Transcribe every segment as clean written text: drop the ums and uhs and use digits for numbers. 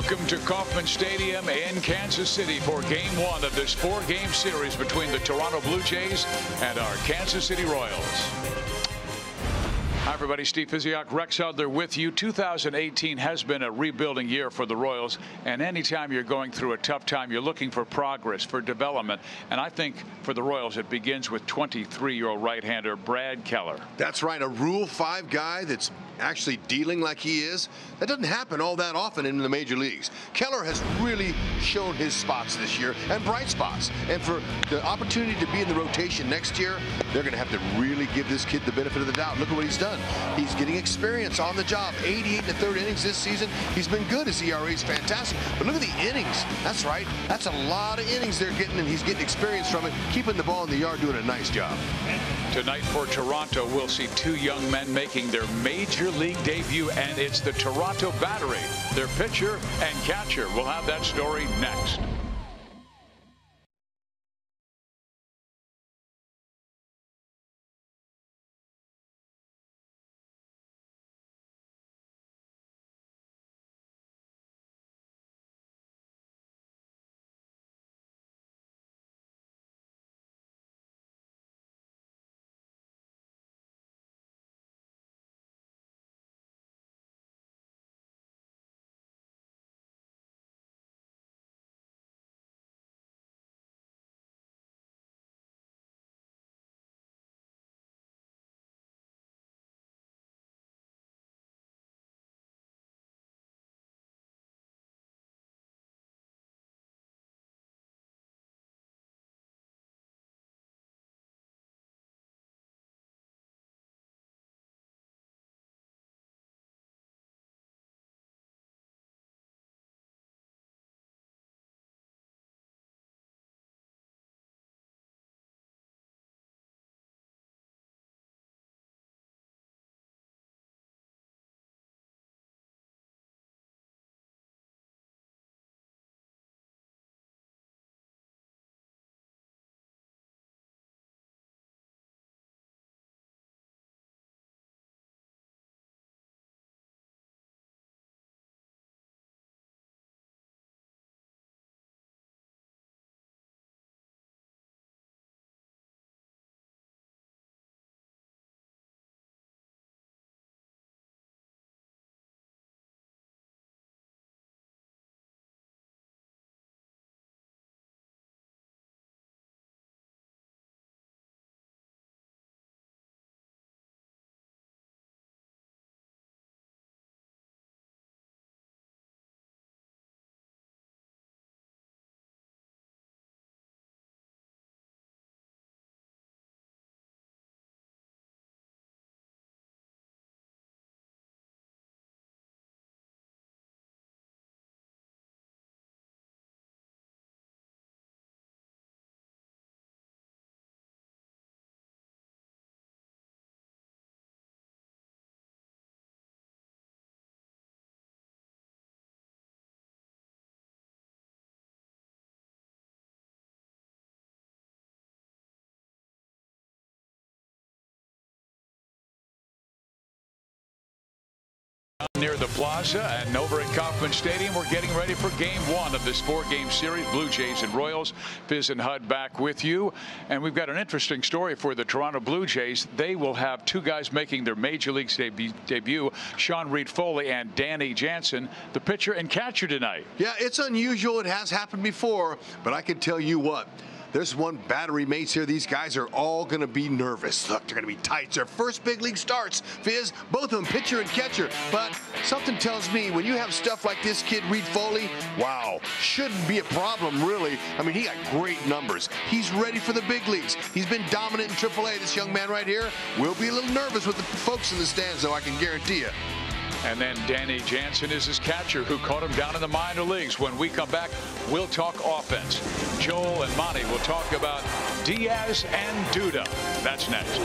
Welcome to Kauffman Stadium in Kansas City for Game 1 of this 4-game series between the Toronto Blue Jays and our Kansas City Royals. Hi, everybody. Steve Physiak, Rex Hudler with you. 2018 has been a rebuilding year for the Royals, and anytime you're going through a tough time, you're looking for progress, for development. And I think for the Royals, it begins with 23-year-old right-hander Brad Keller. That's right, a Rule 5 guy that's actually dealing like he is. That doesn't happen all that often in the major leagues. Keller has really shown his spots this year, and bright spots. And for the opportunity to be in the rotation next year, they're going to have to really give this kid the benefit of the doubt. Look at what he's done. He's getting experience on the job. 88 and a third innings this season. He's been good. His ERA is fantastic. But look at the innings. That's right. That's a lot of innings they're getting, and he's getting experience from it, keeping the ball in the yard, doing a nice job. Tonight for Toronto, we'll see two young men making their major league debut, and it's the Toronto Battery, their pitcher and catcher. We'll have that story next. Near the plaza and over at Kauffman Stadium, we're getting ready for Game 1 of this 4-game series, Blue Jays and Royals. Fizz and Hud back with you, and we've got an interesting story for the Toronto Blue Jays. They will have two guys making their major league debut, Sean Reed-Foley and Danny Jansen, the pitcher and catcher tonight. Yeah, it's unusual. It has happened before, but I can tell you what. There's one battery mates here. These guys are all going to be nervous. Look, they're going to be tight. It's their first big league starts. Fizz, both of them pitcher and catcher. But something tells me when you have stuff like this kid, Reed-Foley, wow, shouldn't be a problem, really. I mean, he got great numbers. He's ready for the big leagues. He's been dominant in AAA. This young man right here will be a little nervous with the folks in the stands, though, I can guarantee you. And then Danny Jansen is his catcher, who caught him down in the minor leagues. When we come back, we'll talk offense. Joel and Monty will talk about Diaz and Duda. That's next.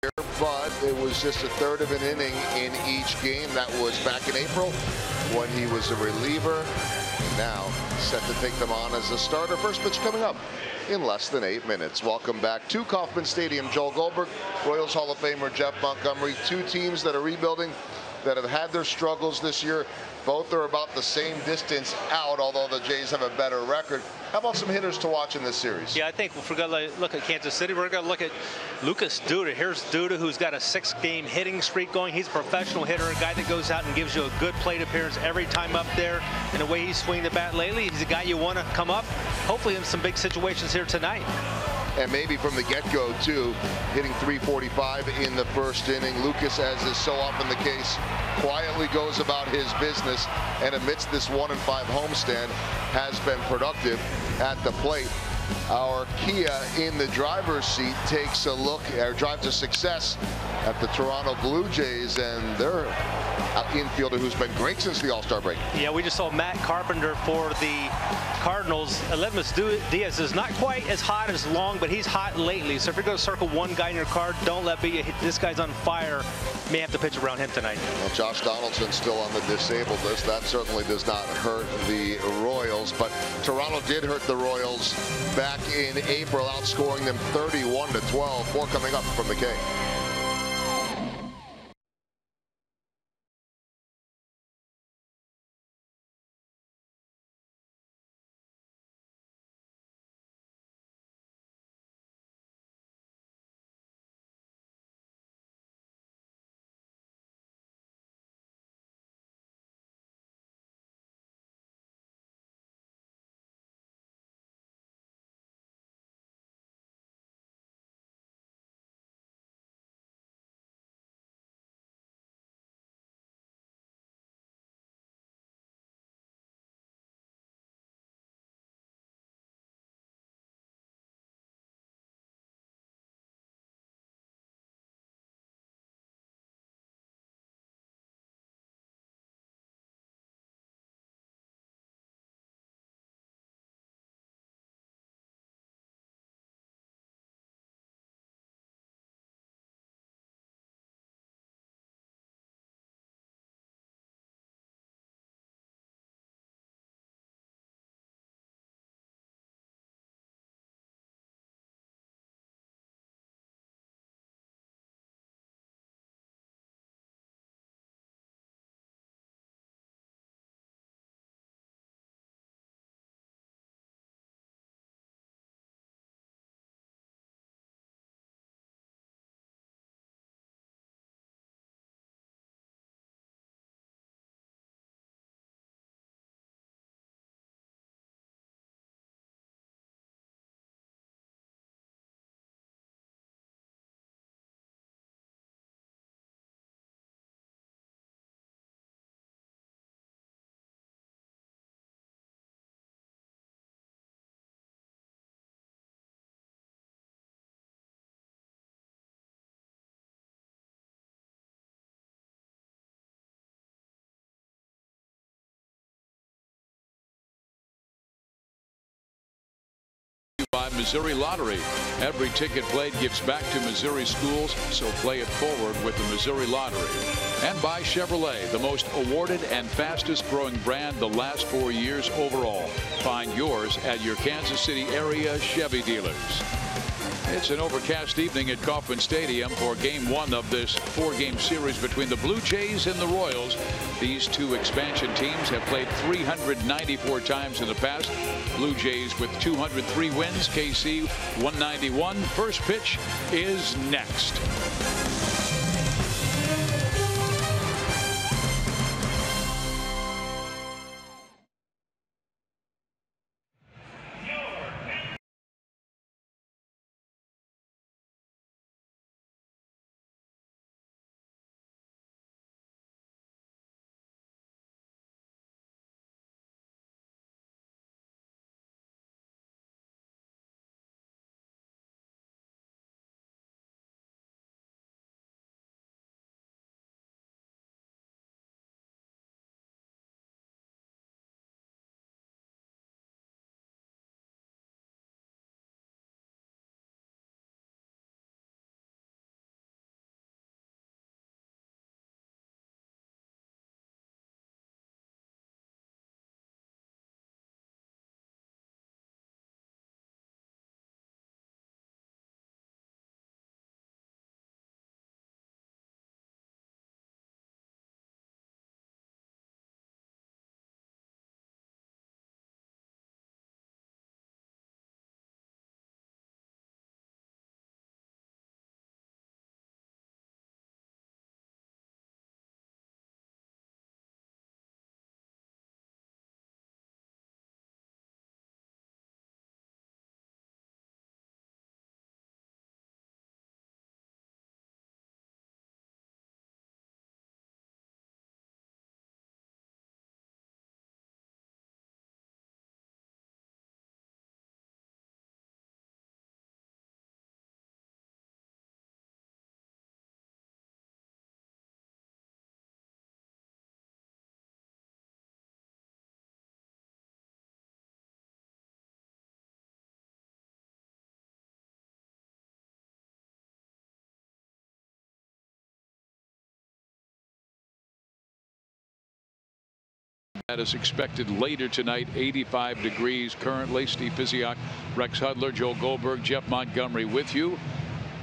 but it was just a third of an inning in each game. That was back in April when he was a reliever. Now set to take them on as a starter. First pitch coming up in less than 8 minutes. Welcome back to Kauffman Stadium. Joel Goldberg, Royals Hall of Famer Jeff Montgomery. Two teams that are rebuilding, that have had their struggles this year. Both are about the same distance out, although the Jays have a better record. How about some hitters to watch in this series? Yeah, I think if we're going to look at Kansas City, we're going to look at Lucas Duda. Here's Duda, who's got a 6-game hitting streak going. He's a professional hitter, a guy that goes out and gives you a good plate appearance every time up there. And the way he's swinging the bat lately, he's a guy you want to come up, hopefully in some big situations here tonight. And maybe from the get-go, too, hitting .345 in the first inning. Lucas, as is so often the case, quietly goes about his business, and amidst this 1-5 homestand, has been productive at the plate. Our Kia in the driver's seat takes a look, or drive to success at the Toronto Blue Jays, and their infielder who's been great since the All-Star break. Yeah, we just saw Matt Carpenter for the Cardinals. Aledmus Diaz is not quite as hot as Long, but he's hot lately. So if you're going to circle one guy in your card, don't let be. This guy's on fire. May have to pitch around him tonight. Well, Josh Donaldson's still on the disabled list. That certainly does not hurt the Royals, but Toronto did hurt the Royals back in April, outscoring them 31-12. More coming up from the K. By Missouri Lottery. Every ticket played gives back to Missouri schools, so play it forward with the Missouri Lottery. And by Chevrolet, the most awarded and fastest growing brand the last 4 years overall. Find yours at your Kansas City area Chevy dealers. It's an overcast evening at Kauffman Stadium for Game 1 of this 4-game series between the Blue Jays and the Royals. These two expansion teams have played 394 times in the past. Blue Jays with 203 wins, KC 191. First pitch is next. That is expected later tonight. 85 degrees currently. Steve Physiak, Rex Hudler, Joel Goldberg, Jeff Montgomery with you.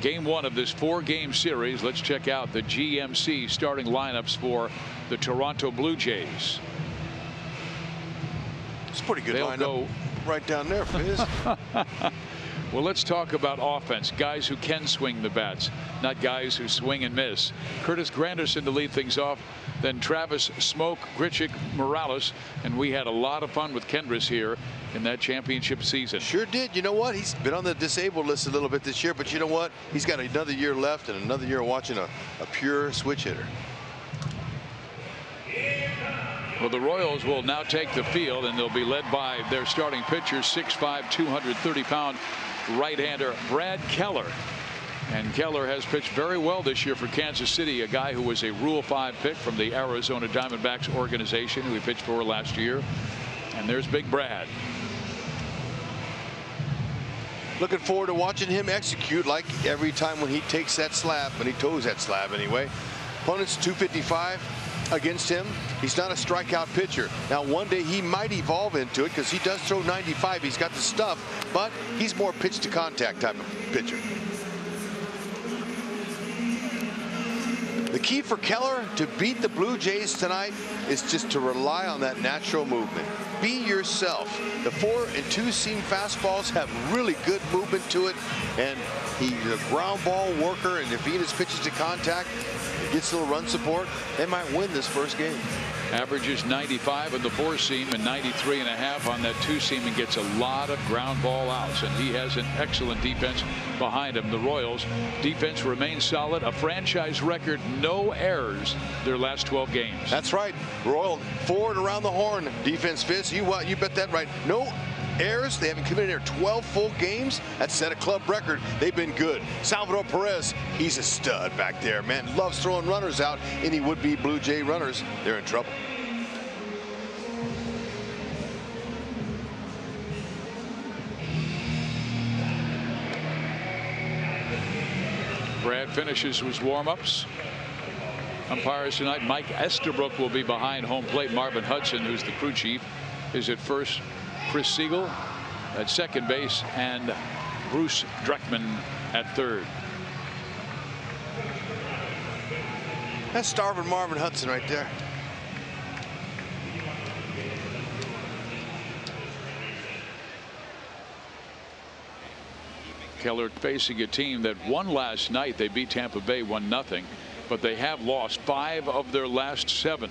Game one of this 4-game series. Let's check out the GMC starting lineups for the Toronto Blue Jays. It's a pretty good lineup right down there, Fizz. Well, let's talk about offense. Guys who can swing the bats, not guys who swing and miss. Curtis Granderson to lead things off, then Travis Smoke, Grichuk, Morales, and we had a lot of fun with Kendris here in that championship season. Sure did. You know what? He's been on the disabled list a little bit this year, but you know what? He's got another year left and another year watching a pure switch hitter. Well, the Royals will now take the field, and they'll be led by their starting pitcher, 6'5", 230-pound right-hander Brad Keller. And Keller has pitched very well this year for Kansas City, a guy who was a Rule 5 pick from the Arizona Diamondbacks organization who he pitched for last year. And there's Big Brad. Looking forward to watching him execute like every time when he takes that slab, when he toes that slab anyway. Opponent's 255 against him. He's not a strikeout pitcher. Now one day he might evolve into it because he does throw 95. He's got the stuff, but he's more pitch to contact type of pitcher. The key for Keller to beat the Blue Jays tonight is just to rely on that natural movement. Be yourself. The 4- and 2-seam fastballs have really good movement to it, and he's a ground ball worker, and if he just pitches to contact, gets a little run support, they might win this first game. Averages 95 on the 4-seam and 93.5 on that 2-seam, and gets a lot of ground ball outs, and he has an excellent defense behind him. The Royals defense remains solid, a franchise record, no errors their last 12 games. That's right. Royal forward around the horn defense, Fizz. You bet that right. No errors. They haven't committed their 12 full games. That's set a club record. They've been good. Salvador Perez, he's a stud back there, man. Loves throwing runners out. Any would-be Blue Jay runners, they're in trouble. Brad finishes his warm-ups. Umpires tonight, Mike Estabrook will be behind home plate. Marvin Hudson, who's the crew chief, is at first. Chris Siegel at second base, and Bruce Dreckman at third. That's starving Marvin Hudson right there. Keller facing a team that won last night. They beat Tampa Bay 1-0, but they have lost 5 of their last 7.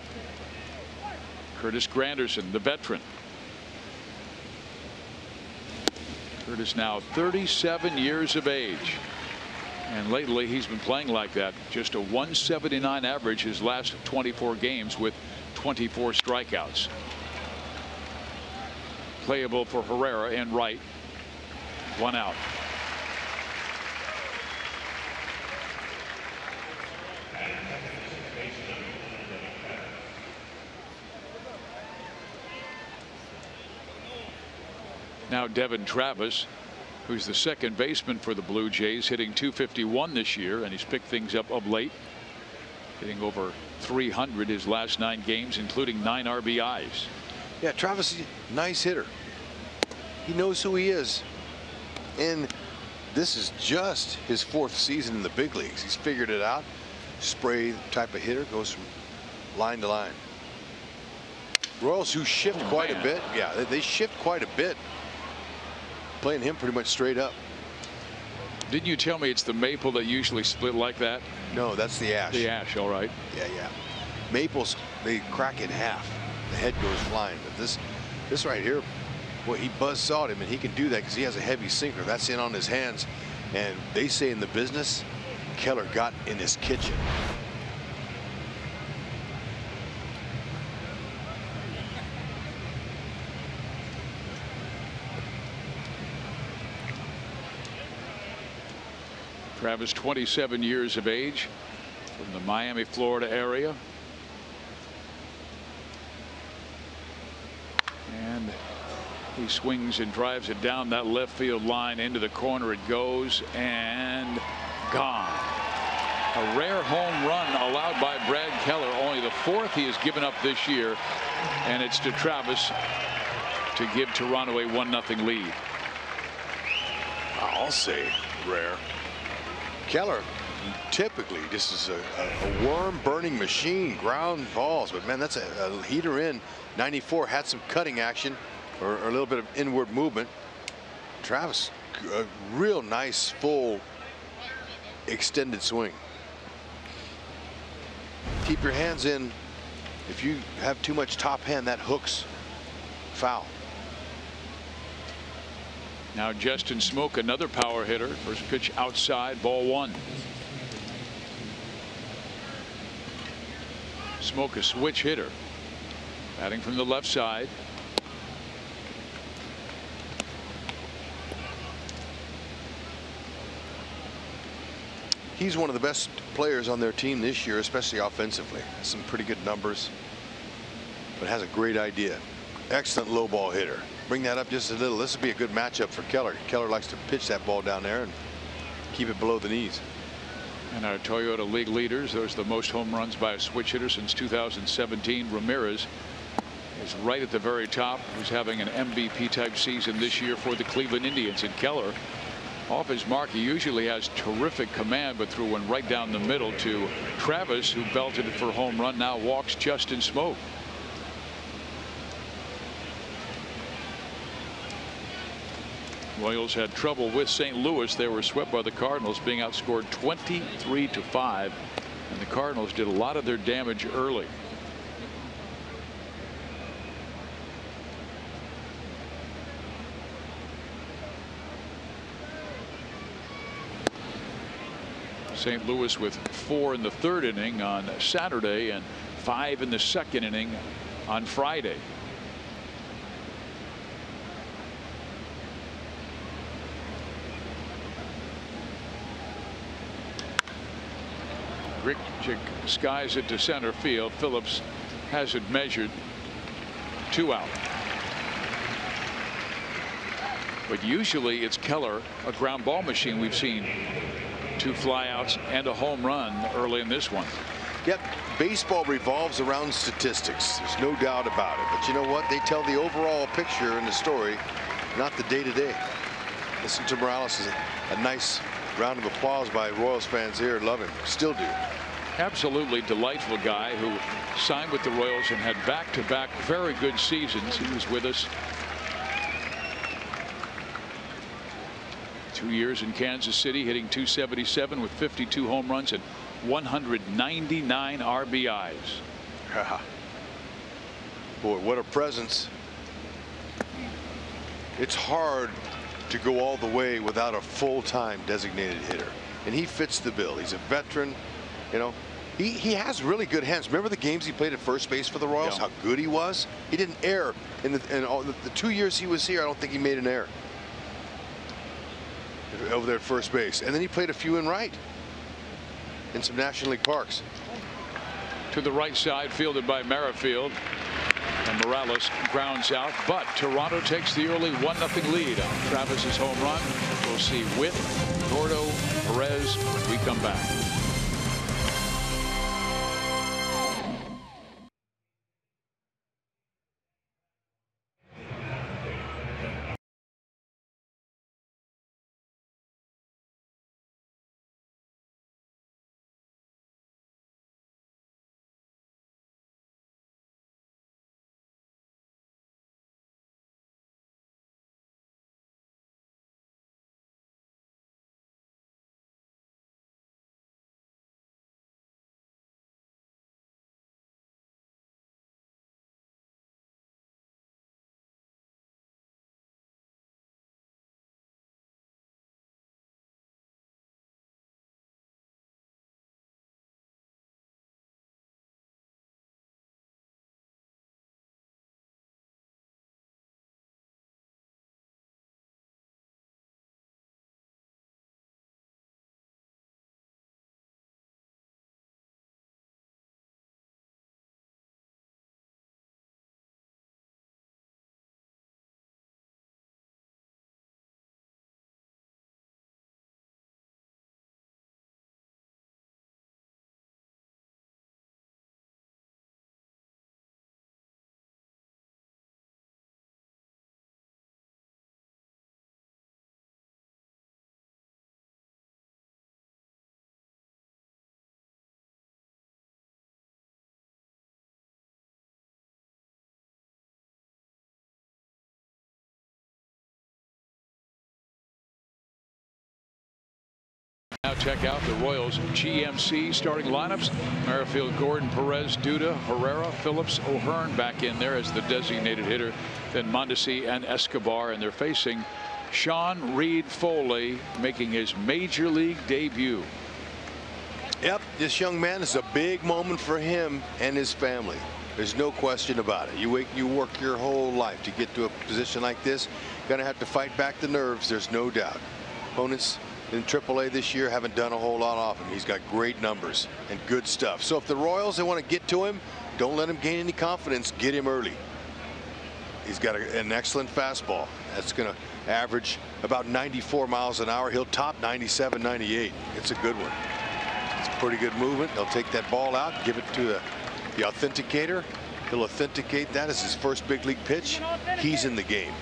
Curtis Granderson, the veteran. Curtis now 37 years of age, and lately he's been playing like that. Just a 179 average his last 24 games with 24 strikeouts. Playable for Herrera in right. 1 out. Now Devin Travis, who's the second baseman for the Blue Jays, hitting .251 this year, and he's picked things up of late, hitting over 300 his last 9 games, including 9 RBIs. Yeah, Travis is a nice hitter. He knows who he is, and this is just his 4th season in the big leagues. He's figured it out. Spray type of hitter, goes from line to line. Royals, who shift quite a bit. Yeah, they shift quite a bit. Playing him pretty much straight up. Didn't you tell me it's the maple that usually split like that? No, that's the ash. The ash, all right. Yeah. Maples, they crack in half. The head goes flying. But this right here, boy, he buzzsawed him, and he can do that because he has a heavy sinker. That's in on his hands. And they say in the business, Keller got in his kitchen. Travis, 27 years of age, from the Miami, Florida area. And he swings and drives it down that left field line into the corner. It goes, and gone. A rare home run allowed by Brad Keller, only the 4th he has given up this year, and it's to Travis to give Toronto a 1-0 lead. I'll say rare. Keller typically this is a worm burning machine, ground balls, but man, that's a heater in. 94 had some cutting action or a little bit of inward movement. Travis, a real nice full extended swing. Keep your hands in. If you have too much top hand, that hooks. Foul. Now Justin Smoke, another power hitter. First pitch outside, ball 1. Smoke, a switch hitter, batting from the left side. He's one of the best players on their team this year, especially offensively. Some pretty good numbers, but has a great idea. Excellent low ball hitter. Bring that up just a little. This would be a good matchup for Keller. Keller likes to pitch that ball down there and keep it below the knees. And our Toyota League leaders, those are the most home runs by a switch hitter since 2017. Ramirez is right at the very top, who's having an MVP type season this year for the Cleveland Indians. And Keller, off his mark, he usually has terrific command, but threw one right down the middle to Travis, who belted it for a home run. Now walks Justin Smoke. Royals had trouble with St. Louis. They were swept by the Cardinals, being outscored 23-5, and the Cardinals did a lot of their damage early. St. Louis with 4 in the 3rd inning on Saturday and 5 in the 2nd inning on Friday. Rick skies it to center field. Phillips has it measured. 2 out. But usually it's Keller, a ground ball machine. We've seen 2 flyouts and a home run early in this one. Yep, baseball revolves around statistics. There's no doubt about it. But you know what? They tell the overall picture in the story, not the day-to-day. Listen to Morales. A nice round of applause by Royals fans here. Love him. Still do. Absolutely delightful guy who signed with the Royals and had back-to-back very good seasons. He was with us 2 years in Kansas City, hitting .277 with 52 home runs and 199 RBIs. Boy, what a presence. It's hard to go all the way without a full-time designated hitter, and he fits the bill. He's a veteran. You know, he has really good hands. Remember the games he played at first base for the Royals? Yeah. How good he was. He didn't err in all the 2 years he was here. I don't think he made an error over there at first base. And then he played a few in right in some National League parks. To the right side, fielded by Merrifield, and Morales grounds out, but Toronto takes the early 1-0 lead on Travis's home run. We'll see Witt, Gordo, Perez when we come back. check out the Royals GMC starting lineups. Merrifield, Gordon, Perez, Duda, Herrera, Phillips, O'Hearn back in there as the designated hitter. Then Mondesi and Escobar, and they're facing Sean Reed Foley, making his major league debut. Yep, this young man is a big moment for him and his family. There's no question about it. You work your whole life to get to a position like this. Gonna have to fight back the nerves, there's no doubt. Opponents in AAA this year haven't done a whole lot off him. He's got great numbers and good stuff. So if the Royals, they want to get to him, don't let him gain any confidence. Get him early. He's got an excellent fastball. That's going to average about 94 miles an hour. He'll top 97, 98. It's a good one. It's a pretty good movement. They'll take that ball out, give it to the authenticator. He'll authenticate that as his first big league pitch. He's in the game.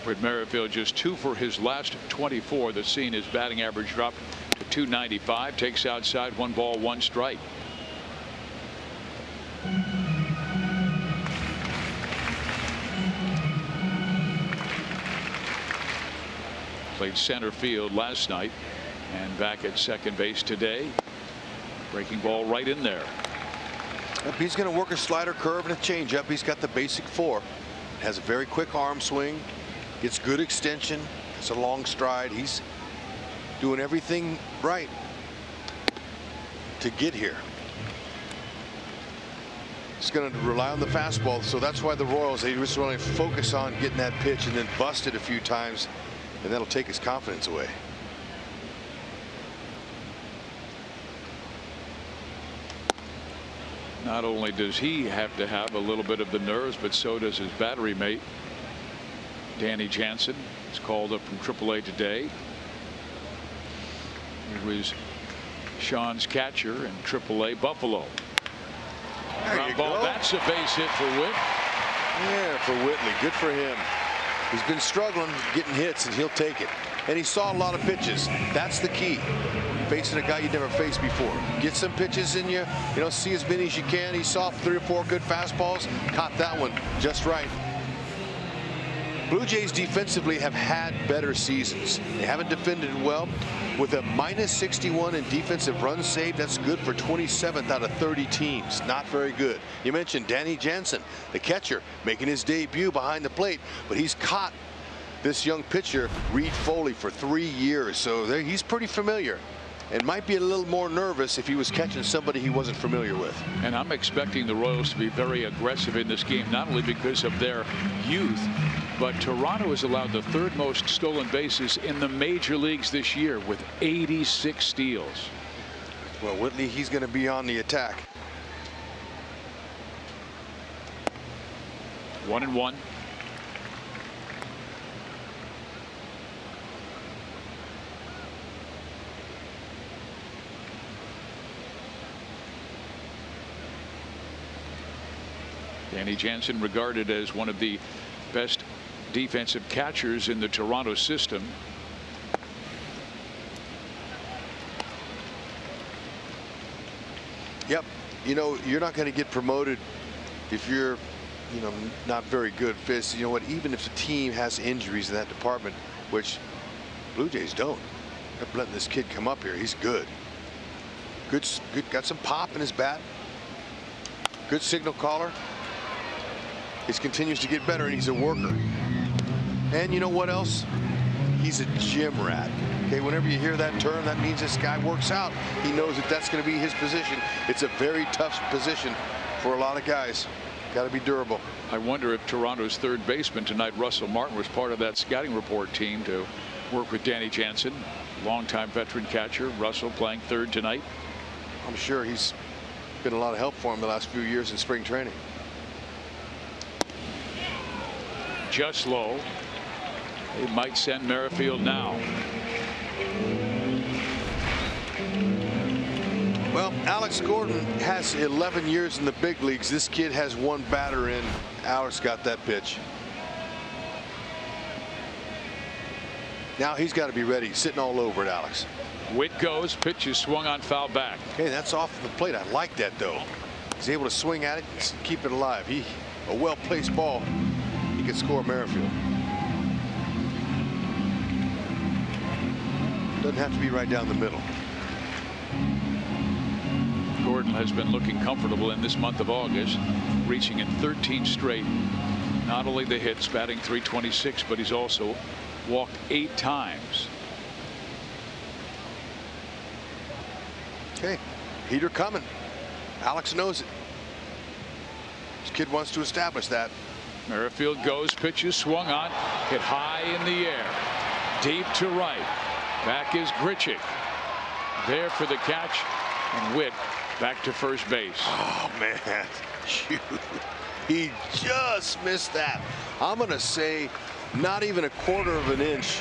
With Merrifield just 2 for his last 24. That's seen his batting average drop to 295. Takes outside, 1 ball, 1 strike. Played center field last night and back at second base today. Breaking ball right in there. Yep, he's going to work a slider, curve, and a changeup. He's got the basic 4. Has a very quick arm swing. Gets good extension. It's a long stride. He's doing everything right to get here. He's going to rely on the fastball, so that's why the Royals, they just want to focus on getting that pitch and then bust it a few times, and that'll take his confidence away. Not only does he have to have a little bit of the nerves, but so does his battery mate. Danny Jansen is called up from AAA today. He was Sean's catcher in AAA Buffalo. Ground ball. That's a base hit for Whit. Yeah, for Whitley. Good for him. He's been struggling getting hits, and he'll take it. And he saw a lot of pitches. That's the key. Facing a guy you never faced before. Get some pitches in you. You know, see as many as you can. He saw 3 or 4 good fastballs. Caught that one just right. Blue Jays defensively have had better seasons. They haven't defended well. With a -61 in defensive runs saved, that's good for 27th out of 30 teams. Not very good. You mentioned Danny Jansen, the catcher, making his debut behind the plate, but he's caught this young pitcher, Reed Foley, for 3 years. So he's pretty familiar. And might be a little more nervous if he was catching somebody he wasn't familiar with. And I'm expecting the Royals to be very aggressive in this game, not only because of their youth, but Toronto has allowed the 3rd most stolen bases in the major leagues this year with 86 steals. Well, Whitley, he's going to be on the attack. 1-1. Danny Jansen, regarded as one of the best defensive catchers in the Toronto system. Yep. You know, you're not going to get promoted if you're, you know, not very good. Fist. You know what? Even if the team has injuries in that department, which Blue Jays don't. They're letting this kid come up here. He's good. Good. Got some pop in his bat. Good signal caller. He continues to get better, and he's a worker. And you know what else? He's a gym rat. Okay, whenever you hear that term, that means this guy works out. He knows that that's going to be his position. It's a very tough position for a lot of guys. Got to be durable. I wonder if Toronto's 3rd baseman tonight, Russell Martin, was part of that scouting report team to work with Danny Jansen, longtime veteran catcher. Russell playing 3rd tonight. I'm sure he's been a lot of help for him the last few years in spring training. Just low. They might send Merrifield now. Well, Alex Gordon has 11 years in the big leagues. This kid has 1 batter in. Alex got that pitch. Now he's got to be ready. Sitting all over it, Alex. Whit goes. Pitch is swung on, foul back. Okay, that's off the plate. I like that, though. He's able to swing at it and keep it alive. A well-placed ball, he can score Merrifield. Doesn't have to be right down the middle. Gordon has been looking comfortable in this month of August, reaching in 13 straight. Not only the hits, batting .326, but he's also walked 8 times. Okay, heater coming. Alex knows it. This kid wants to establish that. Merrifield goes, pitches swung on, hit high in the air, deep to right. Back is Grichuk. There for the catch, and Witt back to first base. Oh man, shoot. He just missed that. I'm going to say not even a quarter of an inch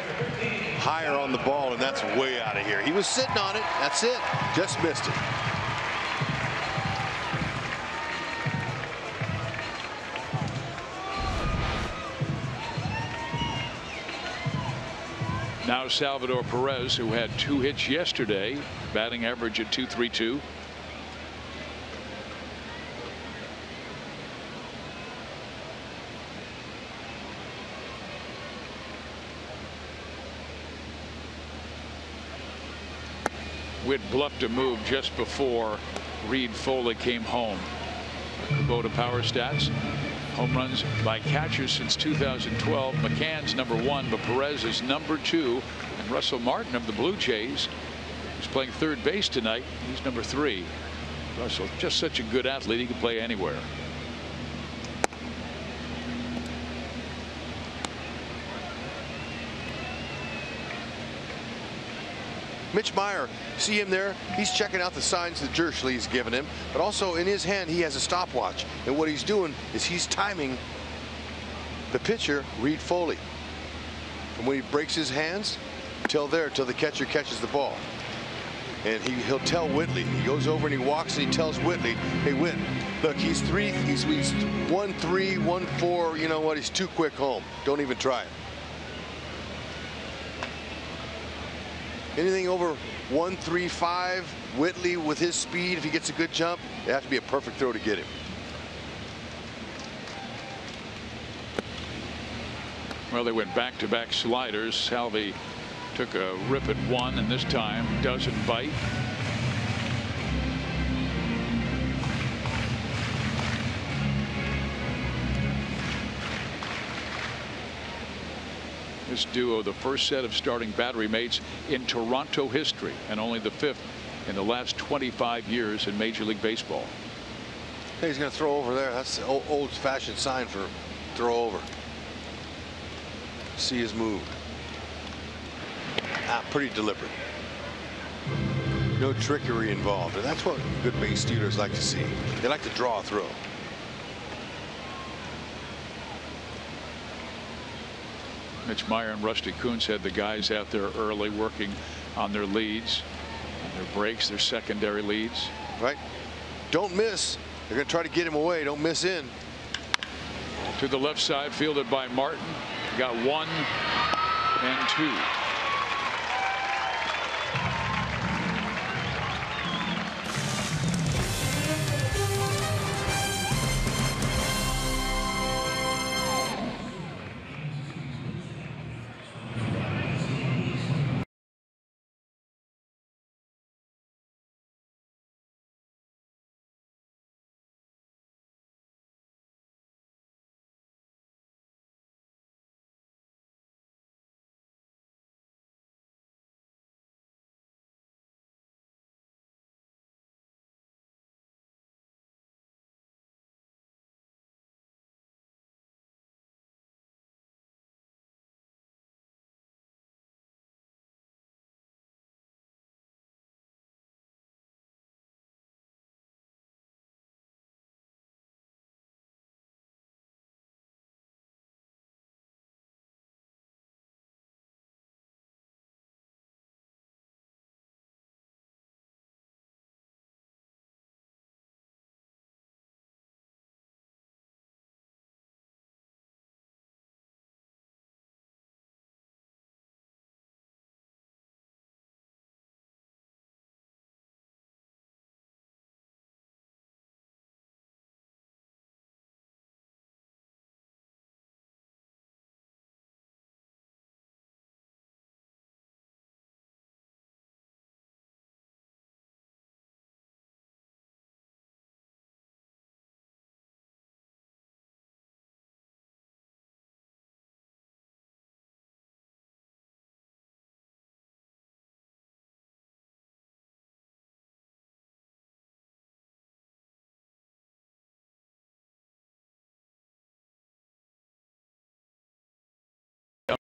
higher on the ball, and that's way out of here. He was sitting on it. That's it. Just missed it. Now Salvador Perez, who had 2 hits yesterday, batting average at .232. Witt bluffed a move just before Reed Foley came home. Kubota power stats. Home runs by catchers since 2012. McCann's #1, but Perez is #2. And Russell Martin of the Blue Jays, who's playing third base tonight, he's #3. Russell, just such a good athlete, he can play anywhere. Mitch Meyer, see him there? He's checking out the signs that Jerschley's given him, but also in his hand he has a stopwatch, and what he's doing is he's timing the pitcher, Reed Foley, from when he breaks his hands till the catcher catches the ball. And he'll tell Whitley. He goes over and he walks and he tells Whitley, hey Whit, look, he's 1-3, 1-4. You know what? He's too quick home. Don't even try it. Anything over 1-3-5, Whitley with his speed, if he gets a good jump, it has to be a perfect throw to get him. Well, they went back-to-back sliders. Salvi took a rip at one, and this time doesn't bite. This duo, the first set of starting battery mates in Toronto history, and only the 5th in the last 25 years in Major League Baseball. Hey, he's going to throw over there. That's the old-fashioned sign for throw over. See his move. Pretty deliberate. No trickery involved, and that's what good base stealers like to see. They like to draw a throw. Mitch Meyer and Rusty Kuntz had the guys out there early working on their leads, on their breaks, their secondary leads. Right. Don't miss. They're going to try to get him away. Don't miss in. To the left side, fielded by Martin. Got 1 and 2.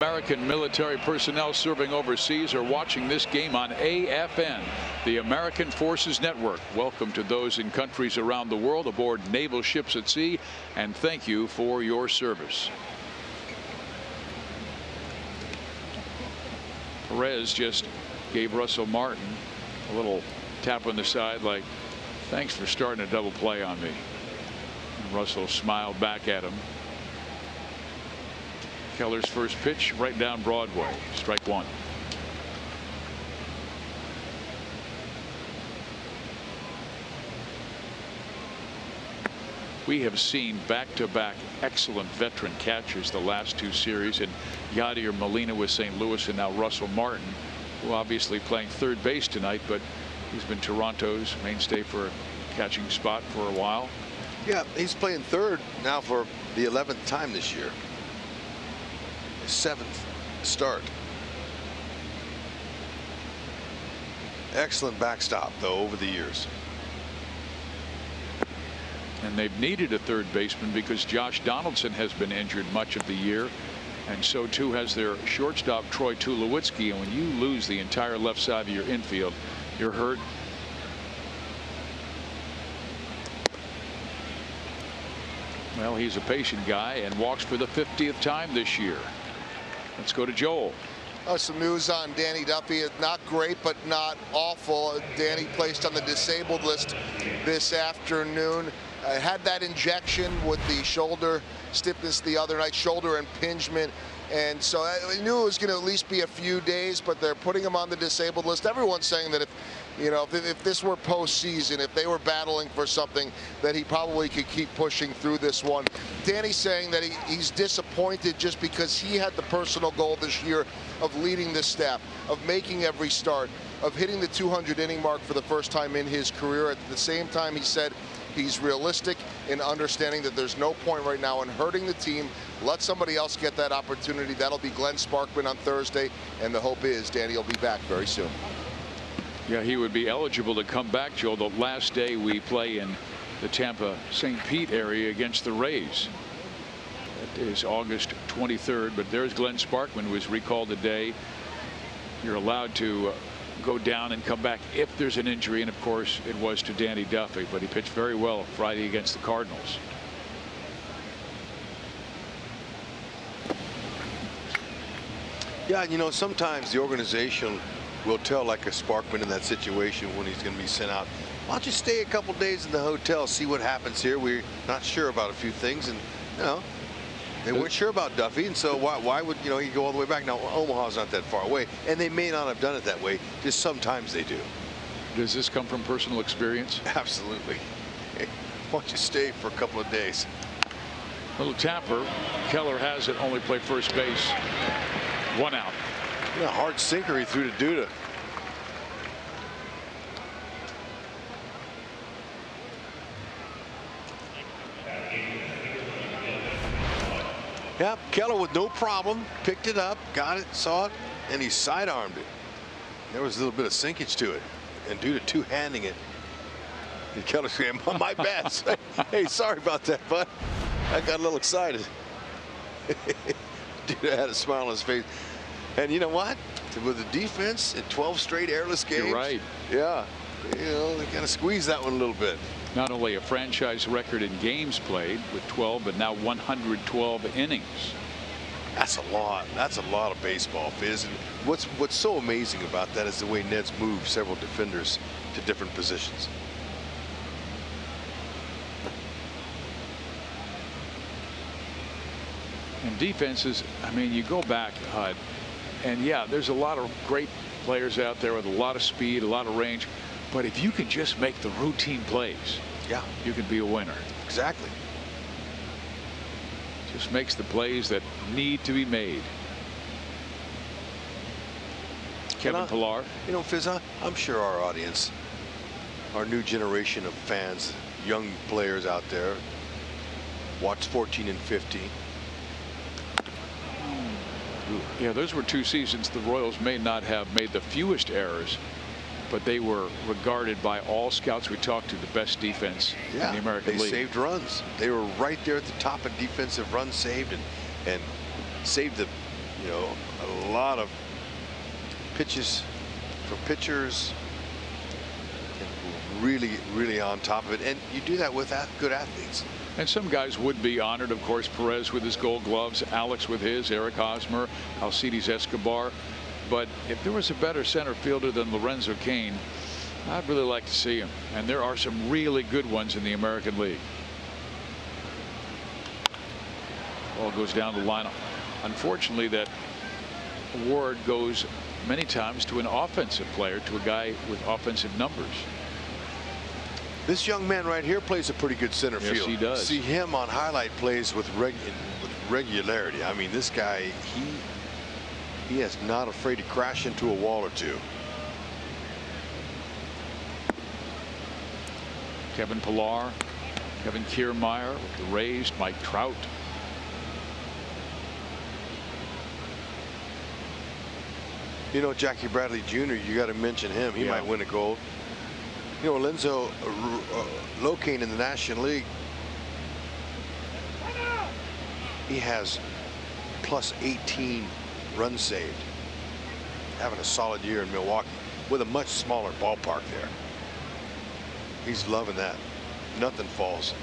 American military personnel serving overseas are watching this game on AFN, the American Forces Network. Welcome to those in countries around the world aboard naval ships at sea, and thank you for your service. Perez just gave Russell Martin a little tap on the side like, thanks for starting a double play on me. And Russell smiled back at him. Keller's first pitch right down Broadway. Strike one. We have seen back-to-back excellent veteran catchers the last two series, and Yadier Molina with St. Louis, and now Russell Martin, who obviously playing third base tonight, but he's been Toronto's mainstay for a catching spot for a while. Yeah, he's playing third now for the 11th time this year. His 7th start. Excellent backstop, though, over the years. And they've needed a third baseman because Josh Donaldson has been injured much of the year, and so too has their shortstop Troy Tulowitzki. And when you lose the entire left side of your infield, you're hurt. Well, he's a patient guy and walks for the 50th time this year. Let's go to Joel. Some news on Danny Duffy. Not great, but not awful. Danny placed on the disabled list this afternoon. Had that injection with the shoulder stiffness the other night, shoulder impingement. And so I knew it was going to at least be a few days, but they're putting him on the disabled list. Everyone's saying that if this were postseason, if they were battling for something, that he probably could keep pushing through this one. Danny's saying that he's disappointed just because he had the personal goal this year of leading the staff, of making every start, of hitting the 200 inning mark for the first time in his career. At the same time, he said he's realistic in understanding that there's no point right now in hurting the team. Let somebody else get that opportunity. That'll be Glenn Sparkman on Thursday, and the hope is Danny will be back very soon. Yeah, he would be eligible to come back, Joe, the last day we play in the Tampa St. Pete area against the Rays. That is August 23rd, but there's Glenn Sparkman, who was recalled today. You're allowed to go down and come back if there's an injury, and of course it was to Danny Duffy, but he pitched very well Friday against the Cardinals. Yeah, you know, sometimes the organization will tell, like a Sparkman in that situation when he's going to be sent out, why don't you stay a couple days in the hotel, see what happens here. We're not sure about a few things, and you know, they weren't sure about Duffy, and so why would he go all the way back? Now Omaha's not that far away, and they may not have done it that way. Just sometimes they do. Does this come from personal experience? Absolutely. Hey, why don't you stay for a couple of days? Little tapper. Keller has it. Only play first base. One out. Yeah, hard sinker he threw to Duda. Yep, Keller with no problem picked it up, got it, saw it, and he sidearmed it. There was a little bit of sinkage to it, and Duda two-handing it. And Keller saying, "My bad." Hey, sorry about that, bud. I got a little excited. Duda had a smile on his face. And you know what? With the defense in 12 straight airless games. You're right. Yeah. You know, they kind of squeezed that one a little bit. Not only a franchise record in games played with 12, but now 112 innings. That's a lot. That's a lot of baseball, Fizz. And what's so amazing about that is the way Ned's moved several defenders to different positions. And defenses, I mean, you go back, and yeah, there's a lot of great players out there with a lot of speed, a lot of range. But if you can just make the routine plays, yeah, you can be a winner. Exactly. Just makes the plays that need to be made. Kevin Pillar. You know, Fizz, I'm sure our audience, our new generation of fans, young players out there, watch 14 and 15. Yeah, those were two seasons the Royals may not have made the fewest errors, but they were regarded by all scouts we talked to the best defense in the American League. They saved runs. They were right there at the top of defensive runs saved, and saved the You know, a lot of pitches for pitchers, and really on top of it, and you do that with good athletes. And some guys would be honored, of course. Perez with his Gold Gloves, Alex with his, Eric Hosmer, Alcides Escobar. But if there was a better center fielder than Lorenzo Cain, I'd really like to see him. And there are some really good ones in the American League. Ball goes down the line. Unfortunately, that award goes many times to an offensive player, to a guy with offensive numbers. This young man right here plays a pretty good center field. Yes, he does. See him on highlight plays with regularity. I mean, this guy, he is not afraid to crash into a wall or two. Kevin Pillar, Kevin Kiermaier with the Rays, Mike Trout. You know, Jackie Bradley Jr., you got to mention him. He might win a gold. You know, Lorenzo Cain in the National League, he has plus 18 runs saved, having a solid year in Milwaukee with a much smaller ballpark there. He's loving that. Nothing falls.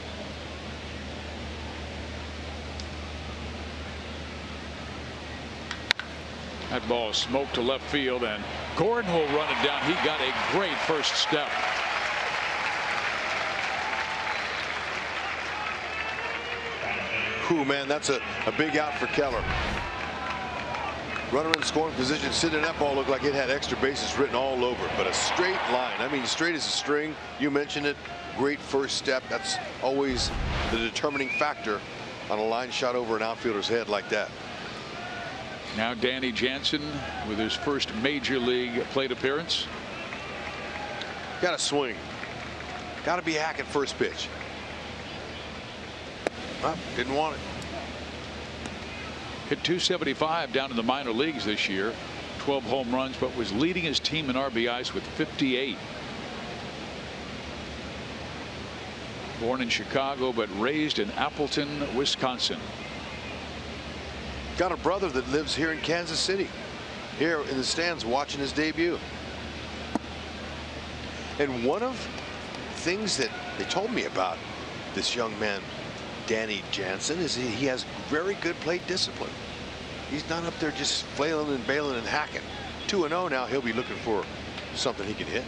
That ball is smoked to left field, and Gordon will run it down. He got a great first step. Ooh, man, that's a big out for Keller. Runner in scoring position, sitting that ball looked like it had extra bases written all over it, but a straight line. I mean, straight as a string. You mentioned it. Great first step. That's always the determining factor on a line shot over an outfielder's head like that. Now Danny Jansen with his first major league plate appearance. Got to swing. Got to be hacking first pitch. Well, didn't want it. Hit .275 down in the minor leagues this year. 12 home runs, but was leading his team in RBIs with 58. Born in Chicago, but raised in Appleton, Wisconsin. Got a brother that lives here in Kansas City, here in the stands watching his debut. And one of the things that they told me about this young man, Danny Jansen, is he has very good plate discipline. He's not up there just flailing and bailing and hacking. 2-0 now. He'll be looking for something he can hit.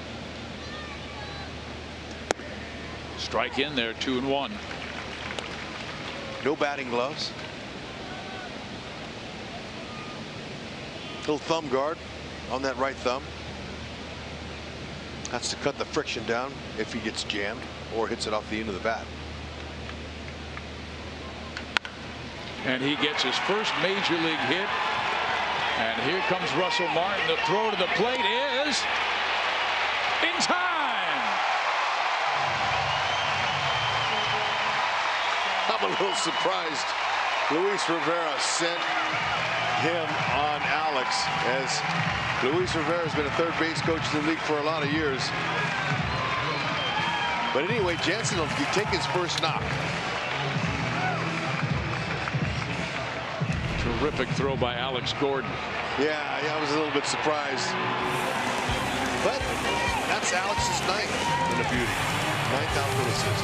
Strike in there, 2-1. No batting gloves. Little thumb guard on that right thumb. That's to cut the friction down if he gets jammed or hits it off the end of the bat. And he gets his first major league hit. And here comes Russell Martin. The throw to the plate is in time. I'm a little surprised Luis Rivera sent him on Alex, as Luis Rivera has been a third base coach in the league for a lot of years. But anyway, Jansen will take his first knock. Terrific throw by Alex Gordon. Yeah, I was a little bit surprised. But that's Alex's ninth in a beauty. Ninth outfield assist.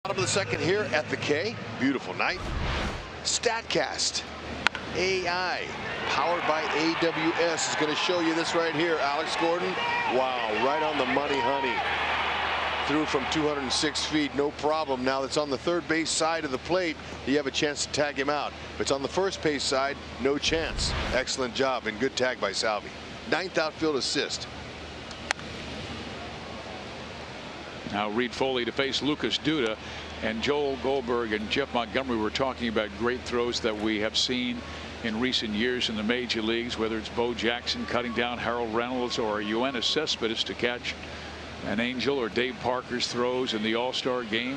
Bottom of the second here at the K. Beautiful night. StatCast AI powered by AWS is going to show you this right here. Alex Gordon. Wow, right on the money, honey. Threw from 206 feet, no problem. Now it's on the third base side of the plate. You have a chance to tag him out. If it's on the first base side, no chance. Excellent job and good tag by Salvi. 9th outfield assist. Now Reed Foley to face Lucas Duda, and Joel Goldberg and Jeff Montgomery were talking about great throws that we have seen in recent years in the major leagues, whether it's Bo Jackson cutting down Harold Reynolds or Yoenis Cespedes to catch an angel, or Dave Parker's throws in the All-Star game.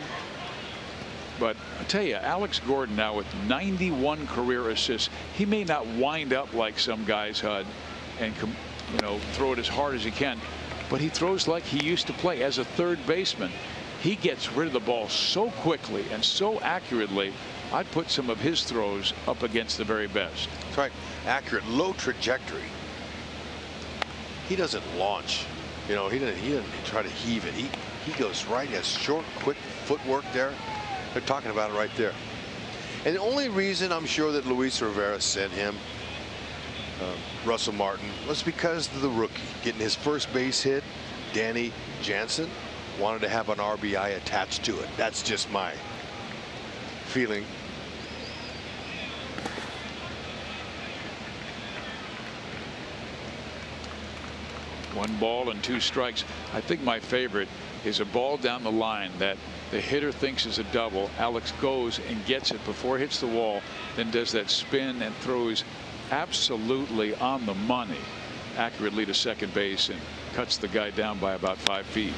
But I tell you, Alex Gordon now with 91 career assists. He may not wind up like some guys, Hud, and throw it as hard as he can, but he throws like he used to play as a third baseman. He gets rid of the ball so quickly and so accurately. I'd put some of his throws up against the very best. That's right. Accurate, low trajectory. He doesn't launch. He doesn't try to heave it. He goes right. He has short, quick footwork there. They're talking about it right there. And the only reason I'm sure that Luis Rivera sent him Russell Martin was because of the rookie getting his first base hit. Danny Jansen wanted to have an RBI attached to it. That's just my feeling. One ball and 2 strikes. I think my favorite is a ball down the line that the hitter thinks is a double. Alex goes and gets it before it hits the wall, then does that spin and throws absolutely on the money accurately to second base and cuts the guy down by about 5 feet.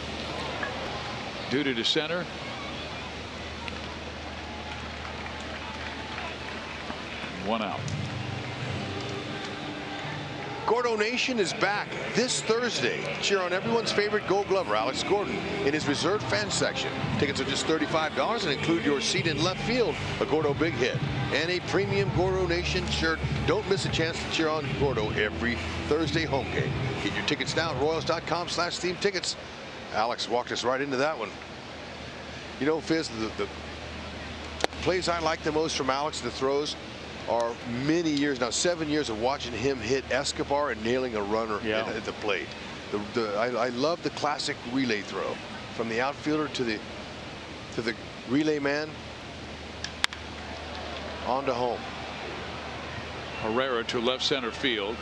Duda to center. One out. Gordo Nation is back this Thursday. Cheer on everyone's favorite Gold Glover, Alex Gordon, in his reserved fan section. Tickets are just $35 and include your seat in left field, a Gordo big hit, and a premium Gordo Nation shirt. Don't miss a chance to cheer on Gordo every Thursday home game. Get your tickets now at Royals.com/theme tickets. Alex walked us right into that one. You know, Fizz, the plays I like the most from Alex, the throws, are many years now, 7 years of watching him hit Escobar and nailing a runner at the plate. I love the classic relay throw from the outfielder to the relay man on to home. Herrera to left center field,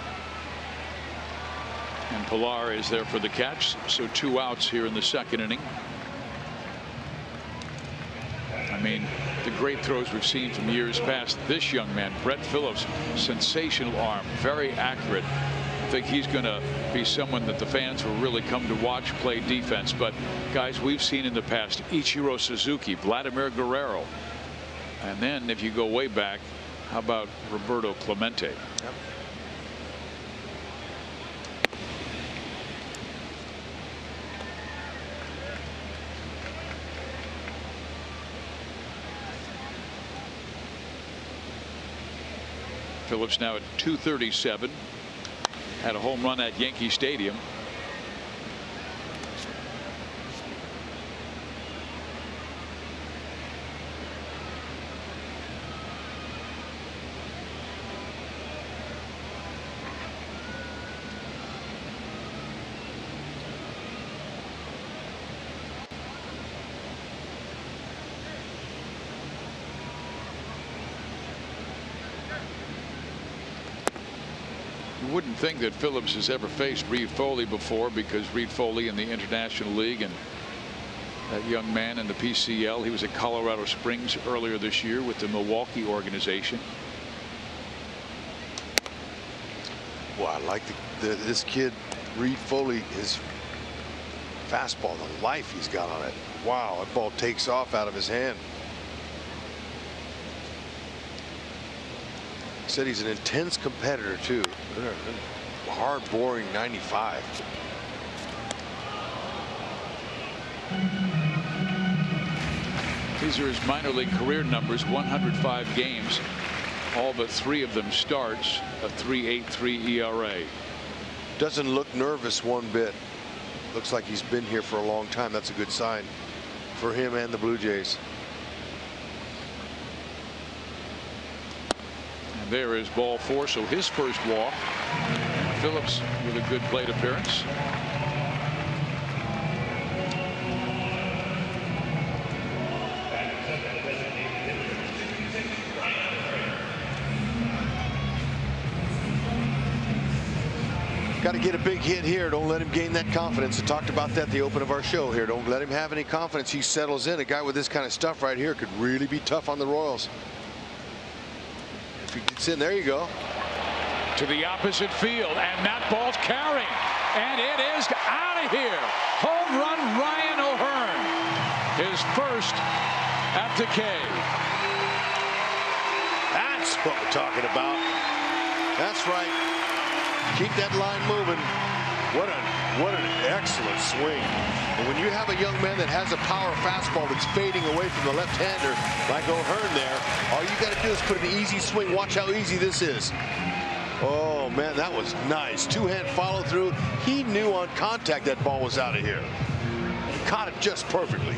and Pilar is there for the catch. So 2 outs here in the second inning. I mean, the great throws we've seen from years past. This young man, Brett Phillips, sensational arm, very accurate. I think he's going to be someone that the fans will really come to watch play defense. But guys we've seen in the past, Ichiro Suzuki, Vladimir Guerrero, and then if you go way back, how about Roberto Clemente? Yep. Phillips now at 237. Had a home run at Yankee Stadium. You wouldn't think that Phillips has ever faced Reed Foley before, because Reed Foley in the International League and that young man in the PCL, he was at Colorado Springs earlier this year with the Milwaukee organization. Well, I like this kid, Reed Foley, his fastball, the life he's got on it. Wow, that ball takes off out of his hand. Said he's an intense competitor too. Hard boring 95. These are his minor league career numbers. 105 games, all but 3 of them starts. A 3.83 ERA. Doesn't look nervous one bit. Looks like he's been here for a long time. That's a good sign for him and the Blue Jays. And there is ball 4, so his first walk. Phillips with a good plate appearance. Got to get a big hit here. Don't let him gain that confidence. I talked about that at the open of our show here. Don't let him have any confidence. He settles in. A guy with this kind of stuff right here could really be tough on the Royals. If he gets in, there you go. To the opposite field, and that ball's carrying, and it is out of here. Home run, Ryan O'Hearn. His first at the K. That's what we're talking about. That's right. Keep that line moving. What an excellent swing. And when you have a young man that has a power fastball that's fading away from the left-hander like O'Hearn there, all you got to do is put an easy swing. Watch how easy this is. Oh man, that was nice. Two-hand follow through. He knew on contact that ball was out of here. He caught it just perfectly.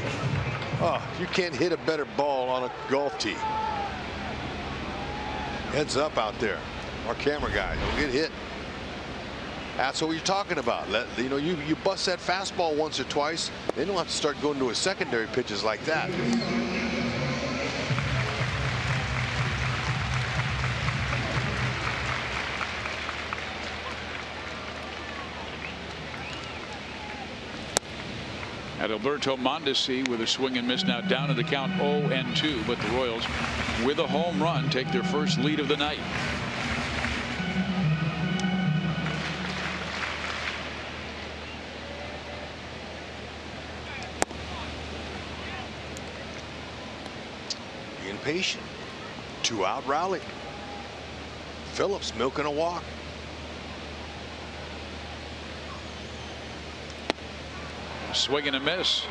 Oh, you can't hit a better ball on a golf tee. Heads up out there. Our camera guy, don't get hit. That's what you're talking about. You bust that fastball once or twice. They don't have to start going to his secondary pitches like that. Adalberto Mondesi with a swing and miss, now down to the count 0-2, but the Royals with a home run take their first lead of the night. Being patient. 2-out rally. Phillips milking a walk. Swing and a miss.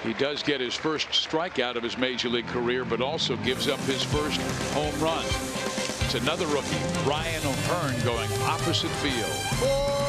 He does get his first strikeout of his major league career, but also gives up his first home run. It's another rookie, Ryan O'Hearn, going opposite field.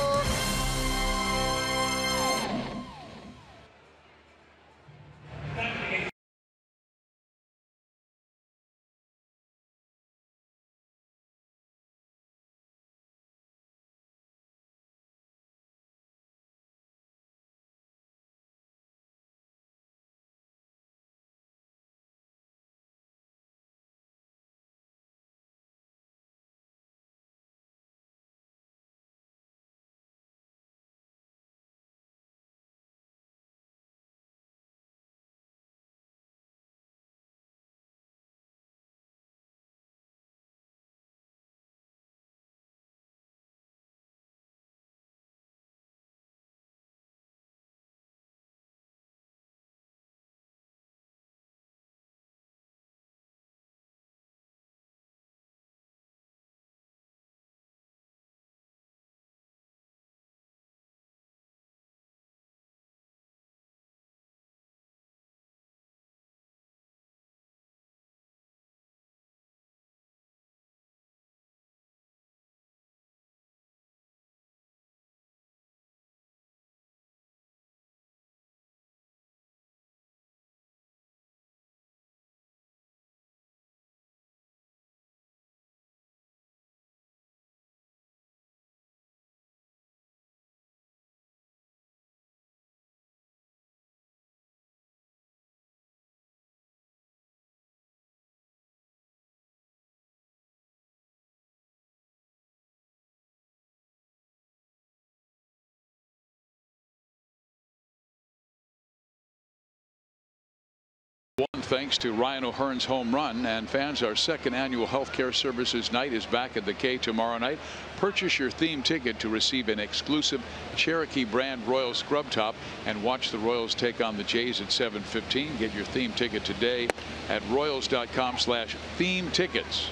One thanks to Ryan O'Hearn's home run. And fans, our second annual healthcare services night is back at the K tomorrow night. Purchase your theme ticket to receive an exclusive Cherokee brand Royal scrub top and watch the Royals take on the Jays at 7:15. Get your theme ticket today at royals.com/theme tickets.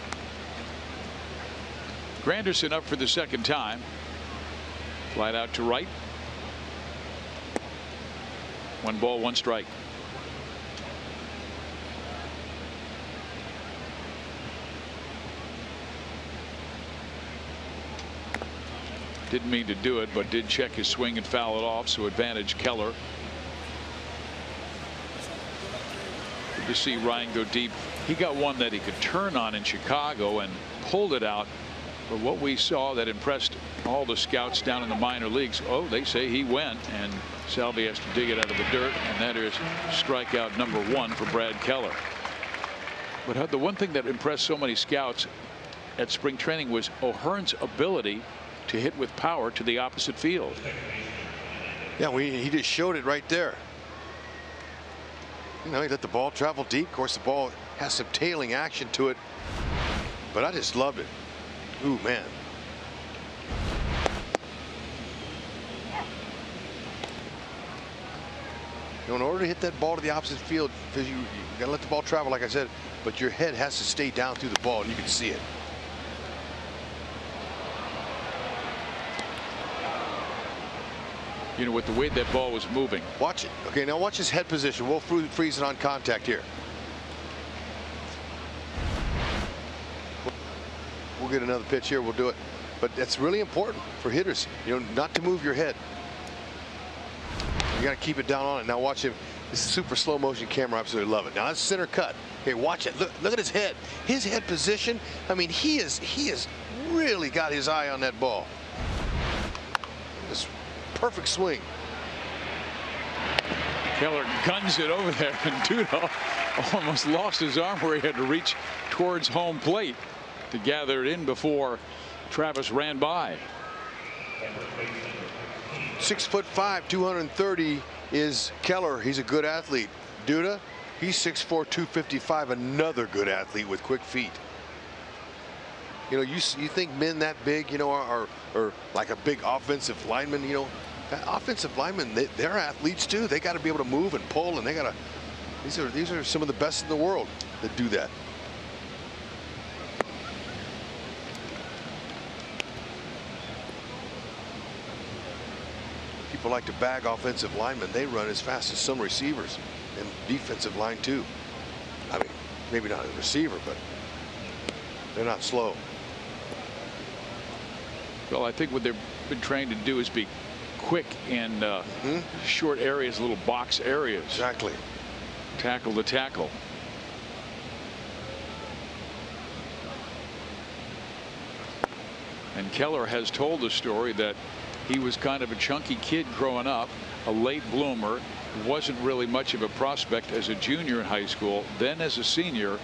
Granderson up for the second time. Flight out to right. 1 ball, 1 strike. Didn't mean to do it, but did check his swing and foul it off, so advantage Keller. to see Ryan go deep. He got one that he could turn on in Chicago and pulled it out. But what we saw that impressed all the scouts down in the minor leagues, oh, they say he went, and Salvi has to dig it out of the dirt, and that is strikeout number 1 for Brad Keller. But the one thing that impressed so many scouts at spring training was O'Hearn's ability to hit with power to the opposite field. Yeah, he just showed it right there. You know, he let the ball travel deep. Of course, the ball has some tailing action to it, but I just loved it. Ooh, man. You know, in order to hit that ball to the opposite field, because you gotta let the ball travel, like I said, but your head has to stay down through the ball, and you can see it. You know, with the way that ball was moving. Watch it. Okay, now watch his head position. We'll freeze it on contact here. We'll get another pitch here. We'll do it. But that's really important for hitters, you know, not to move your head. You got to keep it down on it. Now watch him. This is super slow motion camera. I absolutely love it. Now that's center cut. Okay, watch it. Look at his head. His head position. I mean, he has really got his eye on that ball. This perfect swing. Keller guns it over there, and Duda almost lost his arm where he had to reach towards home plate to gather it in before Travis ran by. 6'5", 230 is Keller. He's a good athlete. Duda, he's 6'4", 255, another good athlete with quick feet. You know, you think men that big, you know, are like a big offensive lineman. You know, offensive linemen, they're athletes too. They got to be able to move and pull, and they got to. These are some of the best in the world that do that. People like to bag offensive linemen. They run as fast as some receivers, and defensive line too. I mean, maybe not a receiver, but they're not slow. Well, I think what they've been trained to do is be quick in short areas, little box areas. Exactly. Tackle to tackle. And Keller has told the story that he was kind of a chunky kid growing up, a late bloomer, wasn't really much of a prospect as a junior in high school. Then as a senior,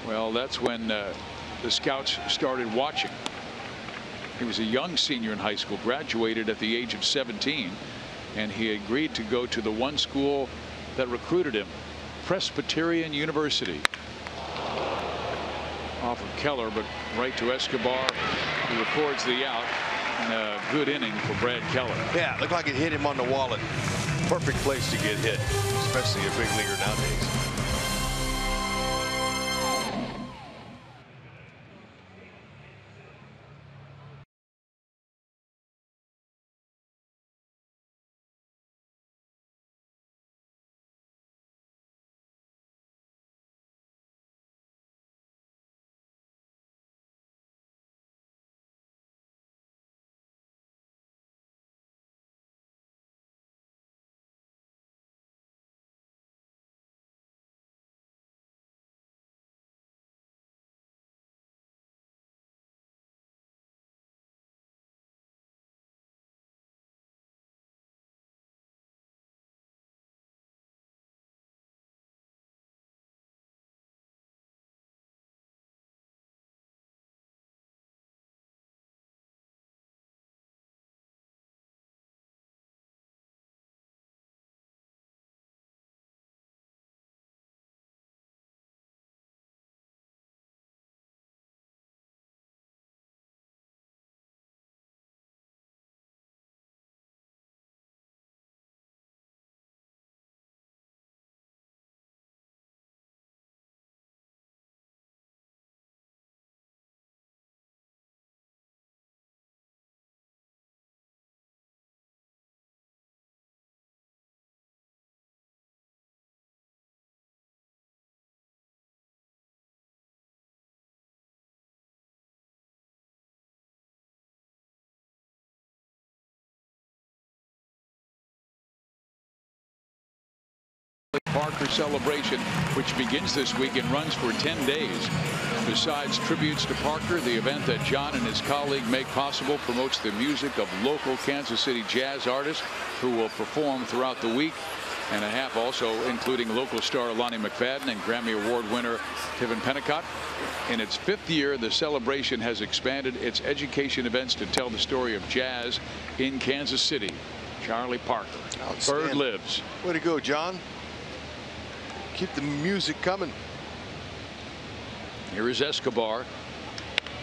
well, that's when the scouts started watching. He was a young senior in high school, graduated at the age of 17, and he agreed to go to the one school that recruited him, Presbyterian University. Off of Keller, but right to Escobar, who records the out. And a good inning for Brad Keller. Yeah, looked like it hit him on the wallet. Perfect place to get hit, especially a big leaguer nowadays. Parker celebration, which begins this week and runs for 10 days. Besides tributes to Parker, the event that John and his colleague make possible promotes the music of local Kansas City jazz artists who will perform throughout the week and a half, also including local star Lonnie McFadden and Grammy Award winner Tiffin Pennicott. In its 5th year, the celebration has expanded its education events to tell the story of jazz in Kansas City. Charlie Parker. Bird lives. Way to go, John. Keep the music coming. Here is Escobar.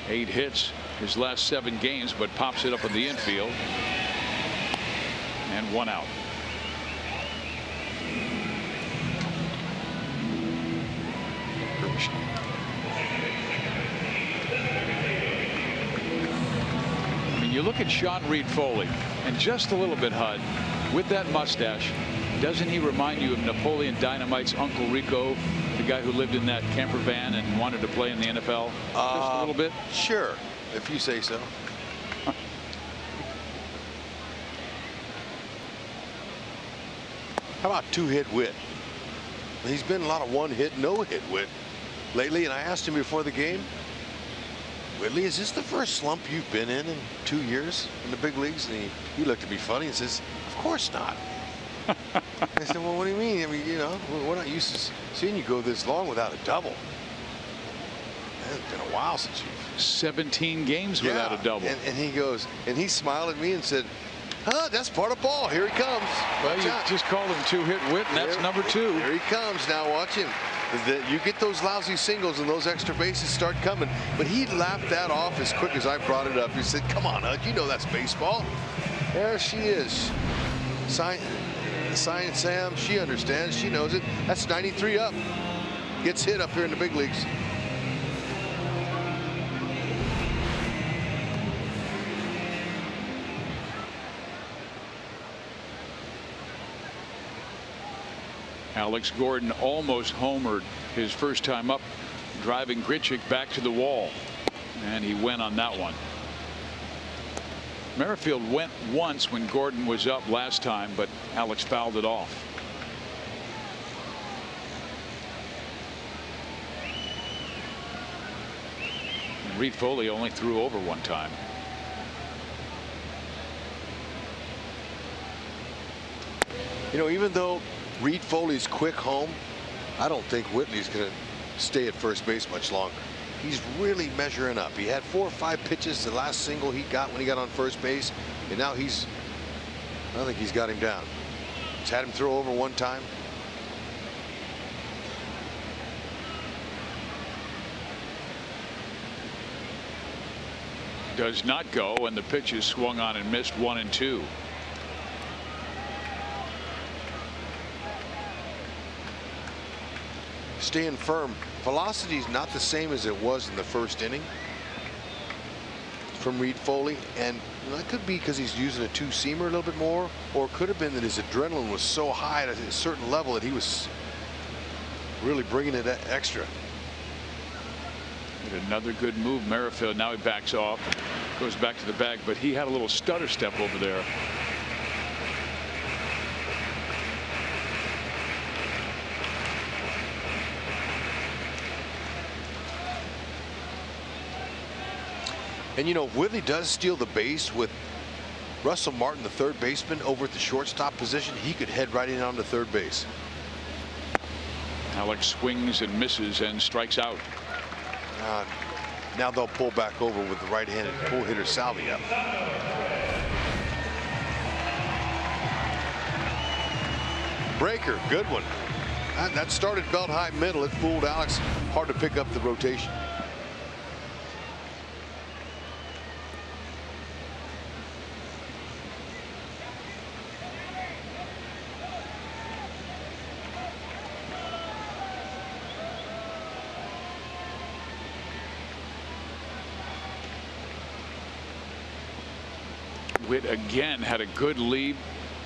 8 hits his last 7 games, but pops it up in the infield. And 1 out. I mean, you look at Sean Reed Foley, and just a little bit, Hud, with that mustache. Doesn't he remind you of Napoleon Dynamite's Uncle Rico, the guy who lived in that camper van and wanted to play in the NFL? Just a little bit? Sure, if you say so. How about 2-hit Whit? He's been a lot of 1-hit, no-hit Whit lately, and I asked him before the game, Whitley, is this the first slump you've been in 2 years in the big leagues? And he looked at me funny and says, of course not. I said, well, what do you mean? I mean, you know, we're not used to seeing you go this long without a double. It's been a while since you've 17 games without a double. And he goes, and he smiled at me and said, huh, that's part of ball. Here he comes. Well, you just called him 2-hit Whit, and that's number 2. Here he comes. Now watch him. You get those lousy singles and those extra bases start coming. But he laughed that off as quick as I brought it up. He said, come on, Hud, you know that's baseball. There she is. Science Sam, she understands, she knows it. That's 93 up. Gets hit up here in the big leagues. Alex Gordon almost homered his first time up, driving Grichuk back to the wall, and he went on that one. Merrifield went once when Gordon was up last time, but Alex fouled it off. And Reed Foley only threw over 1 time. You know, even though Reed Foley's quick home, I don't think Whitley's going to stay at first base much longer. He's really measuring up. He had 4 or 5 pitches the last single he got when he got on first base, and now I think he's got him down. He's had him throw over 1 time. Does not go, and the pitch is swung on and missed 1 and 2. Staying firm. Velocity is not the same as it was in the first inning from Reed Foley, and that could be because he's using a 2-seamer a little bit more, or it could have been that his adrenaline was so high at a certain level that he was really bringing it extra. Another good move. Merrifield, now he backs off, goes back to the bag, but he had a little stutter step over there. And you know, Whitley does steal the base with Russell Martin, the third baseman, over at the shortstop position. He could head right in onto third base. Alex swings and misses and strikes out. Now they'll pull back over with the right-handed pull hitter Salvia. Breaker, good one. That started belt high middle. It fooled Alex. Hard to pick up the rotation. Whit again had a good lead,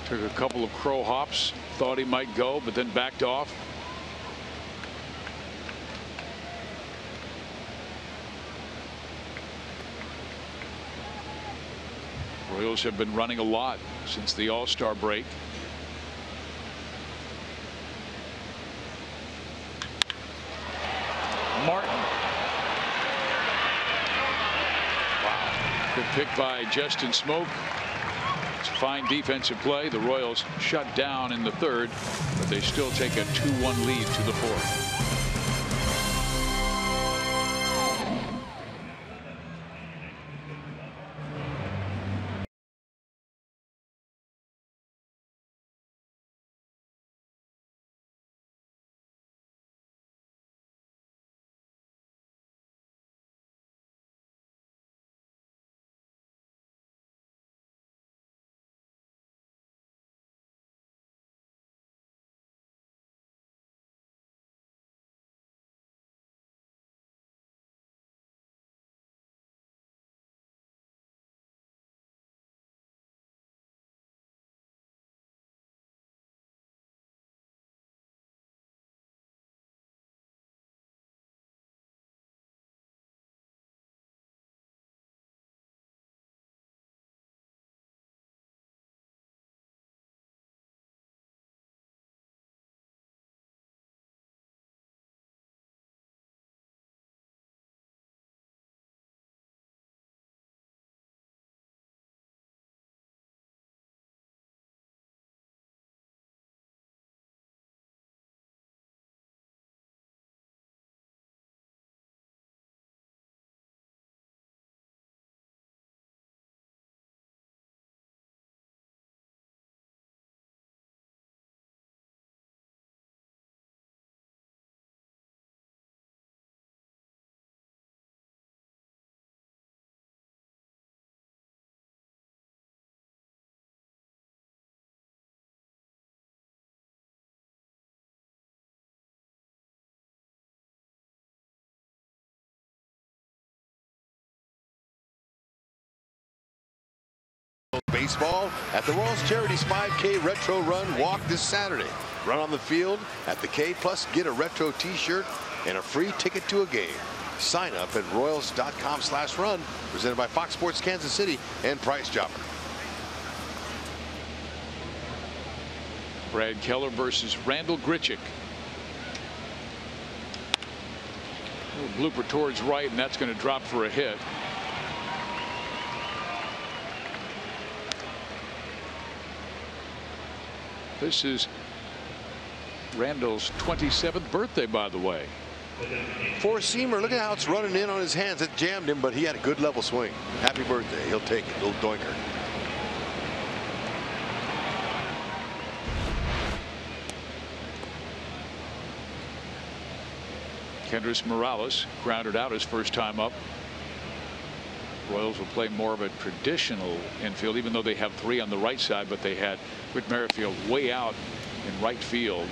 took a couple of crow hops, thought he might go, but then backed off. Royals have been running a lot since the All-Star break. Martin. Wow. Good pick by Justin Smoke. It's fine defensive play. The Royals shut down in the third, but they still take a 2-1 lead to the fourth. Baseball at the Royals Charities 5K Retro Run Walk this Saturday. Run on the field at the K, plus get a retro t-shirt and a free ticket to a game. Sign up at royals.com/run. Presented by Fox Sports Kansas City and Price Chopper. Brad Keller versus Randall Grichuk. Blooper towards right, and that's going to drop for a hit. This is Randall's 27th birthday, by the way. Four-seamer, look at how it's running in on his hands. It jammed him, but he had a good level swing. Happy birthday. He'll take it. Little doinker. Kendrys Morales grounded out his first time up. Royals will play more of a traditional infield, even though they have three on the right side, but they had Whit Merrifield way out in right field.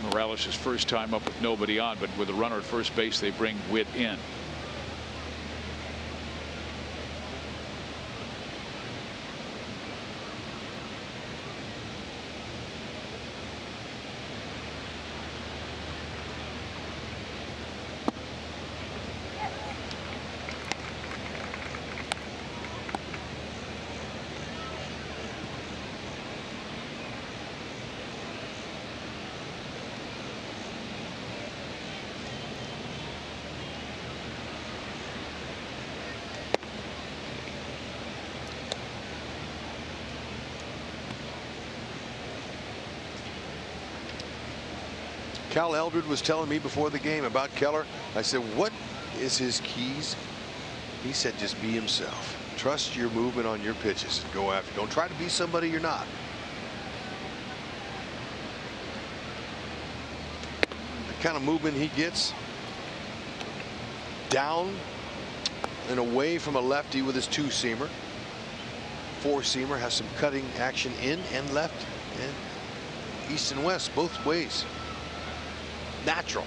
Morales' first time up with nobody on, but with a runner at first base, they bring Whit in. Cal Eldred was telling me before the game about Keller. I said, what is his keys? He said, just be himself. Trust your movement on your pitches and go after. Don't try to be somebody you're not. The kind of movement he gets down and away from a lefty with his two-seamer. Four-seamer has some cutting action in and left and east and west, both ways. Natural.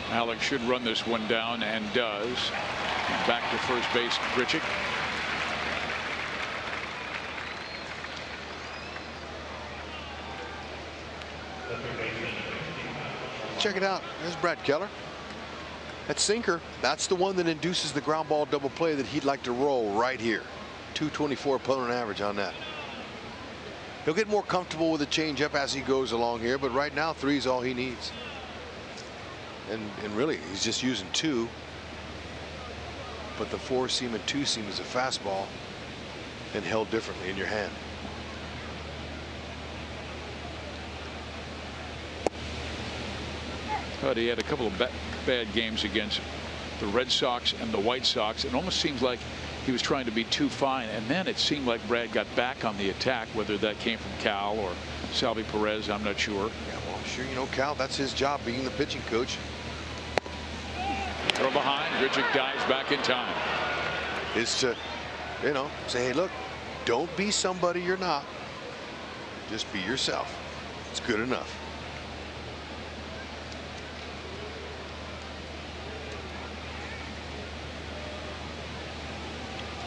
Alex should run this one down and does. Back to first base, Grichuk. Check it out. There's Brad Keller. That sinker, that's the one that induces the ground ball double play that he'd like to roll right here. 224 opponent average on that. He'll get more comfortable with the changeup as he goes along here, but right now 3 is all he needs. And really, he's just using 2. But the 4-seam and 2-seam is a fastball and held differently in your hand. But he had a couple of bad games against the Red Sox and the White Sox. It almost seems like he was trying to be too fine, and then it seemed like Brad got back on the attack, whether that came from Cal or Salvi Perez, I'm not sure. Yeah, well, I'm sure you know Cal, that's his job, being the pitching coach. From behind, Grichuk dives back in time. Is to, you know, say, hey, look, don't be somebody you're not. Just be yourself. It's good enough.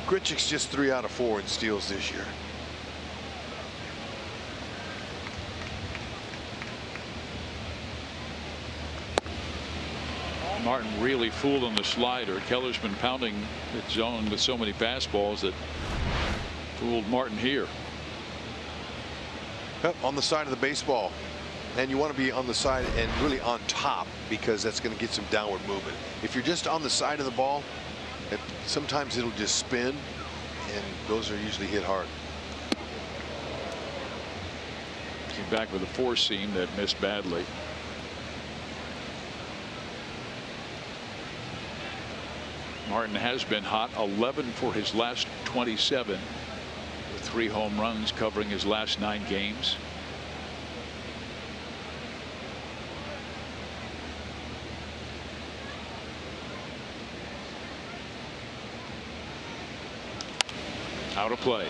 Grichuk's just 3 out of 4 in steals this year. Martin really fooled on the slider. Keller's been pounding the zone with so many fastballs that fooled Martin here. Yep, on the side of the baseball. And you want to be on the side and really on top, because that's going to get some downward movement. If you're just on the side of the ball, sometimes it'll just spin, and those are usually hit hard. He's back with a 4-seam that missed badly. Martin has been hot, 11 for his last 27, with 3 home runs covering his last 9 games. Out of play.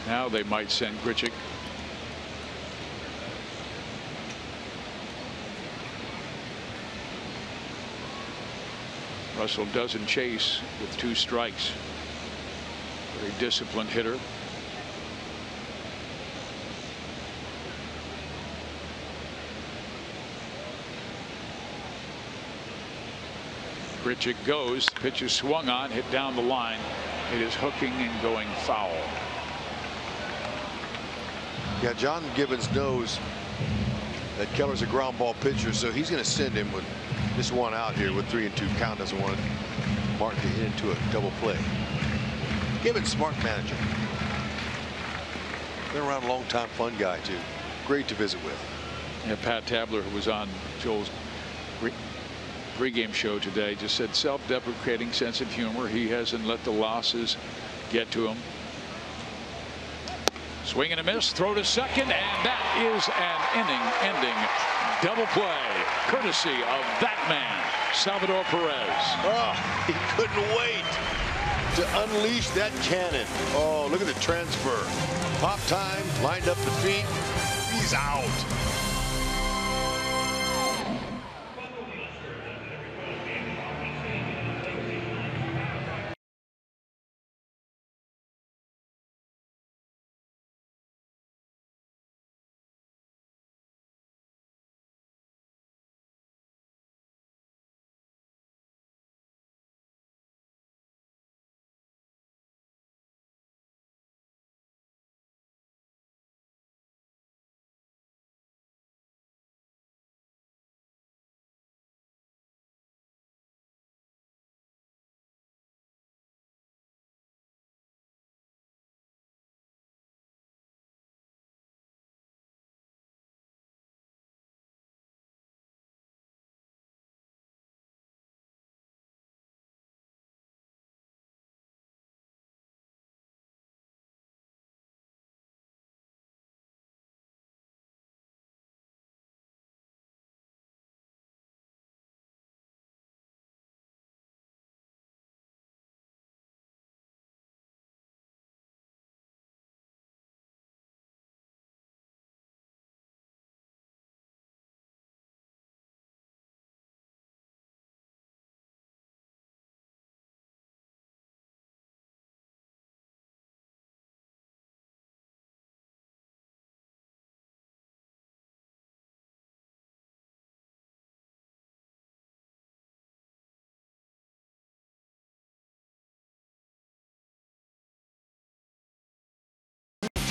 Now they might send Grichuk. Russell doesn't chase with 2 strikes. Very disciplined hitter. Grichuk goes. Pitch is swung on, hit down the line. It is hooking and going foul. Yeah, John Gibbons knows that Keller's a ground ball pitcher, so he's going to send him with just 1 out here with 3-2 count. Doesn't want Martin to hit into a double play. Gibbons, smart manager. Been around a long time, fun guy too. Great to visit with. Yeah, Pat Tabler, who was on Joel's pregame show today, just said self-deprecating sense of humor. He hasn't let the losses get to him. Swing and a miss, throw to second, and that is an inning-ending double play, courtesy of that man, Salvador Perez. Oh, he couldn't wait to unleash that cannon. Oh, look at the transfer. Pop time, lined up the feet. He's out.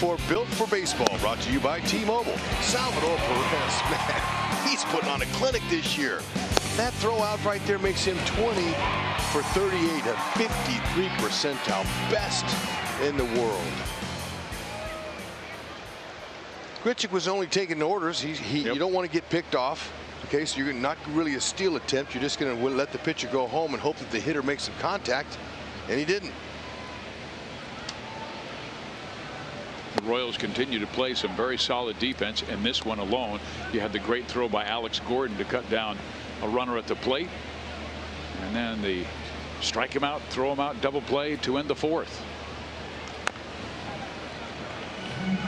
for Built for Baseball, brought to you by T-Mobile. Salvador Perez, man, he's putting on a clinic this year. That throw out right there makes him 20 for 38, a 53 percentile, best in the world. Grichuk was only taking orders. You don't want to get picked off. Okay, so you're not really a steal attempt. You're just going to let the pitcher go home and hope that the hitter makes some contact, and he didn't. The Royals continue to play some very solid defense, and this one alone. You had the great throw by Alex Gordon to cut down a runner at the plate, and then the strike him out, throw him out, double play to end the fourth.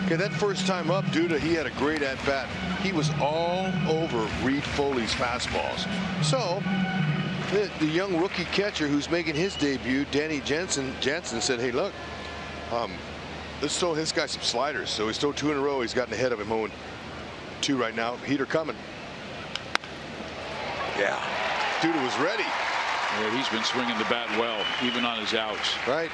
Okay, that first time up, Duda, he had a great at bat. He was all over Reed Foley's fastballs. So the young rookie catcher who's making his debut, Danny Jansen, said, hey, look, let's throw this guy some sliders. So he's thrown 2 in a row. He's gotten ahead of him, 0-2 right now. Heater coming. Yeah, Duda was ready. Yeah, he's been swinging the bat well, even on his outs. Right.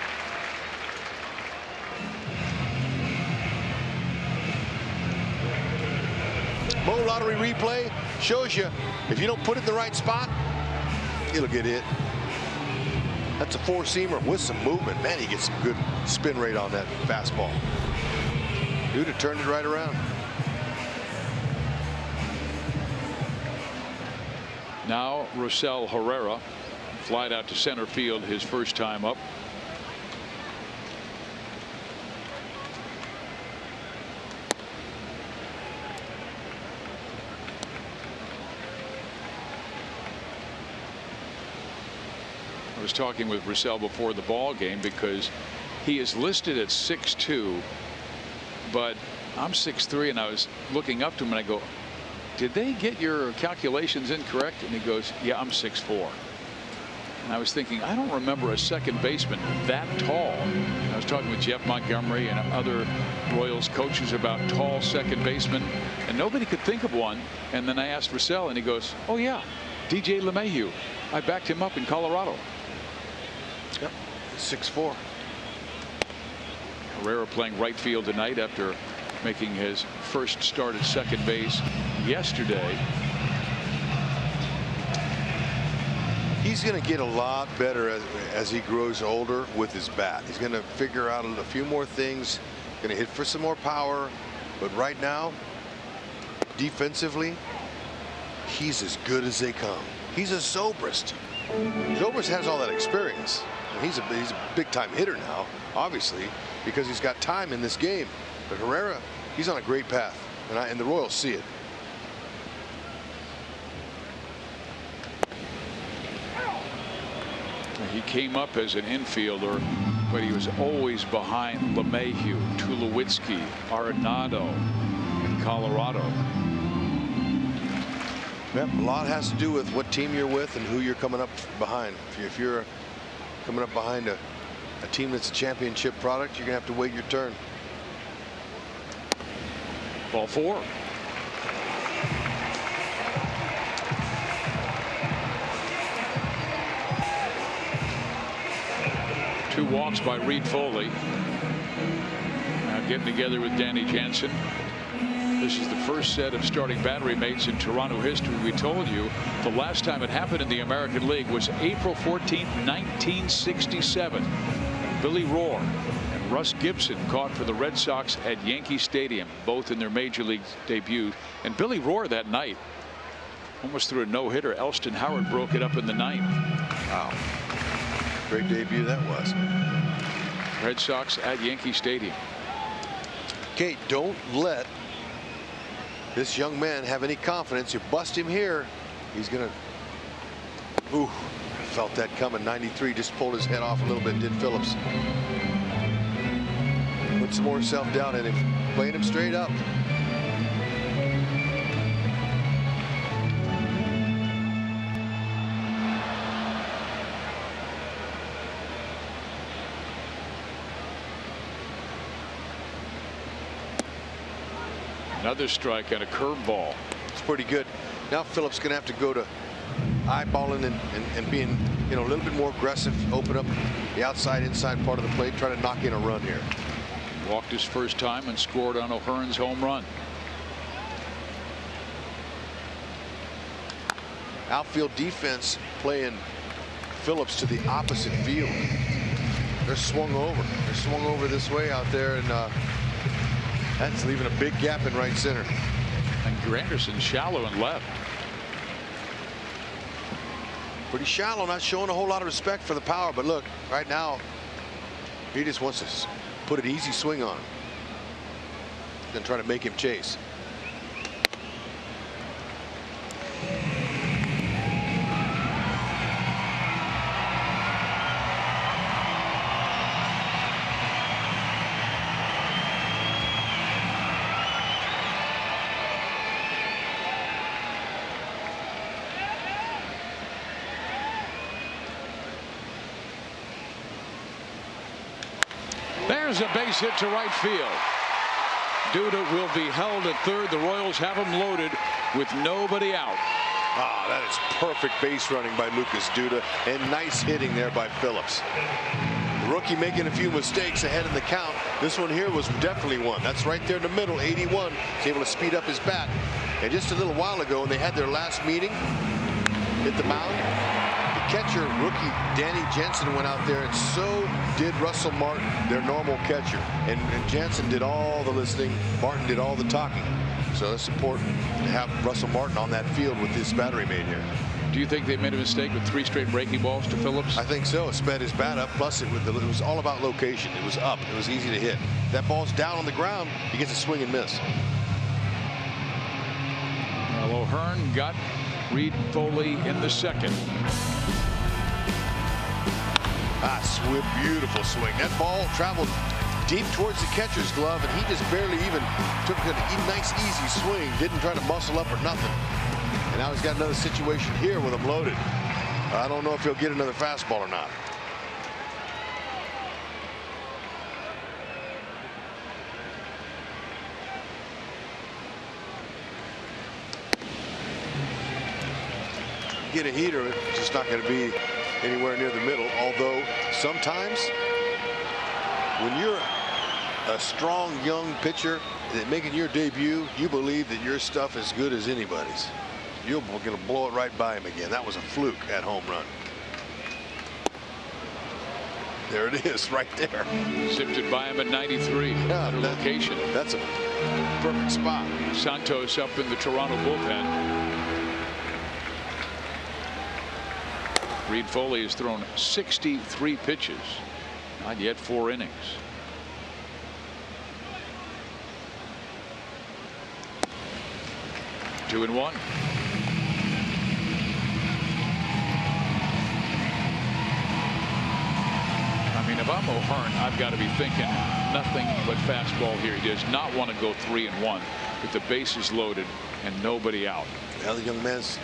Mo Lottery replay shows you if you don't put it in the right spot, it'll get hit. That's a 4-seamer with some movement. Man, he gets some good spin rate on that fastball. Duda turned it right around. Now Rosell Herrera flied out to center field his first time up. I was talking with Rosell before the ball game because he is listed at 6'2", but I'm 6'3", and I was looking up to him and I go, did they get your calculations incorrect? And he goes, yeah, I'm 6'4". And I was thinking, I don't remember a second baseman that tall. And I was talking with Jeff Montgomery and other Royals coaches about tall second basemen, and nobody could think of one. And then I asked Rosell, and he goes, oh yeah, DJ LeMahieu. I backed him up in Colorado. Yep, 6'4". Herrera playing right field tonight after making his first start at second base yesterday. He's going to get a lot better as he grows older with his bat. He's going to figure out a few more things, going to hit for some more power. But right now, defensively, he's as good as they come. He's a Zobrist. Zobrist has all that experience. And he's a big-time hitter now, obviously, because he's got time in this game. But Herrera, he's on a great path, and the Royals see it. He came up as an infielder, but he was always behind LeMahieu, Tulowitzki, Arenado in Colorado. Yep, a lot has to do with what team you're with and who you're coming up behind. If you're coming up behind a team that's a championship product, you're going to have to wait your turn. Ball 4. Two walks by Reed Foley. Now getting together with Danny Jansen. This is the first set of starting battery mates in Toronto history. We told you the last time it happened in the American League was April 14th, 1967. Billy Rohr and Russ Gibson caught for the Red Sox at Yankee Stadium, both in their major league debut. And Billy Rohr that night almost threw a no-hitter. Elston Howard broke it up in the 9th. Wow. Great debut that was. Red Sox at Yankee Stadium. Okay, don't let this young man have any confidence. You bust him here, he's gonna. Ooh, felt that coming. 93 just pulled his head off a little bit. Did Phillips. Put some more self-doubt in him. Playing him straight up. Another strike and a curveball. It's pretty good. Now Phillips gonna have to go to eyeballing and being, you know, a little bit more aggressive. Open up the outside inside part of the plate. Try to knock in a run here. Walked his first time and scored on O'Hearn's home run. Outfield defense playing Phillips to the opposite field. They're swung over. They're swung over this way out there, and that's leaving a big gap in right center. And Granderson shallow and left. Pretty shallow, not showing a whole lot of respect for the power. But look, right now, he just wants to put an easy swing on him. Then try to make him chase. There's a base hit to right field. Duda will be held at third. The Royals have him loaded with nobody out. Ah, that is perfect base running by Lucas Duda, and nice hitting there by Phillips. The rookie making a few mistakes ahead in the count. This one here was definitely one. That's right there in the middle, 81. He's able to speed up his bat. And just a little while ago, when they had their last meeting, hit the mound, the catcher, rookie Danny Jansen, went out there, and so did Russell Martin, their normal catcher. And Jansen did all the listening. Martin did all the talking. So it's important to have Russell Martin on that field with this battery made here. Do you think they made a mistake with 3 straight breaking balls to Phillips? I think so. It sped his bat up. Plus, it was all about location. It was up. It was easy to hit. That ball's down on the ground. He gets a swing and miss. Well, O'Hearn got Reed Foley in the second. Swift, beautiful swing. That ball traveled deep towards the catcher's glove, and he just barely even took a nice, easy swing. Didn't try to muscle up or nothing. And now he's got another situation here with him loaded. I don't know if he'll get another fastball or not. Get a heater, it's just not going to be anywhere near the middle. Although sometimes when you're a strong young pitcher that making your debut, you believe that your stuff is good as anybody's. You're going to blow it right by him again. That was a fluke at home run. There it is, right there. Zipped it by him at 93. Yeah, Better location. That's a perfect spot. Santos up in the Toronto bullpen. Reed Foley has thrown 63 pitches. Not yet 4 innings. Two and one. I mean, if I'm O'Hearn, I've got to be thinking nothing but fastball here. He does not want to go 3-1 with the bases loaded and nobody out. Well, the young man's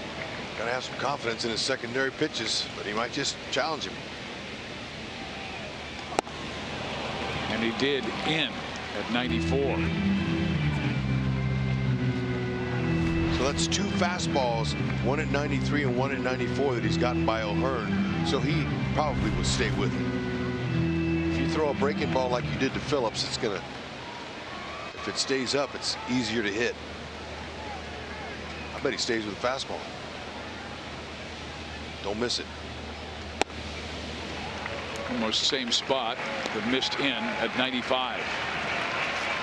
got to have some confidence in his secondary pitches, but he might just challenge him. And he did in at 94. So that's 2 fastballs, one at 93 and one at 94 that he's gotten by O'Hearn. So he probably would stay with him. If you throw a breaking ball like you did to Phillips, it's gonna, if it stays up, it's easier to hit. I bet he stays with a fastball. Don't miss it. Almost same spot, but missed in at 95.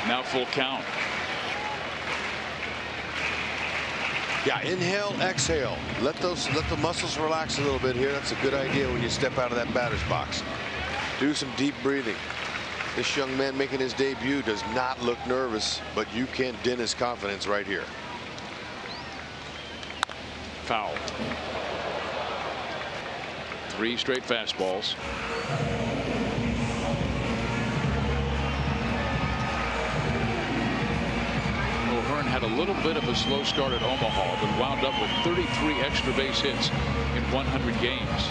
Now full count. Yeah, inhale, exhale. Let the muscles relax a little bit here. That's a good idea when you step out of that batter's box. Do some deep breathing. This young man making his debut does not look nervous, but you can't dent his confidence right here. Foul. 3 straight fastballs. O'Hearn had a little bit of a slow start at Omaha, but wound up with 33 extra base hits in 100 games.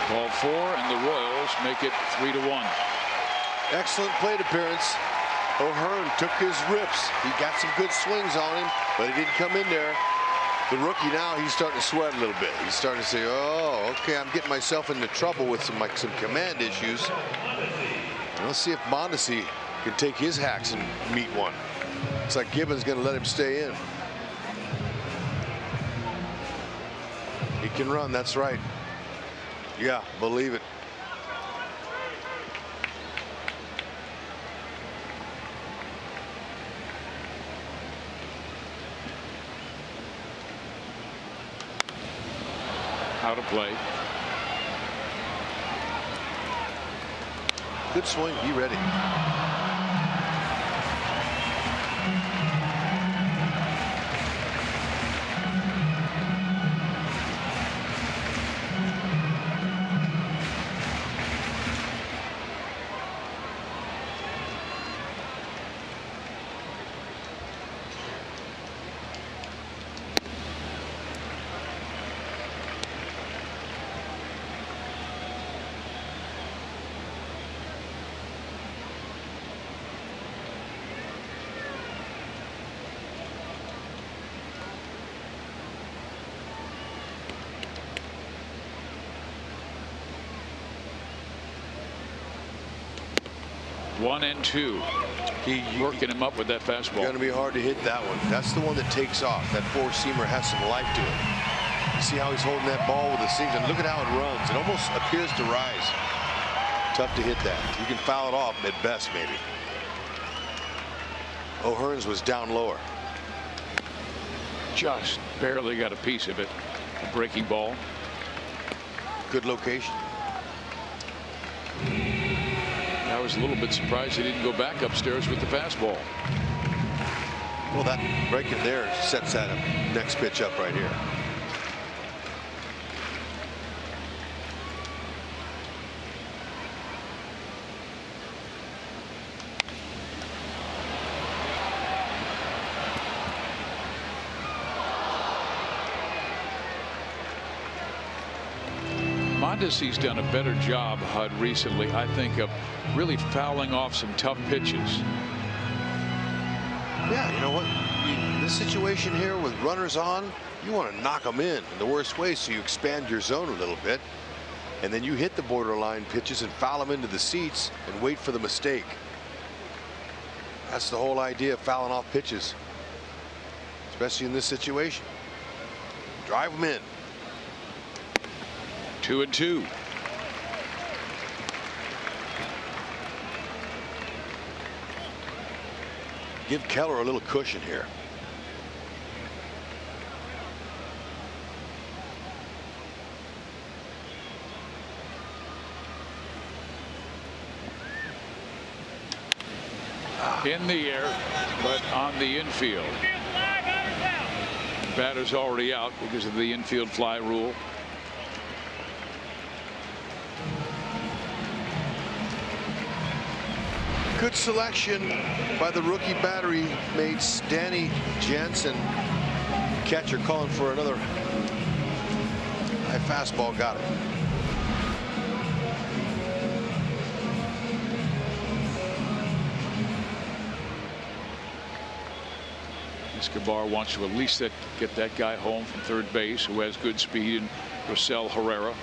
Ball 4, and the Royals make it 3-1. Excellent plate appearance. O'Hearn took his rips. He got some good swings on him, but he didn't come in there. The rookie now, he's starting to sweat a little bit. He's starting to say, oh, okay, I'm getting myself into trouble with some command issues. And let's see if Mondesi can take his hacks and meet one. Looks like Gibbons going to let him stay in. He can run, that's right. Yeah, believe it. Out of play. Good swing. Be ready. One and two. Working him up with that fastball. Going to be hard to hit that one. That's the one that takes off. That four-seamer has some life to it. You see how he's holding that ball with the seams, and look at how it runs. It almost appears to rise. Tough to hit that. You can foul it off at best, maybe. O'Hearn's was down lower. Just barely got a piece of it. A breaking ball. Good location. I was a little bit surprised he didn't go back upstairs with the fastball. Well, that break it there sets that next pitch up right here. Mondesi's done a better job, Hud, recently, I think, of really fouling off some tough pitches. Yeah, you know what? This situation here with runners on, you want to knock them in the worst way, so you expand your zone a little bit, and then you hit the borderline pitches and foul them into the seats and wait for the mistake. That's the whole idea of fouling off pitches, especially in this situation. Drive them in. 2-2. Give Keller a little cushion here. In the air, but on the infield. Batter's already out because of the infield fly rule. Good selection by the rookie battery mates, Danny Jansen. Catcher calling for another high fastball. Got it. Escobar wants to at least get that guy home from third base who has good speed, and Rosell Herrera.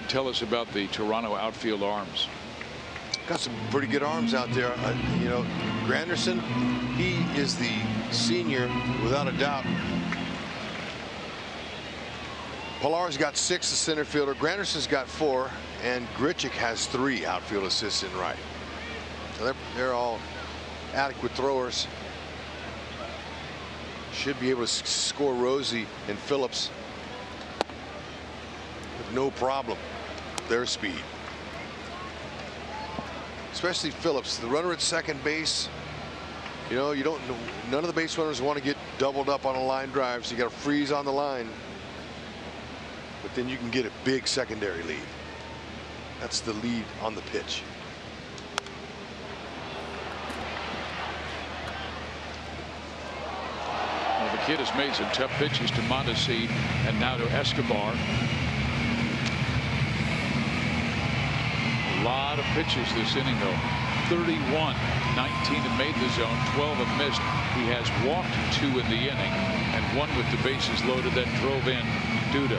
Tell us about the Toronto outfield arms. Got some pretty good arms out there. You know, Granderson, he is the senior without a doubt. Pilar's got 6 as center fielder. Granderson's got 4, and Grichuk has 3 outfield assists in right. So they're all adequate throwers. Should be able to score Rosie and Phillips with no problem. Their speed, especially Phillips, the runner at second base. You know, none of the base runners want to get doubled up on a line drive, so you got to freeze on the line. But then you can get a big secondary lead. That's the lead on the pitch. kid has made some tough pitches to Mondesi and now to Escobar. A lot of pitches this inning, though. 31, 19 have made the zone, 12 have missed. He has walked 2 in the inning and 1 with the bases loaded, then drove in Duda.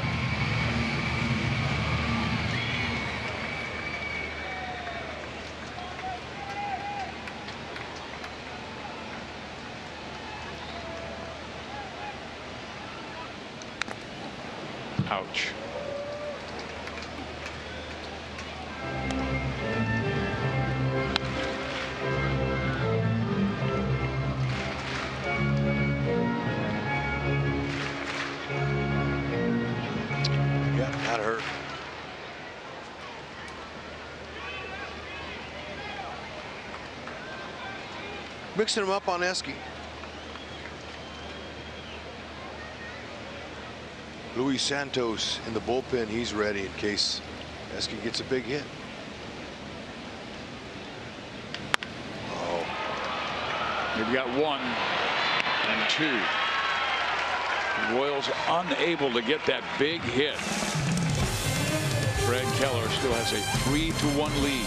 Ouch. Yeah, that hurt. Mixing him up on Esky. Luis Santos in the bullpen. He's ready in case Esky gets a big hit. Oh. You've got 1 and 2. Royals unable to get that big hit. Brad Keller still has a 3-1 lead.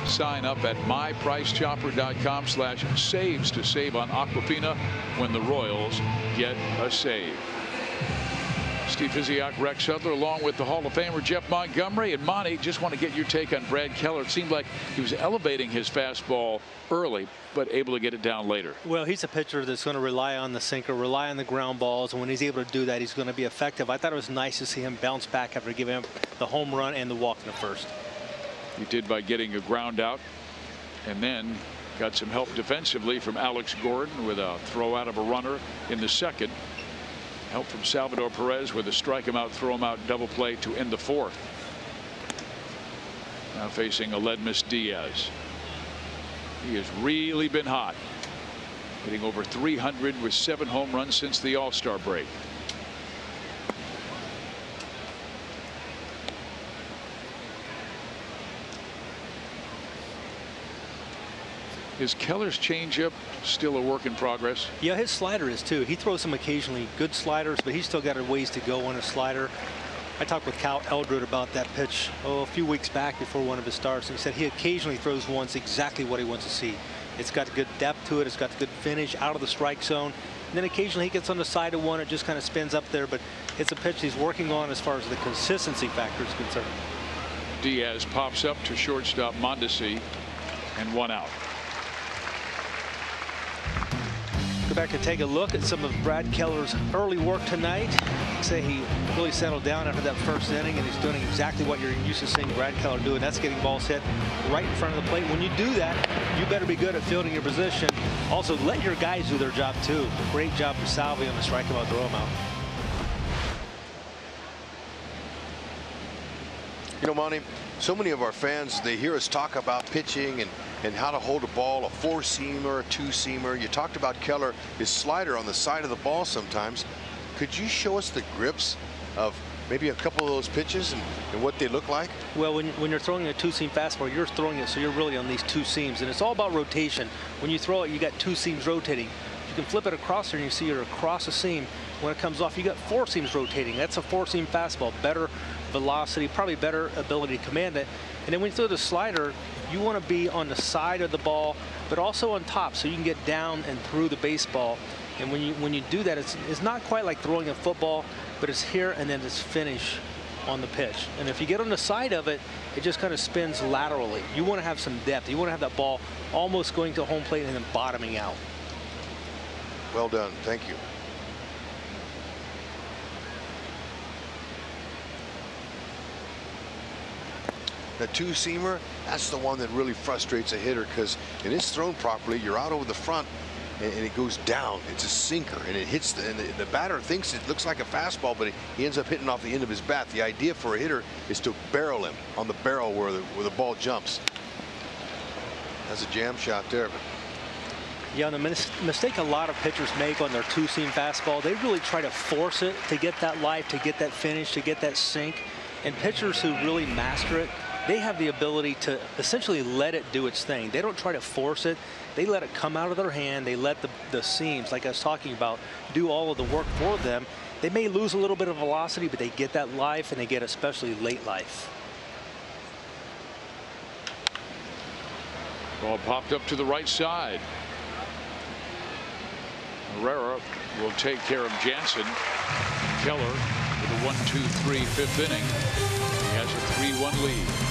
Sign up at mypricechopper.com/saves to save on Aquafina when the Royals get a save. Steve Physiak, Rex Hudler, along with the Hall of Famer Jeff Montgomery. And Monty, just want to get your take on Brad Keller. It seemed like he was elevating his fastball early, but able to get it down later. Well, he's a pitcher that's going to rely on the sinker, rely on the ground balls, and when he's able to do that, he's going to be effective. I thought it was nice to see him bounce back after giving him the home run and the walk in the first. He did by getting a ground out, and then got some help defensively from Alex Gordon with a throw out of a runner in the second. Help from Salvador Perez with a strike him out, throw him out double play to end the fourth. Now facing Aledmus Diaz. He has really been hot, hitting over 300 with 7 home runs since the All-Star break. Is Keller's changeup still a work in progress? Yeah, his slider is too. He throws some occasionally good sliders, but he's still got a ways to go on a slider. I talked with Cal Eldred about that pitch a few weeks back before one of his starts, and he said he occasionally throws ones exactly what he wants to see. It's got good depth to it. It's got good finish out of the strike zone. And then occasionally he gets on the side of one. It just kind of spins up there, but it's a pitch he's working on as far as the consistency factor is concerned. Diaz pops up to shortstop Mondesi, and 1 out. Go back and take a look at some of Brad Keller's early work tonight. I'd say he really settled down after that first inning, and he's doing exactly what you're used to seeing Brad Keller do, and that's getting balls hit right in front of the plate. When you do that, you better be good at fielding your position. Also, let your guys do their job too. Great job for Salvi on the strike him out, throw him out. know, Monty, so many of our fans, they hear us talk about pitching and how to hold a ball, a four-seamer, a two-seamer. You talked about Keller, his slider on the side of the ball sometimes. Could you show us the grips of maybe a couple of those pitches and what they look like? Well, when you're throwing a two-seam fastball, you're throwing it so you're really on these two seams, and it's all about rotation. When you throw it, you got two seams rotating. You can flip it across there and you see it across a seam. When it comes off, you got four seams rotating. That's a four-seam fastball. Better velocity, probably better ability to command it. And then when you throw the slider, you want to be on the side of the ball, but also on top, so you can get down and through the baseball. And when you do that, it's not quite like throwing a football, but it's here and then it's finish on the pitch. And if you get on the side of it, it just kind of spins laterally. You want to have some depth. You want to have that ball almost going to home plate and then bottoming out. Well done. Thank you. The two-seamer, that's the one that really frustrates a hitter, because when it's thrown properly, you're out over the front and it goes down. It's a sinker and it hits and the batter thinks it looks like a fastball, but he ends up hitting off the end of his bat. The idea for a hitter is to barrel him on the barrel where the ball jumps. That's a jam shot there. But yeah, the mistake a lot of pitchers make on their two-seam fastball, they really try to force it to get that life, to get that finish, to get that sink. And pitchers who really master it, they have the ability to essentially let it do its thing. They don't try to force it. They let it come out of their hand. They let the seams, like I was talking about, do all of the work for them. They may lose a little bit of velocity, but they get that life, and they get especially late life. Ball popped up to the right side. Herrera will take care of Jansen. Keller with a 1-2-3 fifth inning. He has a 3-1 lead.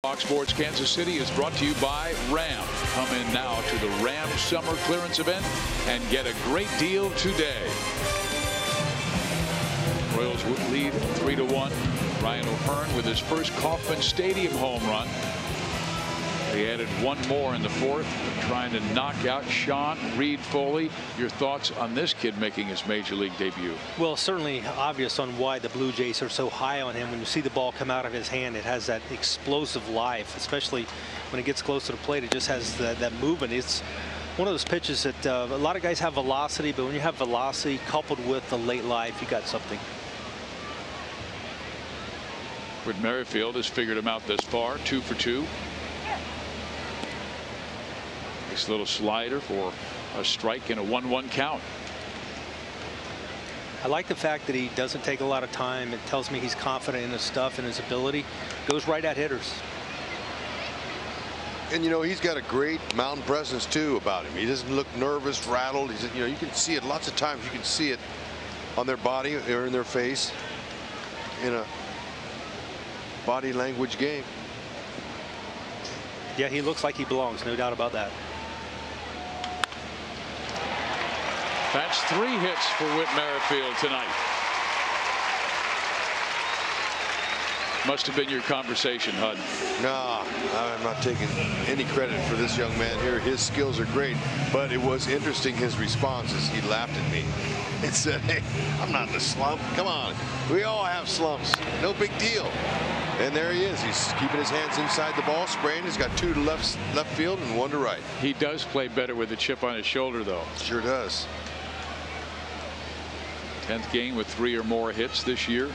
Fox Sports Kansas City is brought to you by Ram. Come in now to the Ram Summer Clearance Event and get a great deal today. Royals lead 3-1. Ryan O'Hearn with his first Kauffman Stadium home run. They added one more in the fourth, trying to knock out Sean Reed-Foley. Your thoughts on this kid making his major league debut? Well, certainly obvious on why the Blue Jays are so high on him. When you see the ball come out of his hand, it has that explosive life, especially when it gets close to the plate. It just has that movement. It's one of those pitches that a lot of guys have velocity, but when you have velocity coupled with the late life, you got something. Whit Merrifield has figured him out this far, 2 for 2. Nice little slider for a strike and a 1-1 count. I like the fact that he doesn't take a lot of time. It tells me he's confident in his stuff and his ability. Goes right at hitters. And you know, he's got a great mound presence too about him. He doesn't look nervous, rattled. He's, you know, you can see it lots of times. You can see it on their body or in their face in a body language game. Yeah, he looks like he belongs, no doubt about that. That's 3 hits for Whit Merrifield tonight. Must have been your conversation, Hud. Nah, I'm not taking any credit for this young man here. His skills are great, but it was interesting, his responses. He laughed at me and said, hey, I'm not in a slump. Come on. We all have slumps. No big deal. And there he is. He's keeping his hands inside the ball, spraying. He's got 2 to left field and 1 to right. He does play better with a chip on his shoulder, though. Sure does. 10th game with 3 or more hits this year.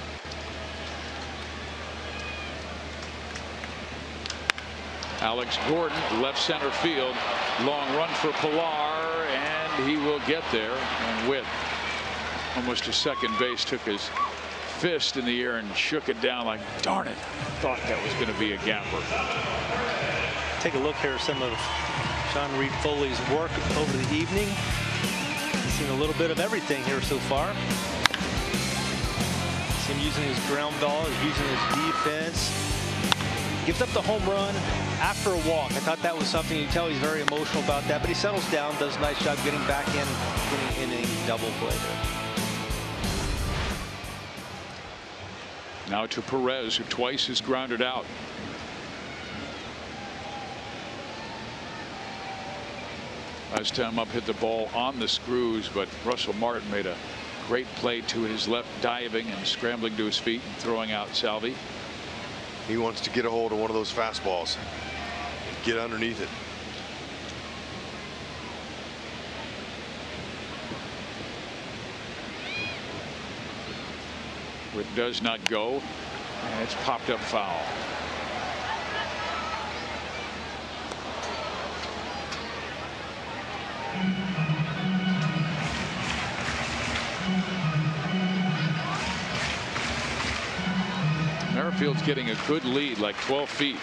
Alex Gordon, left center field. Long run for Pilar, and he will get there. And Whit, almost to second base, took his fist in the air and shook it down like, darn it, thought that was going to be a gapper. Take a look here at some of Sean Reed Foley's work over the evening. Seen a little bit of everything here so far. See him using his ground ball, using his defense. Gives up the home run after a walk. I thought that was something. You tell he's very emotional about that, but he settles down, does a nice job getting back in, getting in a double play there. Now to Perez, who twice has grounded out. Last time up hit the ball on the screws, but Russell Martin made a great play to his left, diving and scrambling to his feet and throwing out Salvi. He wants to get a hold of one of those fastballs, get underneath it. It does not go, and it's popped up foul. Merrifield's getting a good lead, like 12 feet.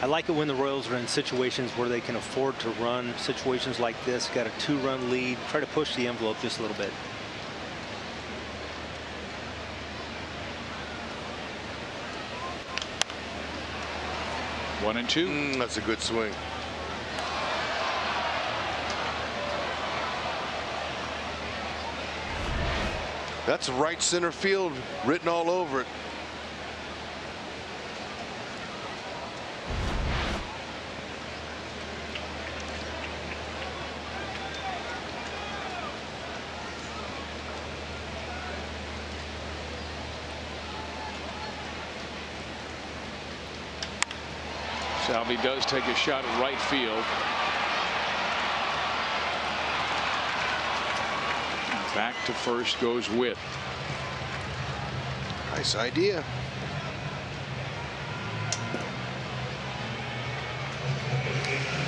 I like it when the Royals are in situations where they can afford to run. Situations like this, got a 2-run lead, try to push the envelope just a little bit. One and two. That's a good swing. That's right center field written all over it. Salvi does take a shot at right field. Back to first goes Whit. Nice idea.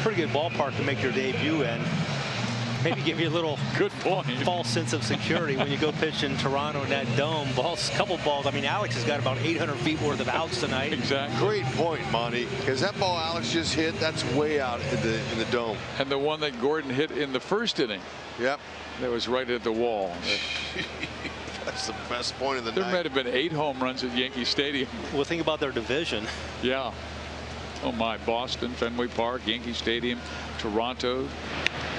Pretty good ballpark to make your debut in. Maybe give you a little good point. False sense of security when you go pitch in Toronto in that dome. Couple balls. I mean, Alex has got about 800 feet worth of outs tonight. Exactly. Great point, Monty. Because that ball Alex just hit, that's way out in the dome. And the one that Gordon hit in the first inning. Yep. That was right at the wall. That's the best point of the night. There might have been 8 home runs at Yankee Stadium. Well, think about their division. Yeah. Oh my, Boston, Fenway Park, Yankee Stadium, Toronto,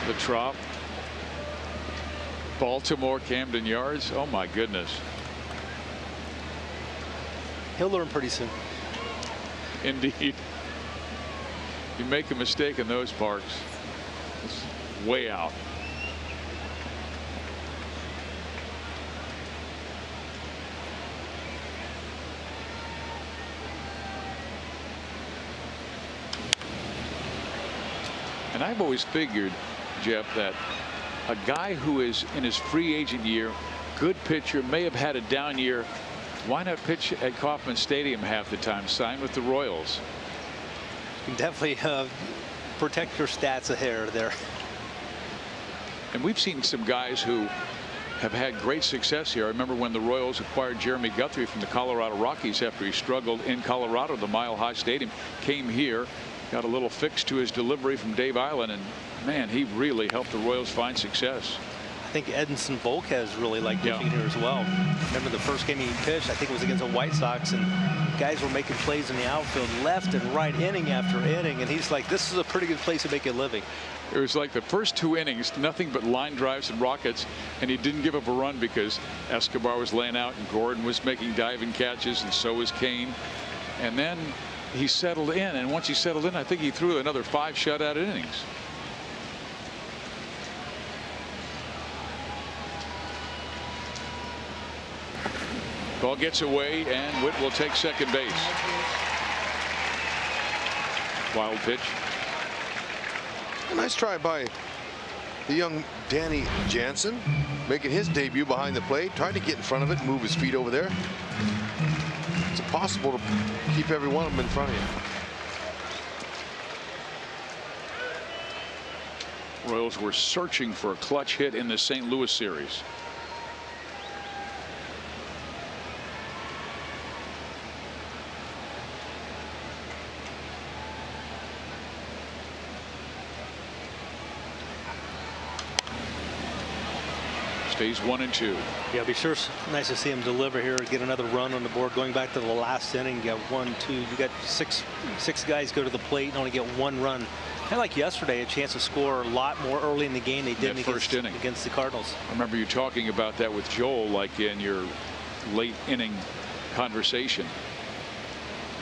the Trop, Baltimore, Camden Yards. Oh my goodness. He'll learn pretty soon. Indeed. You make a mistake in those parks, it's way out. And I've always figured, Jeff, that a guy who is in his free agent year, good pitcher, may have had a down year. Why not pitch at Kauffman Stadium half the time? Sign with the Royals. You can definitely protect your stats a hair there. And we've seen some guys who have had great success here. I remember when the Royals acquired Jeremy Guthrie from the Colorado Rockies after he struggled in Colorado, the Mile High Stadium, came here, got a little fix to his delivery from Dave Island, and man, he really helped the Royals find success. I think Edinson Volquez really liked pitching here as well. Remember the first game he pitched, I think it was against the White Sox, and guys were making plays in the outfield left and right, inning after inning, and he's like, this is a pretty good place to make a living. It was like the first 2 innings, nothing but line drives and rockets, and he didn't give up a run because Escobar was laying out and Gordon was making diving catches, and so was Kane. And then he settled in, and once he settled in, I think he threw another 5 shutout innings. Ball gets away, and Witt will take second base. Wild pitch. A nice try by the young Danny Jansen, making his debut behind the plate. Tried to get in front of it, move his feet over there. It's impossible to keep every one of them in front of you. Royals were searching for a clutch hit in the St. Louis series. Stays 1-2. Yeah, it'll be sure nice to see him deliver here, get another run on the board. Going back to the last inning, you got 1, 2, you got six guys go to the plate and only get 1 run. Kind of like yesterday, a chance to score a lot more early in the game. They didn't against the Cardinals. I remember you talking about that with Joel, like in your late inning conversation.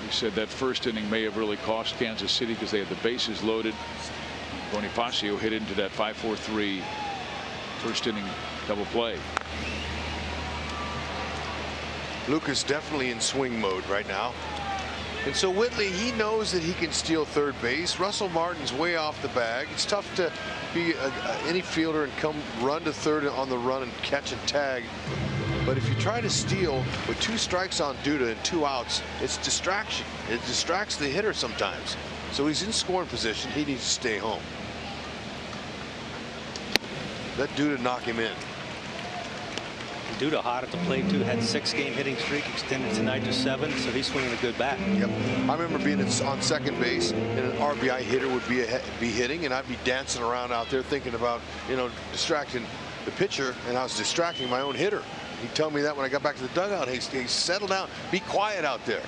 You said that first inning may have really cost Kansas City because they had the bases loaded. Bonifacio hit into that 5-4-3 first inning double play. Lucas definitely in swing mode right now. And so Whitley, he knows that he can steal third base. Russell Martin's way off the bag. It's tough to be any fielder and come run to third on the run and catch and tag. But if you try to steal with 2 strikes on Duda and 2 outs, it's distraction. It distracts the hitter sometimes. So he's in scoring position. He needs to stay home. Let Duda knock him in. Duda hot at the plate too. Had 6-game hitting streak extended tonight to 7, so he's swinging a good bat. Yep. I remember being on second base, and an RBI hitter would be hitting, and I'd be dancing around out there thinking about, you know, distracting the pitcher, and I was distracting my own hitter. He'd tell me that when I got back to the dugout. Hey, settle down, be quiet out there.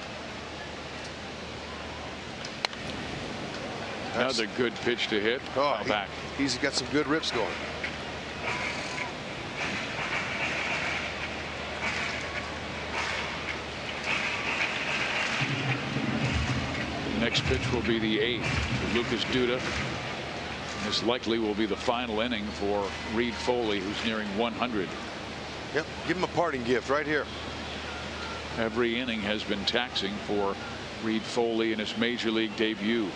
Another good pitch to hit. Back. He's got some good rips going. Next pitch will be the 8th for Lucas Duda. This likely will be the final inning for Reed Foley, who's nearing 100. Yep, give him a parting gift right here. Every inning has been taxing for Reed Foley in his major league debut.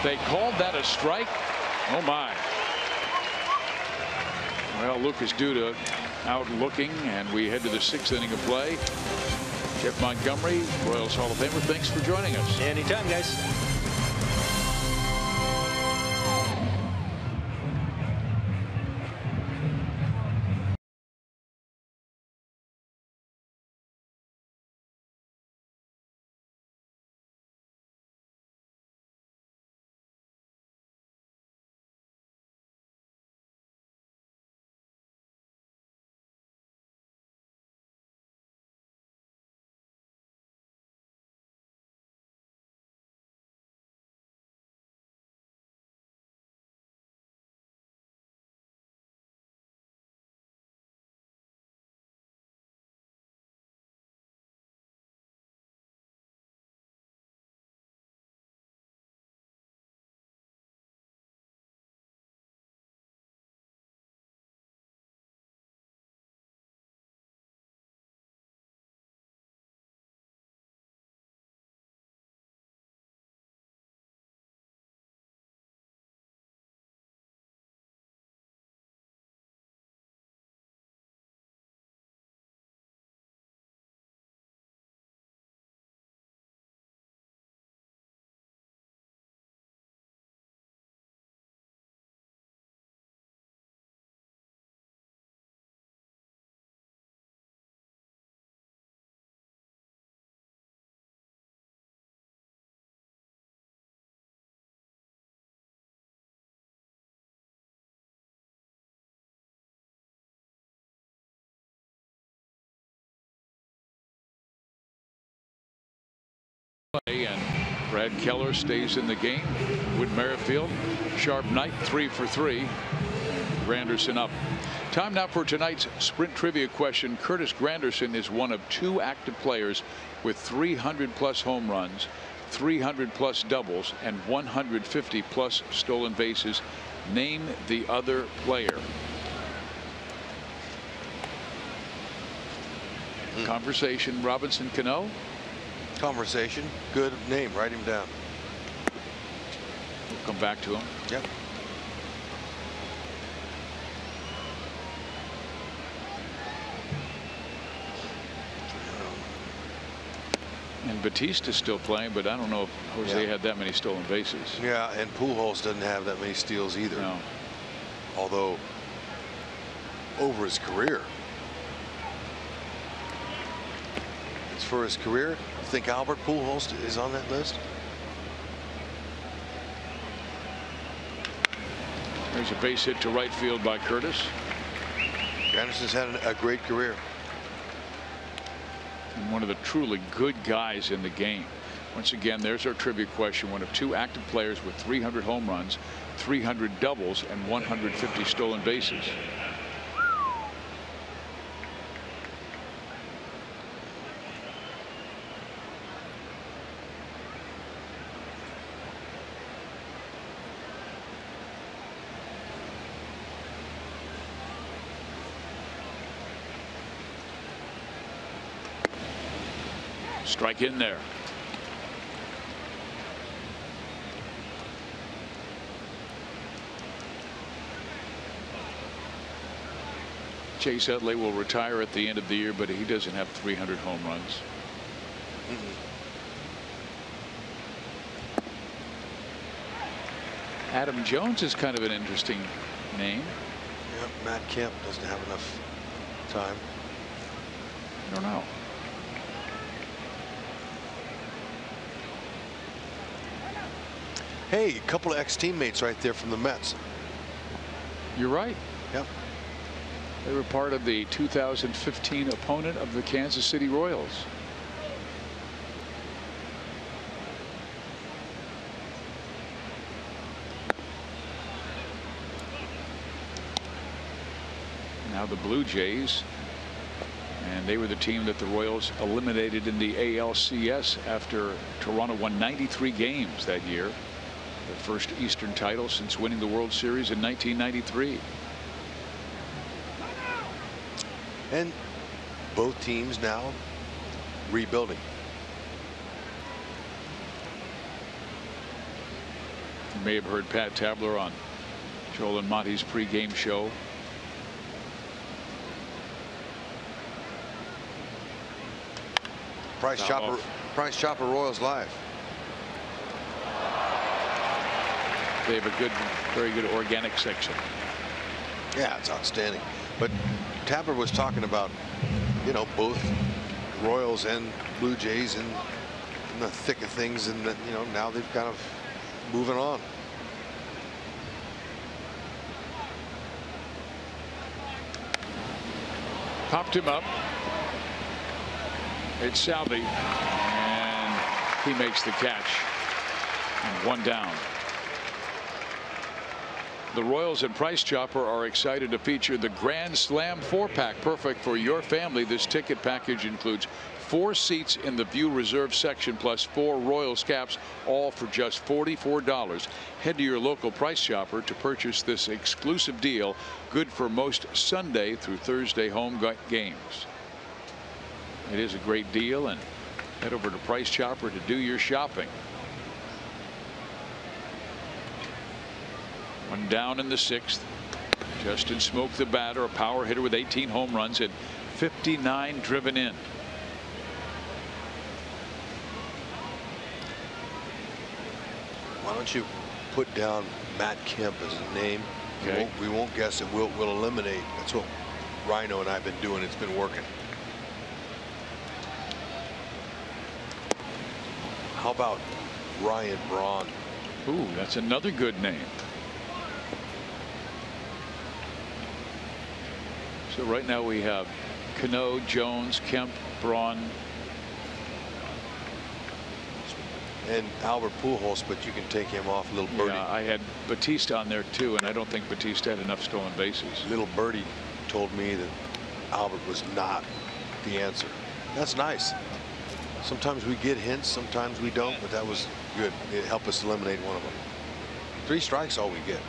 They called that a strike. Oh my. Well, Lucas Duda out looking, and we head to the 6th inning of play. Jeff Montgomery, Royals Hall of Famer, thanks for joining us. Anytime, guys. Brad Keller stays in the game. Wood Merrifield, sharp night, 3 for 3. Granderson up. Time now for tonight's sprint trivia question. Curtis Granderson is one of 2 active players with 300+ home runs, 300+ doubles, and 150+ stolen bases. Name the other player. Conversation, Robinson Cano. Conversation. Good name. Write him down. We'll come back to him. Yep. And Batista's still playing, but I don't know if Jose had that many stolen bases. Yeah, and Pujols doesn't have that many steals either. No. Although over his career. As for his career, you think Albert Pujols is on that list? There's a base hit to right field by Curtis. Anderson's had a great career. And one of the truly good guys in the game. Once again, there's our trivia question. One of 2 active players with 300 home runs, 300 doubles, and 150 stolen bases. Strike in there. Chase Utley will retire at the end of the year, but he doesn't have 300 home runs. Adam Jones is kind of an interesting name. Yep, Matt Kemp doesn't have enough time. I don't know. Hey, a couple of ex-teammates right there from the Mets. You're right. Yep. They were part of the 2015 opponent of the Kansas City Royals. Now the Blue Jays, and they were the team that the Royals eliminated in the ALCS after Toronto won 93 games that year. Their first Eastern title since winning the World Series in 1993. And both teams now rebuilding. You may have heard Pat Tabler on Joel and Monty's pregame show. Price Chopper Royals Live. They have a good, very good organic section. Yeah, it's outstanding. But Tabler was talking about, you know, both Royals and Blue Jays in the thick of things, and that, you know, now they've kind of moving on. Popped him up. It's Salvi, and he makes the catch. And 1 down. The Royals and Price Chopper are excited to feature the Grand Slam 4-pack, perfect for your family. This ticket package includes 4 seats in the View Reserve section plus 4 Royals caps, all for just $44. Head to your local Price Chopper to purchase this exclusive deal, good for most Sunday through Thursday home games. It is a great deal, and head over to Price Chopper to do your shopping. 1 down in the 6th. Justin Smoke, the batter, a power hitter with 18 home runs and 59 driven in. Why don't you put down Matt Kemp as a name? Okay. We won't guess it. We'll eliminate. That's what Rhino and I've been doing. It's been working. How about Ryan Braun? Ooh, that's another good name. So right now we have Cano, Jones, Kemp, Braun. and Albert Pujols, but you can take him off. Little birdie. Yeah, I had Batista on there too, and I don't think Batista had enough stolen bases. Little birdie told me that Albert was not the answer. That's nice. Sometimes we get hints, sometimes we don't, but that was good. It helped us eliminate one of them. 3 strikes, all we get.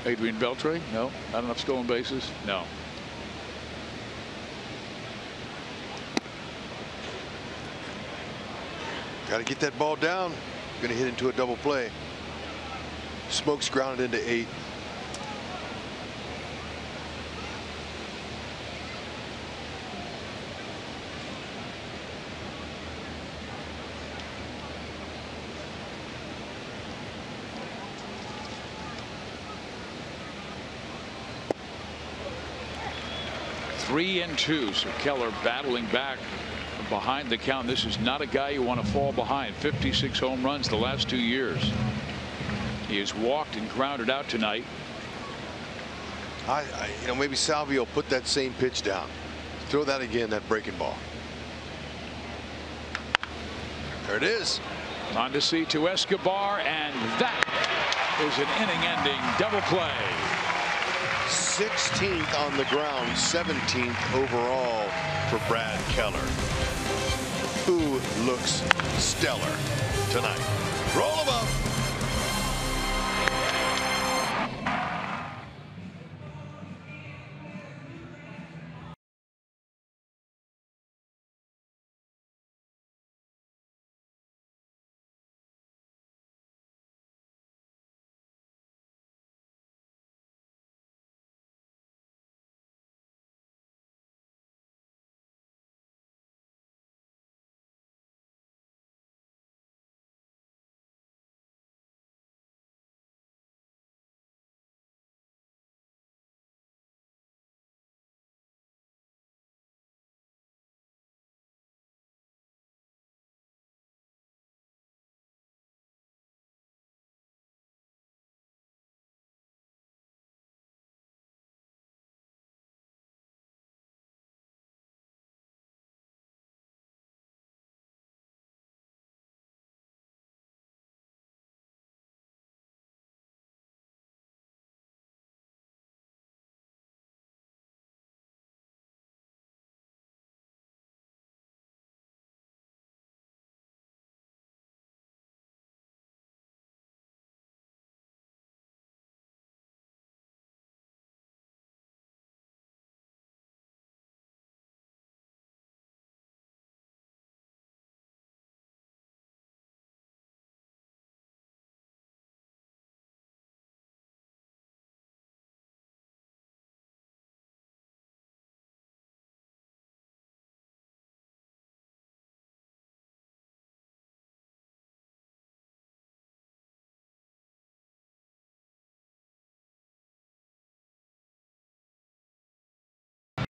Adrian Beltre? No. Not enough stolen bases? No. Got to get that ball down. Going to hit into a double play. Smokes grounded into 8. Three and 2. So Keller battling back behind the count. This is not a guy you want to fall behind. 56 home runs the last 2 years. He has walked and grounded out tonight. You know, maybe Salvio put that same pitch down. Throw that again, that breaking ball. There it is. On to see to Escobar, and that is an inning-ending double play. 16th on the ground, 17th overall for Brad Keller, who looks stellar tonight. Roll him up.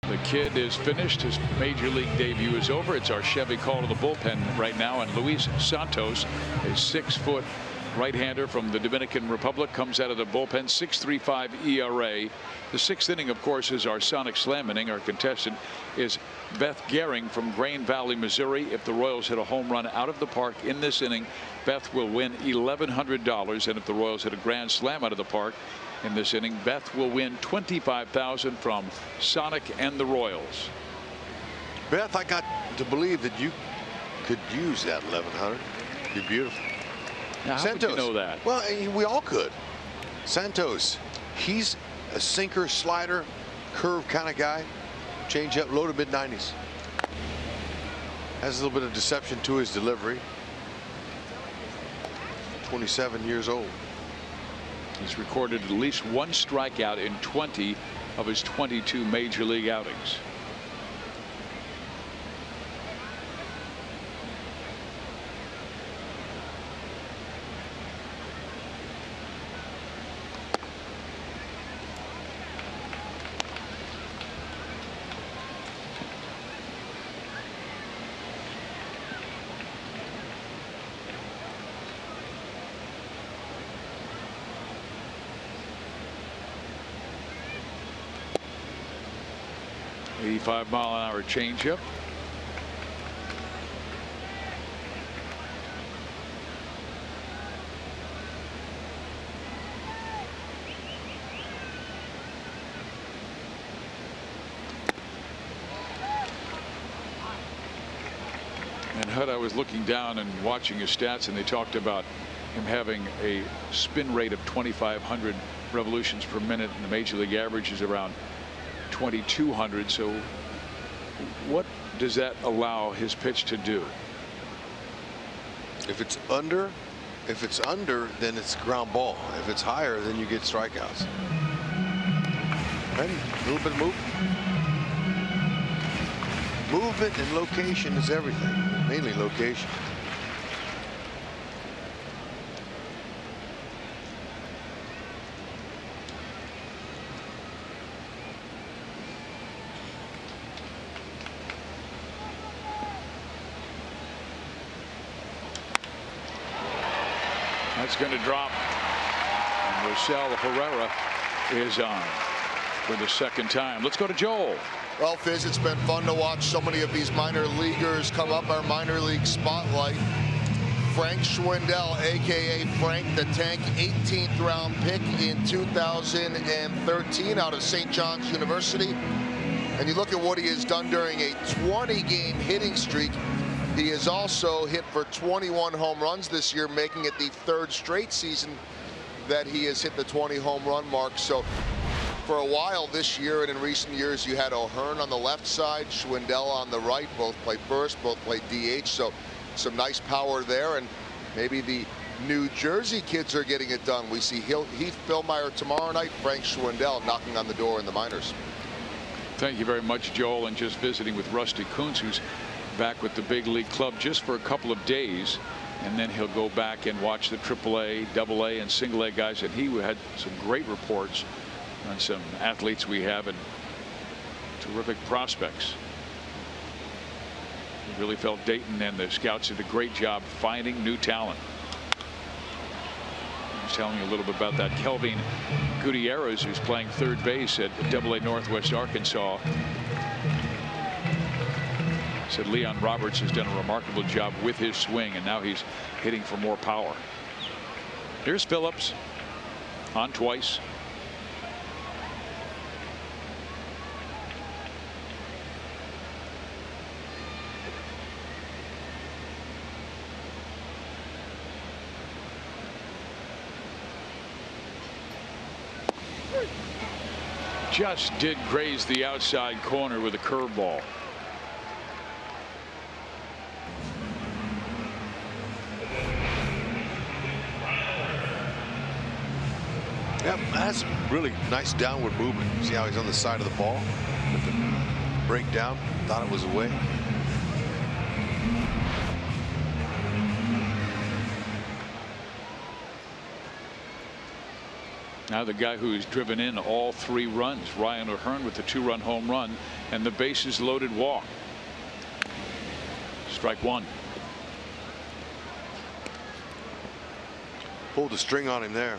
The kid is finished. His major league debut is over. It's our Chevy call to the bullpen right now, and Luis Santos, a 6-foot right-hander from the Dominican Republic, comes out of the bullpen. 6.35 ERA. The 6th inning, of course, is our Sonic Slam inning. Our contestant is Beth Gehring from Grain Valley, Missouri. If the Royals hit a home run out of the park in this inning, Beth will win $1,100, and if the Royals hit a grand slam out of the park in this inning, Beth will win $25,000 from Sonic and the Royals. Beth, I got to believe that you could use that 1,100. Be beautiful. Now, how would you know that? Well, we all could. Santos, he's a sinker, slider, curve kind of guy. Change up, low to mid-90s. Has a little bit of deception to his delivery. 27 years old. He's recorded at least 1 strikeout in 20 of his 22 major league outings. 85-mile-an-hour changeup. And Hud, I was looking down and watching his stats, and they talked about him having a spin rate of 2,500 revolutions per minute, and the major league average is around 2,200. So what does that allow his pitch to do? If it's under, then it's ground ball. If it's higher, then you get strikeouts. Ready? A little bit of movement. Movement and location is everything. Mainly location. That's going to drop. And Rosell Herrera is on for the second time. Let's go to Joel. Well, Fizz, it's been fun to watch so many of these minor leaguers come up our minor league spotlight. Frank Schwindel, a.k.a. Frank the Tank, 18th round pick in 2013 out of St. John's University. And you look at what he has done during a 20-game hitting streak. He has also hit for 21 home runs this year, making it the third straight season that he has hit the 20 home run mark. So for a while this year and in recent years, you had O'Hearn on the left side, Schwindel on the right. Both play first, both play DH. So some nice power there. And maybe the New Jersey kids are getting it done. We see Heath Billmeyer tomorrow night, Frank Schwindel knocking on the door in the minors. Thank you very much, Joel. And just visiting with Rusty Kuntz, who's back with the big league club just for a couple of days, and then he'll go back and watch the AAA, AA, and single A guys. And he had some great reports on some athletes we have and terrific prospects. He really felt Dayton and the scouts did a great job finding new talent. I was telling you a little bit about that Kelvin Gutierrez, who's playing third base at AA Northwest Arkansas. Said Leon Roberts has done a remarkable job with his swing, and now he's hitting for more power. Here's Phillips on twice. Just did graze the outside corner with a curveball. Yep, that's really nice downward movement. See how he's on the side of the ball with the breakdown. Thought it was away. Now the guy who's driven in all 3 runs, Ryan O'Hearn, with the 2-run home run and the bases loaded walk. Strike 1. Pulled the string on him there.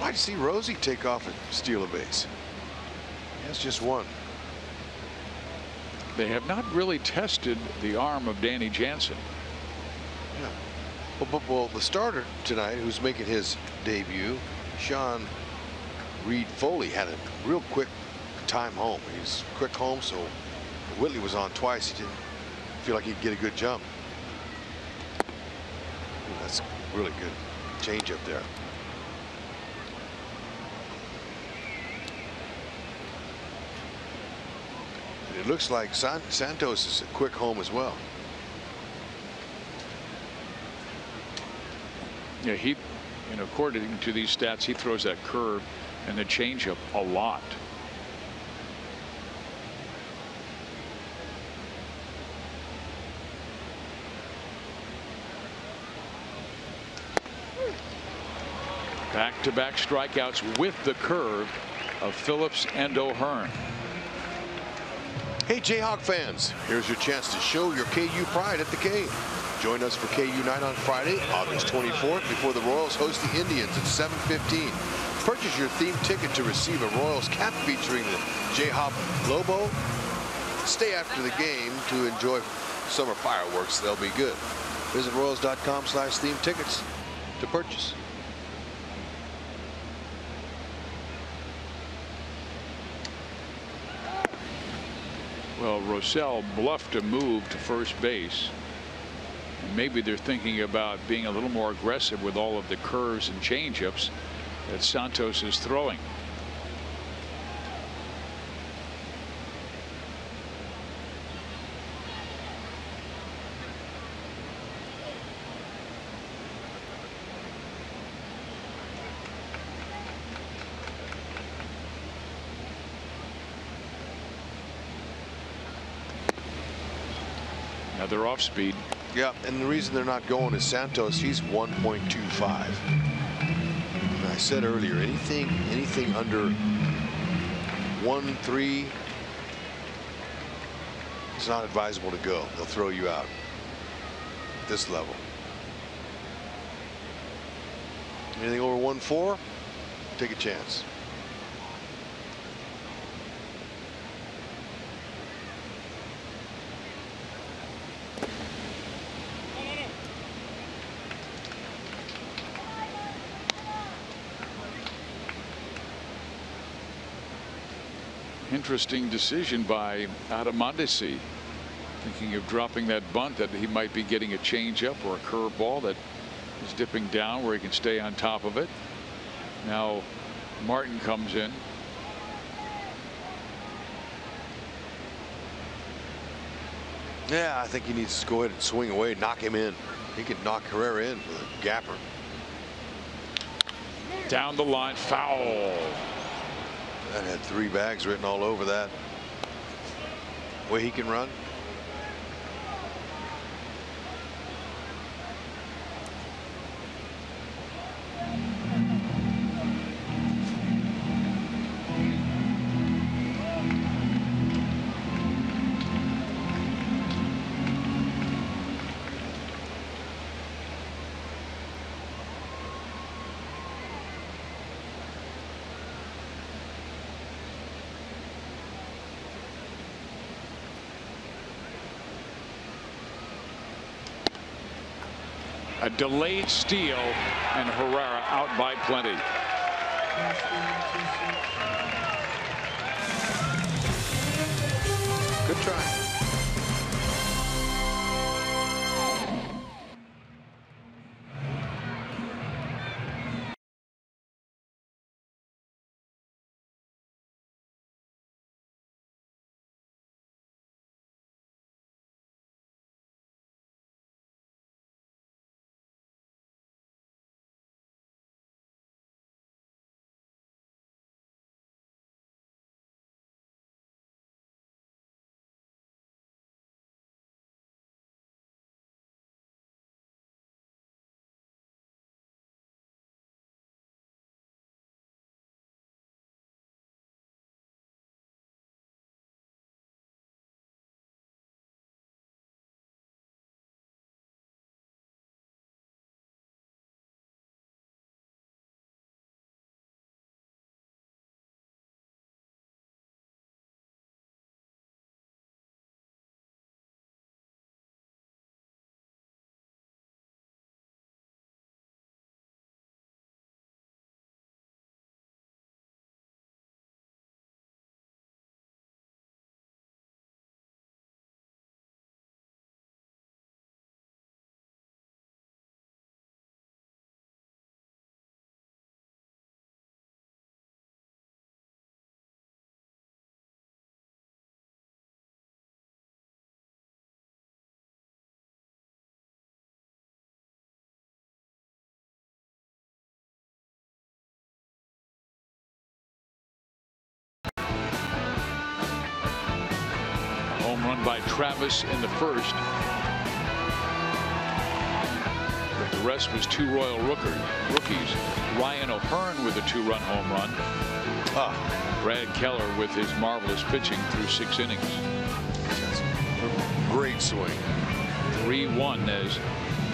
I'd see Rosie take off and steal a base. That's just one. They have not really tested the arm of Danny Jansen. Yeah. Well, the starter tonight, who's making his debut, Sean Reed Foley, had a real quick time home. He's quick home, so Whitley was on twice. He didn't feel like he'd get a good jump. Ooh, that's really good change up there. It looks like Santos is a quick home as well. Yeah, he, according to these stats, he throws that curve and the changeup a lot. Back-to-back strikeouts with the curve of Phillips and O'Hearn. Hey, Jayhawk fans, here's your chance to show your KU pride at the K. Join us for KU Night on Friday, August 24th, before the Royals host the Indians at 7:15. Purchase your themed ticket to receive a Royals cap featuring the Jayhawk Lobo. Stay after the game to enjoy summer fireworks. They'll be good. Visit Royals.com/theme tickets to purchase. Well, Rosell bluffed a move to first base. And maybe they're thinking about being a little more aggressive with all of the curves and changeups that Santos is throwing. Another off speed. Yeah, and the reason they're not going is Santos. He's 1.25. And I said earlier, anything under 1.3, it's not advisable to go. They'll throw you out at this level. Anything over 1.4, take a chance. Interesting decision by Adamandisi, thinking of dropping that bunt, that he might be getting a changeup or a curveball that is dipping down where he can stay on top of it. Now Martin comes in. Yeah, I think he needs to go ahead and swing away, knock him in. He could knock Herrera in with a gapper. Down the line, foul. That had 3 bags written all over that. Way he can run. A delayed steal, and Herrera out by plenty. Good try. Run by Travis in the first. The rest was two Royal rookies. Ryan O'Hearn with a 2-run home run. Brad Keller with his marvelous pitching through 6 innings. Great swing. 3-1 as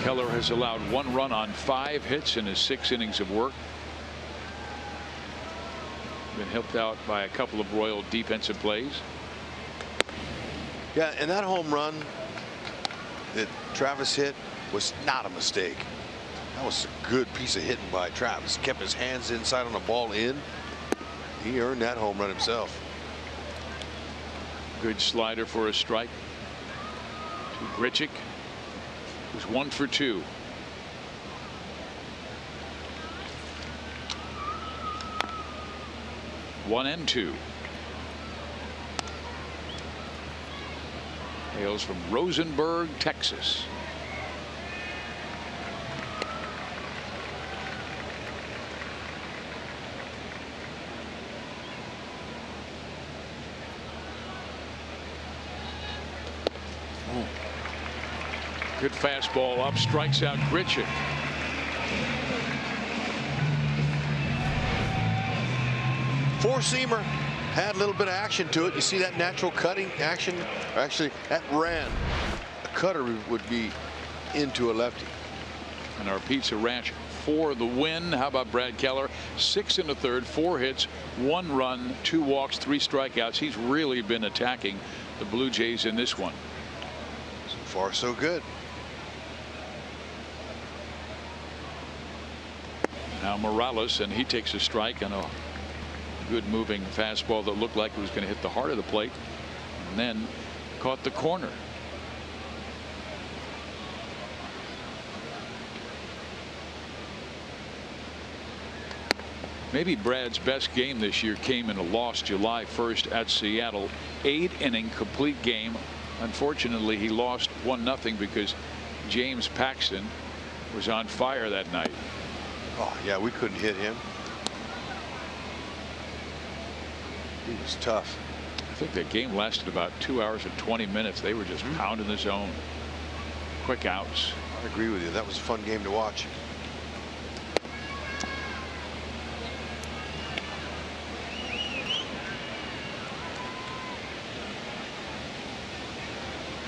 Keller has allowed 1 run on 5 hits in his 6 innings of work. Been helped out by a couple of Royal defensive plays. Yeah, and that home run that Travis hit was not a mistake. That was a good piece of hitting by Travis. Kept his hands inside on the ball in. He earned that home run himself. Good slider for a strike to Grichuk, who's 1 for 2. One and 2. Hails from Rosenberg, Texas. Good fastball up, strikes out Grichuk. Four-seamer had a little bit of action to it. You see that natural cutting action? Actually, that ran. A cutter would be into a lefty. And our Pizza Ranch for the win. How about Brad Keller? 6 1/3, 4 hits, 1 run, 2 walks, 3 strikeouts. He's really been attacking the Blue Jays in this one. So far, so good. Now Morales, and he takes a strike on a good moving fastball that looked like it was going to hit the heart of the plate, and then caught the corner. Maybe Brad's best game this year came in a loss July 1st at Seattle. 8-inning complete game. Unfortunately, he lost 1-0 because James Paxton was on fire that night. Oh, yeah, we couldn't hit him. He was tough. I think that game lasted about 2 hours and 20 minutes. They were just pounding the zone. Quick outs. I agree with you. That was a fun game to watch.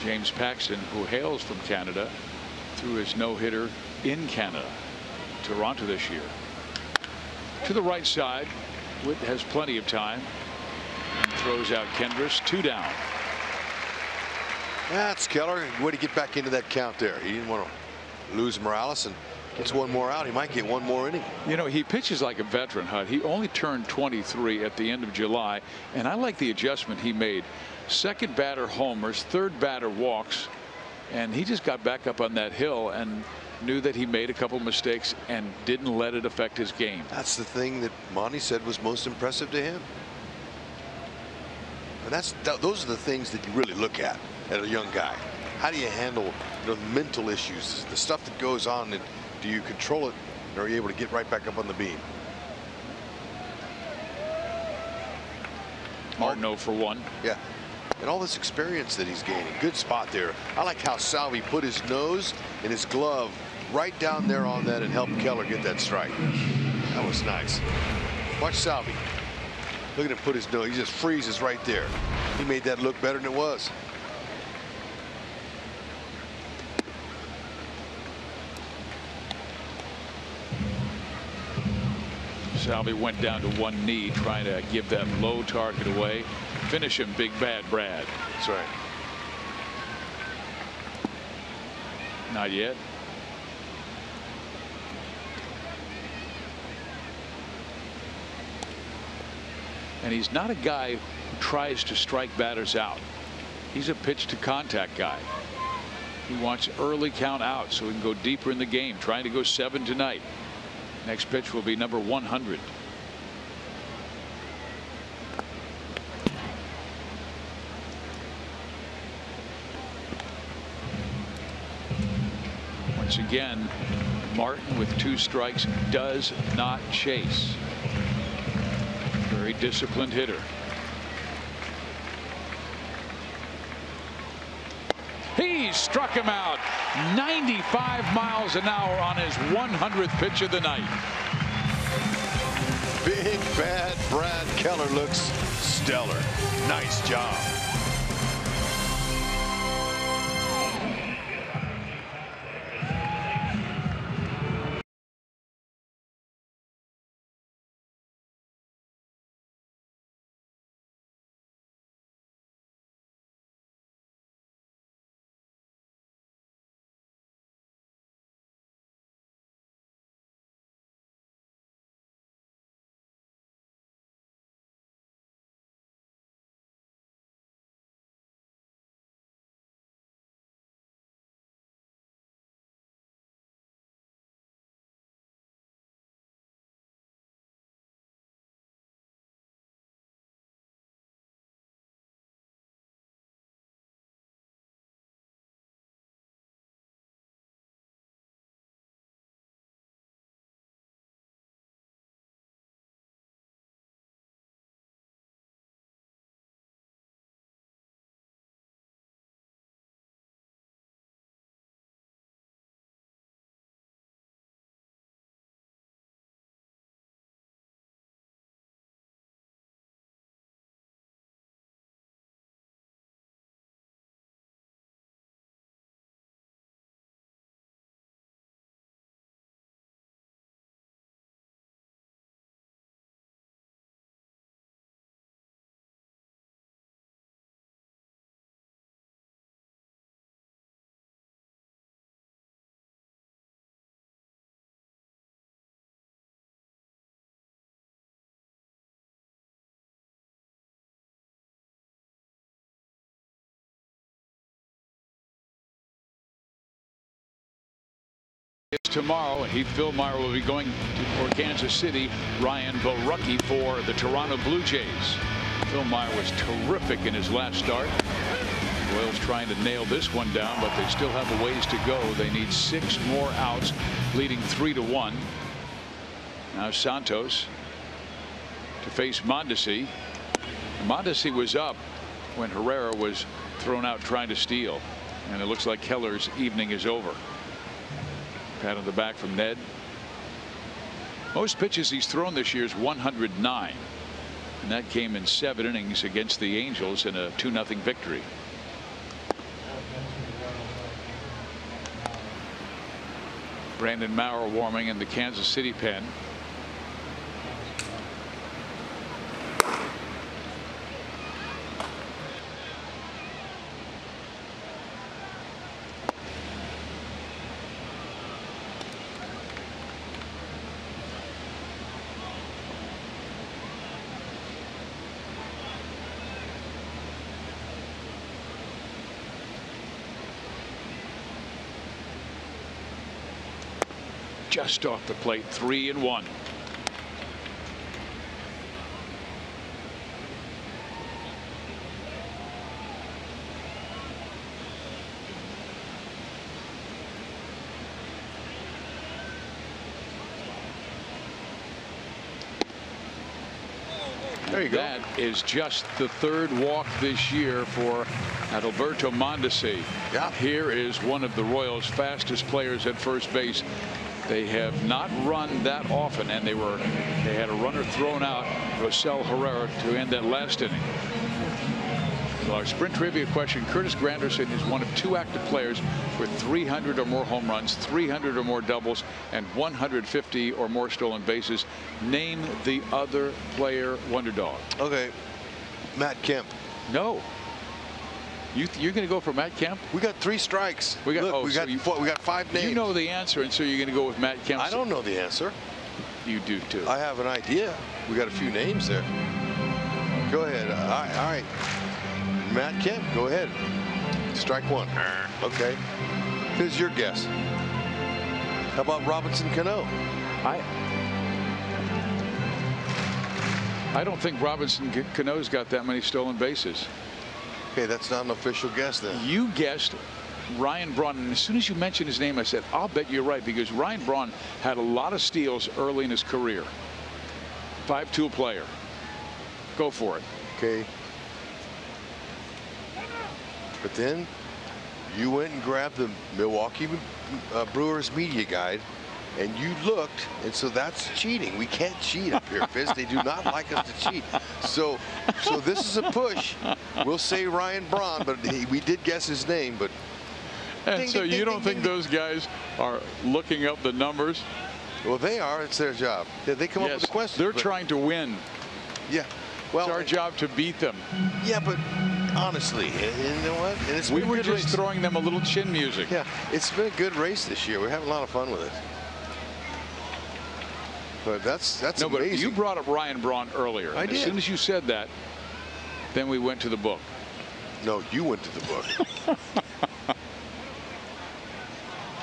James Paxton, who hails from Canada, threw his no-hitter in Canada, Toronto this year. To the right side, Witt has plenty of time and throws out Kendris. 2 down. That's Keller. Way to get back into that count there. He didn't want to lose Morales, and gets 1 more out. He might get 1 more inning. You know, he pitches like a veteran, Hud. He only turned 23 at the end of July, and I like the adjustment he made. Second batter homers, third batter walks, and he just got back up on that hill and knew that he made a couple mistakes and didn't let it affect his game. That's the thing that Monty said was most impressive to him. And those are the things that you really look at a young guy. How do you handle the mental issues, the stuff that goes on, and do you control it, and are you able to get right back up on the beam? Martin 0 for 1. Yeah. And all this experience that he's gaining. Good spot there. I like how Salvi put his nose and his glove right down there on that and helped Keller get that strike. That was nice. Watch Salvi. Look at him put his nose. He just freezes right there. He made that look better than it was. Salvi went down to 1 knee trying to give that low target away. Finish him, big bad Brad. That's right. Not yet. And he's not a guy who tries to strike batters out. He's a pitch to contact guy. He wants early count out so he can go deeper in the game, trying to go 7 tonight. Next pitch will be number 100. Once again, Martin with 2 strikes does not chase. Very disciplined hitter. He struck him out. 95 miles an hour on his 100th pitch of the night. Big bad Brad Keller looks stellar. Nice job. Tomorrow, Heath Philmeyer will be going for Kansas City. Ryan Borucki for the Toronto Blue Jays. Philmeyer was terrific in his last start. Royals trying to nail this one down, but they still have a ways to go. They need 6 more outs, leading 3-1. Now Santos to face Mondesi. Mondesi was up when Herrera was thrown out trying to steal, and it looks like Keller's evening is over. Pat on the back from Ned. Most pitches he's thrown this year is 109, and that came in 7 innings against the Angels in a 2-0 victory. Brandon Maurer warming in the Kansas City pen. Just off the plate, 3-1. There you go. That is just the 3rd walk this year for Adalberto Mondesi. Yeah. Here is one of the Royals' fastest players at first base. They have not run that often, and they had a runner thrown out, Rosell Herrera, to end that last inning. Well, our sprint trivia question: Curtis Granderson is one of 2 active players with 300 or more home runs, 300 or more doubles, and 150 or more stolen bases. Name the other player, Wonder Dog. Okay, Matt Kemp. No. You're going to go for Matt Kemp? We got 3 strikes. We got, Look, we got 5 names. You know the answer, and so you're going to go with Matt Kemp. I don't know the answer. You do too. I have an idea. We got a few names there. Go ahead. All right. Matt Kemp, go ahead. Strike 1. Okay. Who's your guess? How about Robinson Cano? I don't think Robinson Cano's got that many stolen bases. Okay, that's not an official guess then. You guessed Ryan Braun, and as soon as you mentioned his name, I said, I'll bet you're right, because Ryan Braun had a lot of steals early in his career. 5-tool player. Go for it. Okay. But then You went and grabbed the Milwaukee Brewers media guide, and you looked, and so that's cheating. We can't cheat up here, Fizz. They do not like us to cheat. So this is a push. We'll say Ryan Braun, but we did guess his name. But and so you don't think those guys are looking up the numbers? Well, they are. It's their job. Yeah, they come up with the questions. They're trying to win. Yeah. Well, it's our job to beat them. Yeah, but honestly, you know what? And we were just throwing them a little chin music. Yeah, it's been a good race this year. We're having a lot of fun with it. But that's no, amazing. But you brought up Ryan Braun earlier. I did. As soon as you said that, then we went to the book. No, you went to the book.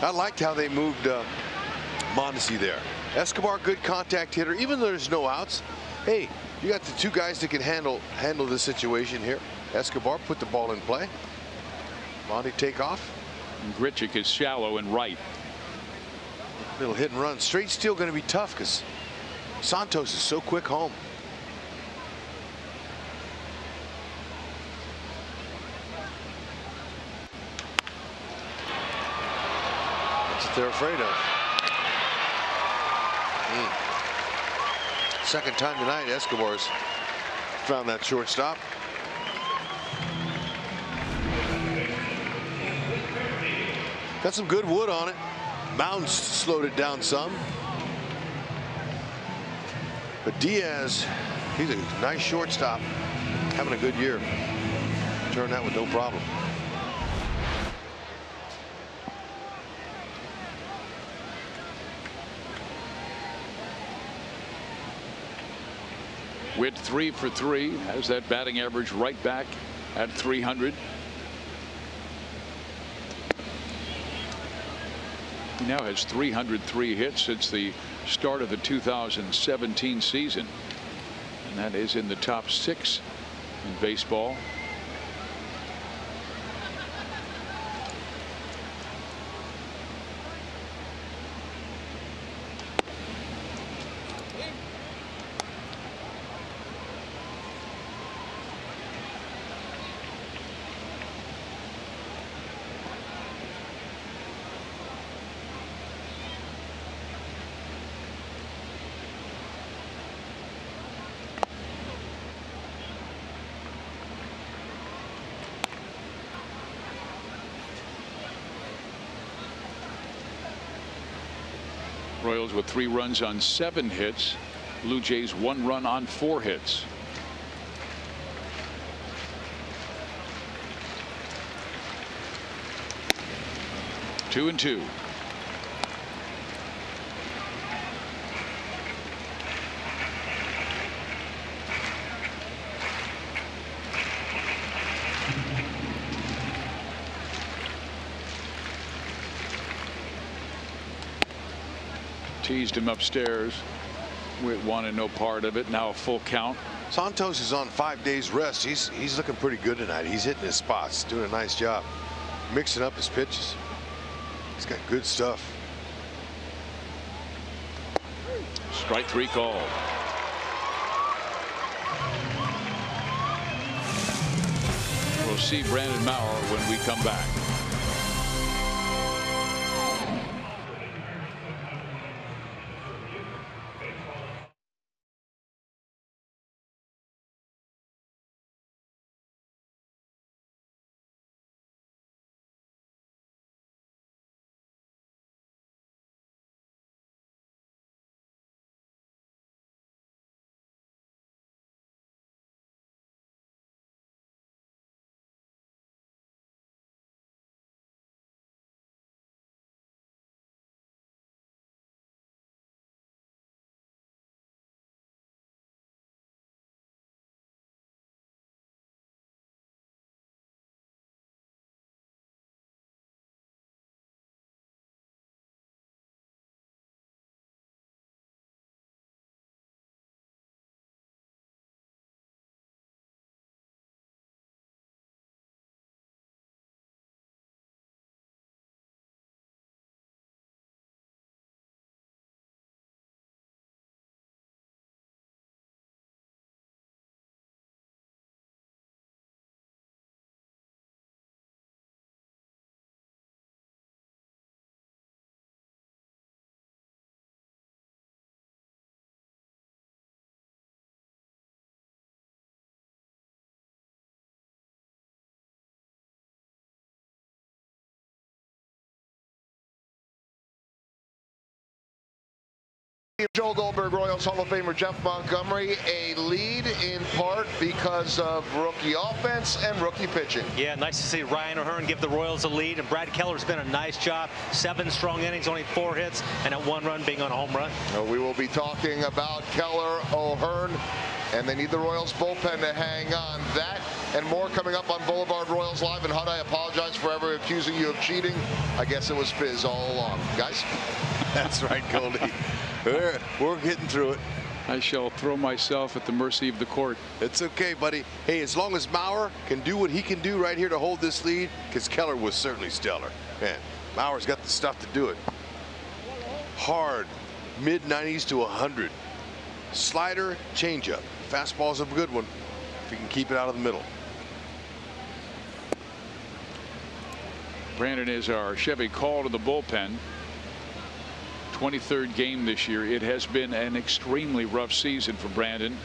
I liked how they moved Mondesi there. Escobar, good contact hitter, even though there's no outs. Hey, you got the two guys that can handle the situation here. Escobar put the ball in play. Monty take off. And Grichuk is shallow and right. Little hit and run. Straight's still going to be tough because Santos is so quick home. That's what they're afraid of. Second time tonight, Escobar's found that shortstop. Got some good wood on it. Mounds slowed it down some. But Diaz, he's a nice shortstop, having a good year. Turn that with no problem. Witt 3 for 3, has that batting average right back at 300. He now has 303 hits since the start of the 2017 season, and that is in the top 6 in baseball. Royals with 3 runs on 7 hits. Blue Jays 1 run on 4 hits. Two and two. Teased him upstairs. Witt wanted no part of it. Now a full count. Santos is on 5 days rest. He's looking pretty good tonight. He's hitting his spots, doing a nice job mixing up his pitches. He's got good stuff. Strike 3 called. We'll see Brandon Maurer when we come back. Joel Goldberg, Royals Hall of Famer Jeff Montgomery, a lead in part because of rookie offense and rookie pitching. Yeah, nice to see Ryan O'Hearn give the Royals a lead, and Brad Keller's been a nice job. 7 strong innings, only 4 hits, and at 1 run being on a home run. We will be talking about Keller, O'Hearn, and they need the Royals bullpen to hang on. That and more coming up on Boulevard Royals Live. And Hud, I apologize for ever accusing you of cheating. I guess it was Fizz all along. Guys? That's right, Goldie. We're getting through it. I shall throw myself at the mercy of the court. It's okay, buddy. Hey, as long as Mauer can do what he can do right here to hold this lead, because Keller was certainly stellar. Man, Mauer's got the stuff to do it. Hard, mid-90s to 100. Slider, changeup. Fastball's a good one if you can keep it out of the middle. Brandon is our Chevy call to the bullpen. 23rd game this year. It has been an extremely rough season for Brandon.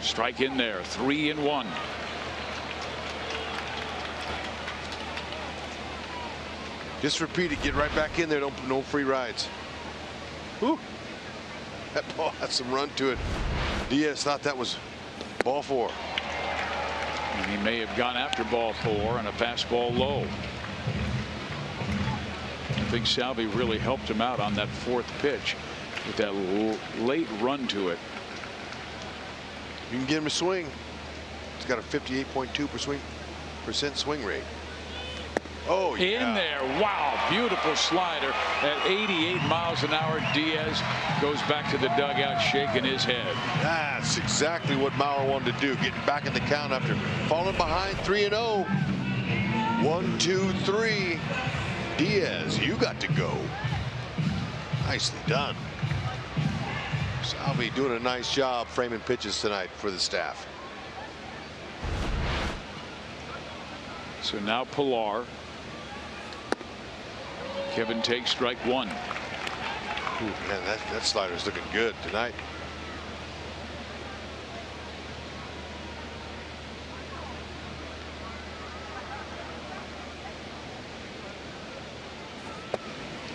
Strike in there, 3-1. Just repeat it. Get right back in there. No free rides. Whew. That ball had some run to it. Diaz thought that was ball 4. And he may have gone after ball 4 and a fastball low. I think Salvi really helped him out on that 4th pitch with that late run to it. You can get him a swing. He's got a 58.2% swing rate. Oh, yeah. In there. Wow. Beautiful slider at 88 miles an hour. Diaz goes back to the dugout shaking his head. That's exactly what Mauer wanted to do. Getting back in the count after falling behind 3-0. 1, 2, 3. Diaz, you got to go. Nicely done. Salvi doing a nice job framing pitches tonight for the staff. So now Pilar. Kevin takes strike 1. Ooh, man, that slider's looking good tonight.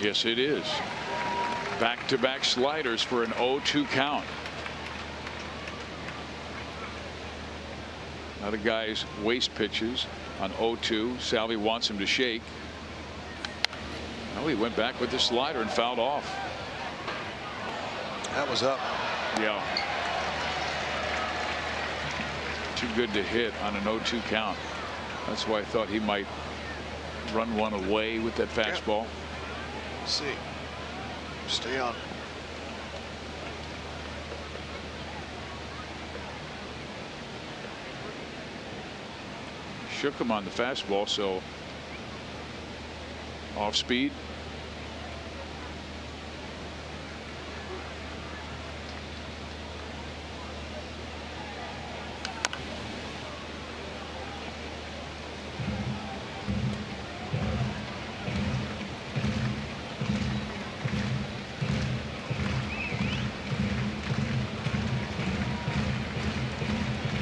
Yes, it is. Back-to-back sliders for an 0-2 count. Now the guy's waste pitches on 0-2. Salvi wants him to shake. Well, he went back with the slider and fouled off. That was up. Yeah. Too good to hit on an 0-2 count. That's why I thought he might run one away with that fastball. Yeah. Let's see. Stay on. Shook him on the fastball, so off speed.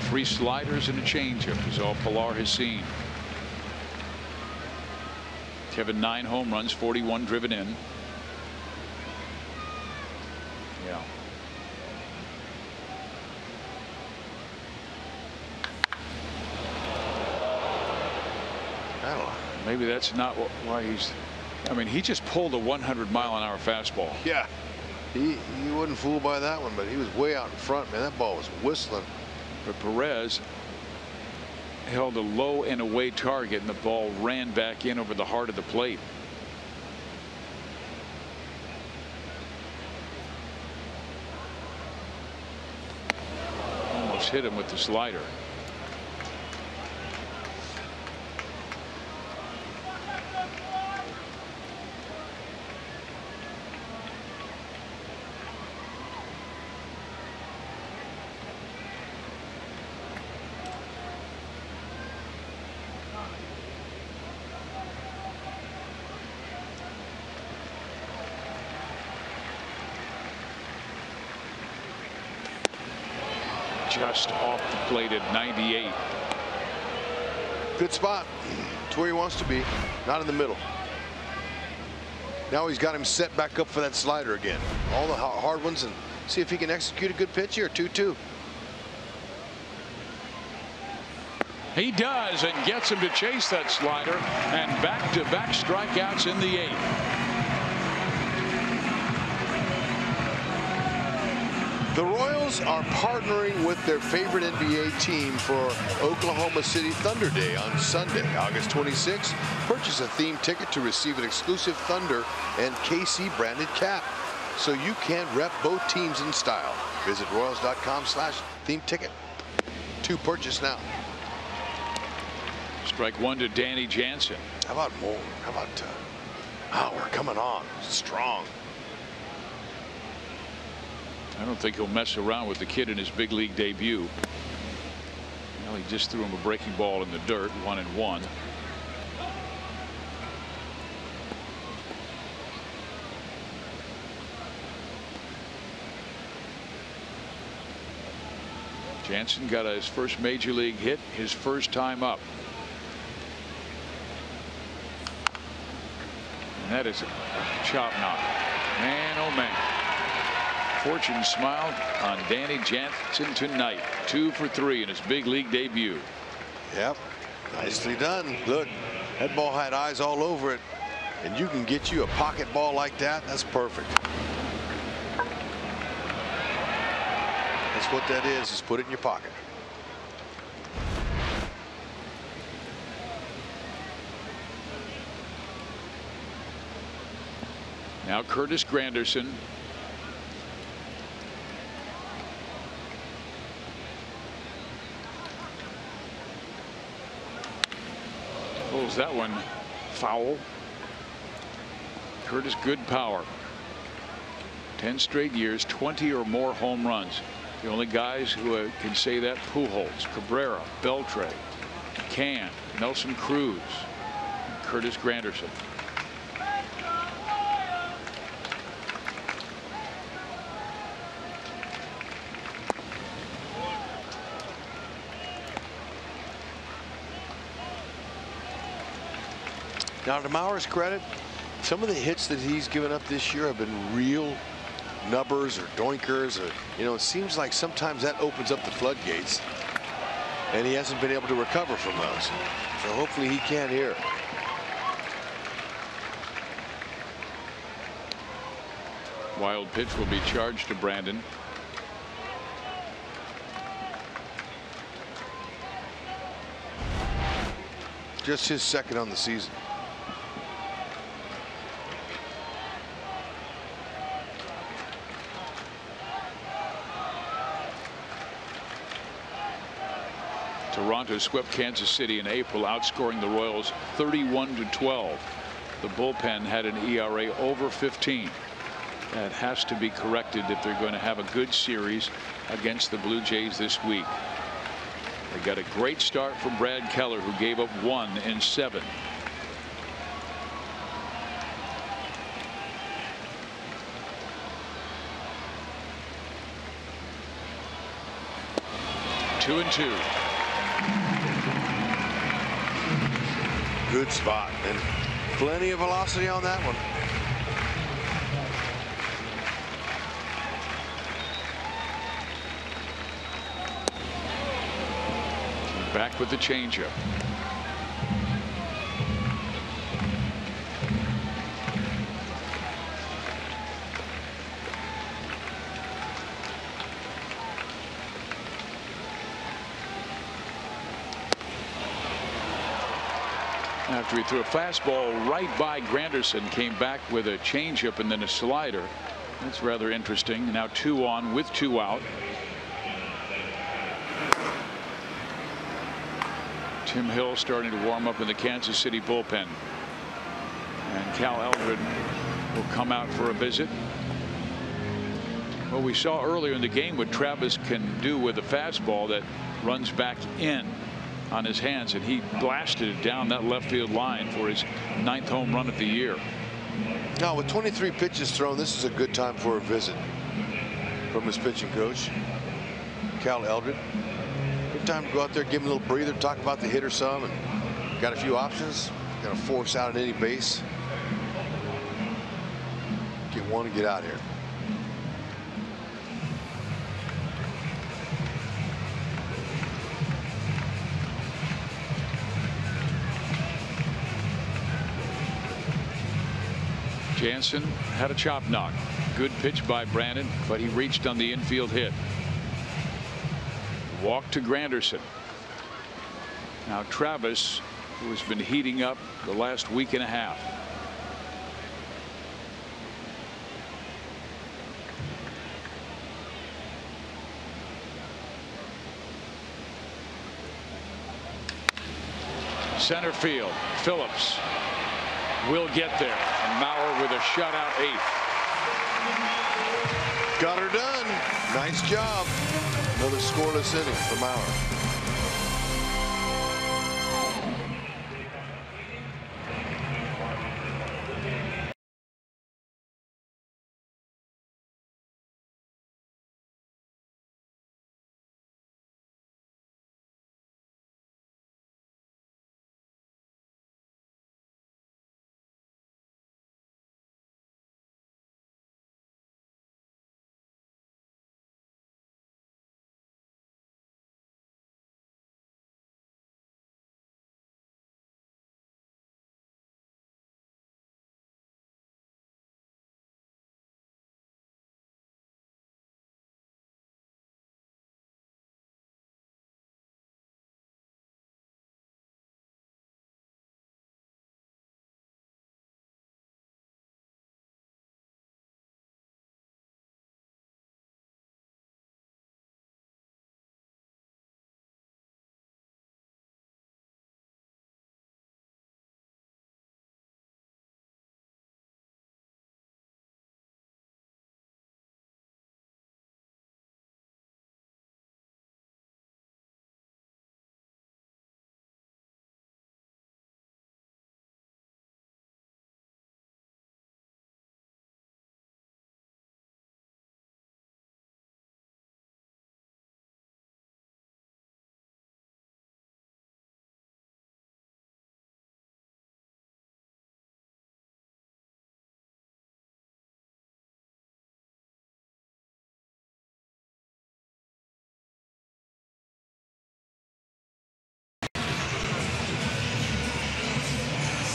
Three sliders and a changeup is all Pilar has seen. Kevin 9 home runs, 41 driven in. Yeah. I don't know. Maybe that's not why he's. I mean, he just pulled a 100-mile-an-hour fastball. Yeah. He wasn't fooled by that one, but he was way out in front, man. That ball was whistling. But Perez held a low and away target, and the ball ran back in over the heart of the plate. Almost hit him with the slider. just off the plate at 98. Good spot. It's where he wants to be, not in the middle. Now he's got him set back up for that slider again. All the hard ones, and see if he can execute a good pitch here. 2-2. He does, and gets him to chase that slider, and back-to-back strikeouts in the 8th. The Royals are partnering with their favorite NBA team for Oklahoma City Thunder Day on Sunday, August 26th. Purchase a themed ticket to receive an exclusive Thunder and KC branded cap, so you can rep both teams in style. Visit Royals.com/theme ticket to purchase now. Strike one to Danny Jansen. How about more? How about Howard coming on strong? I don't think he'll mess around with the kid in his big league debut. Well, he just threw him a breaking ball in the dirt, 1-1. Jansen got his first major league hit, his first time up. And that is a chop knock. Man, oh man. Fortune smiled on Danny Jansen tonight. 2 for 3 in his big league debut. Yep, nicely done. Look, that ball had eyes all over it, and you can get you a pocket ball like that. That's perfect. That's what that is put it in your pocket. Now Curtis Granderson. Pulls that one foul. Curtis, good power. 10 straight years, 20 or more home runs. The only guys who can say that: Pujols, Cabrera, Beltre, Can, Nelson Cruz, and Curtis Granderson. Now, to Mauer's credit, some of the hits that he's given up this year have been real nubbers or doinkers, or, you know, it seems like sometimes that opens up the floodgates, and he hasn't been able to recover from those. So hopefully he can here. Wild pitch will be charged to Brandon. Just his second on the season. Toronto swept Kansas City in April, outscoring the Royals 31-12. The bullpen had an ERA over 15. That has to be corrected if they're going to have a good series against the Blue Jays this week. They got a great start from Brad Keller, who gave up 1 in 7. Two and 2. Good spot, and plenty of velocity on that one. Back with the changeup. After he threw a fastball right by Granderson, came back with a changeup and then a slider. That's rather interesting. Now 2 on with 2 out. Tim Hill starting to warm up in the Kansas City bullpen. And Cal Eldred will come out for a visit. Well, we saw earlier in the game what Travis can do with a fastball that runs back in on his hands, and he blasted it down that left field line for his 9th home run of the year. Now, with 23 pitches thrown, this is a good time for a visit from his pitching coach. Cal Eldred. Good time to go out there, give him a little breather, talk about the hitter some, and got a few options. Got to force out at any base. Get one and get out here. Jansen had a chop knock. Good pitch by Brandon, but he reached on the infield hit. Walk to Granderson. Now Travis, who has been heating up the last week and a half. Center field, Phillips will get there, and Mauer with a shutout 8th. Got her done. Nice job. Another scoreless inning for Mauer.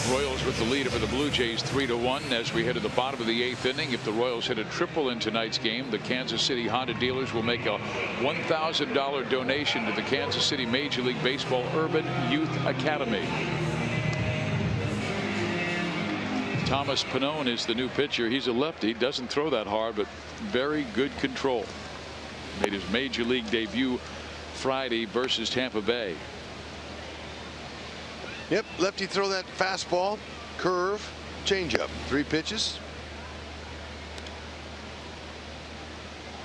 Royals with the lead over the Blue Jays 3-1 as we head to the bottom of the 8th inning. If the Royals hit a triple in tonight's game, the Kansas City Honda dealers will make a $1,000 donation to the Kansas City Major League Baseball Urban Youth Academy. Thomas Pannone is the new pitcher. He's a lefty, doesn't throw that hard, but very good control. Made his major league debut Friday versus Tampa Bay. Yep, lefty throw that fastball, curve, changeup. 3 pitches.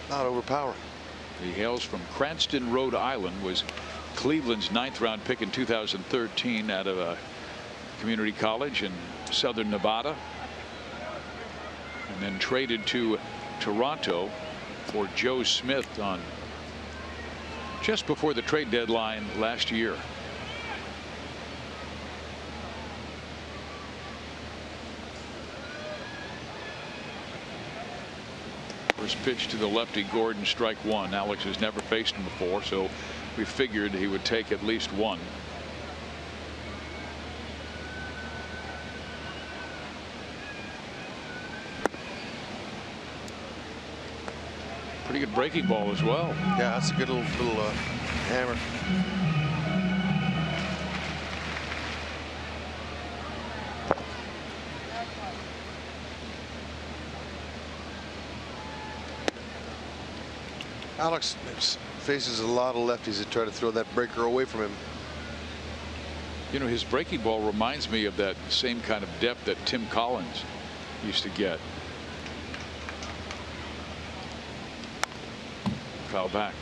Not overpowering. He hails from Cranston, Rhode Island, was Cleveland's 9th round pick in 2013 out of a community college in southern Nevada, and then traded to Toronto for Joe Smith on just before the trade deadline last year. First pitch to the lefty, Gordon, strike 1. Alex has never faced him before, so we figured he would take at least 1. Pretty good breaking ball as well. Yeah, that's a good little hammer. Alex faces a lot of lefties that try to throw that breaker away from him. You know, his breaking ball reminds me of that same kind of depth that Tim Collins used to get. Foul back.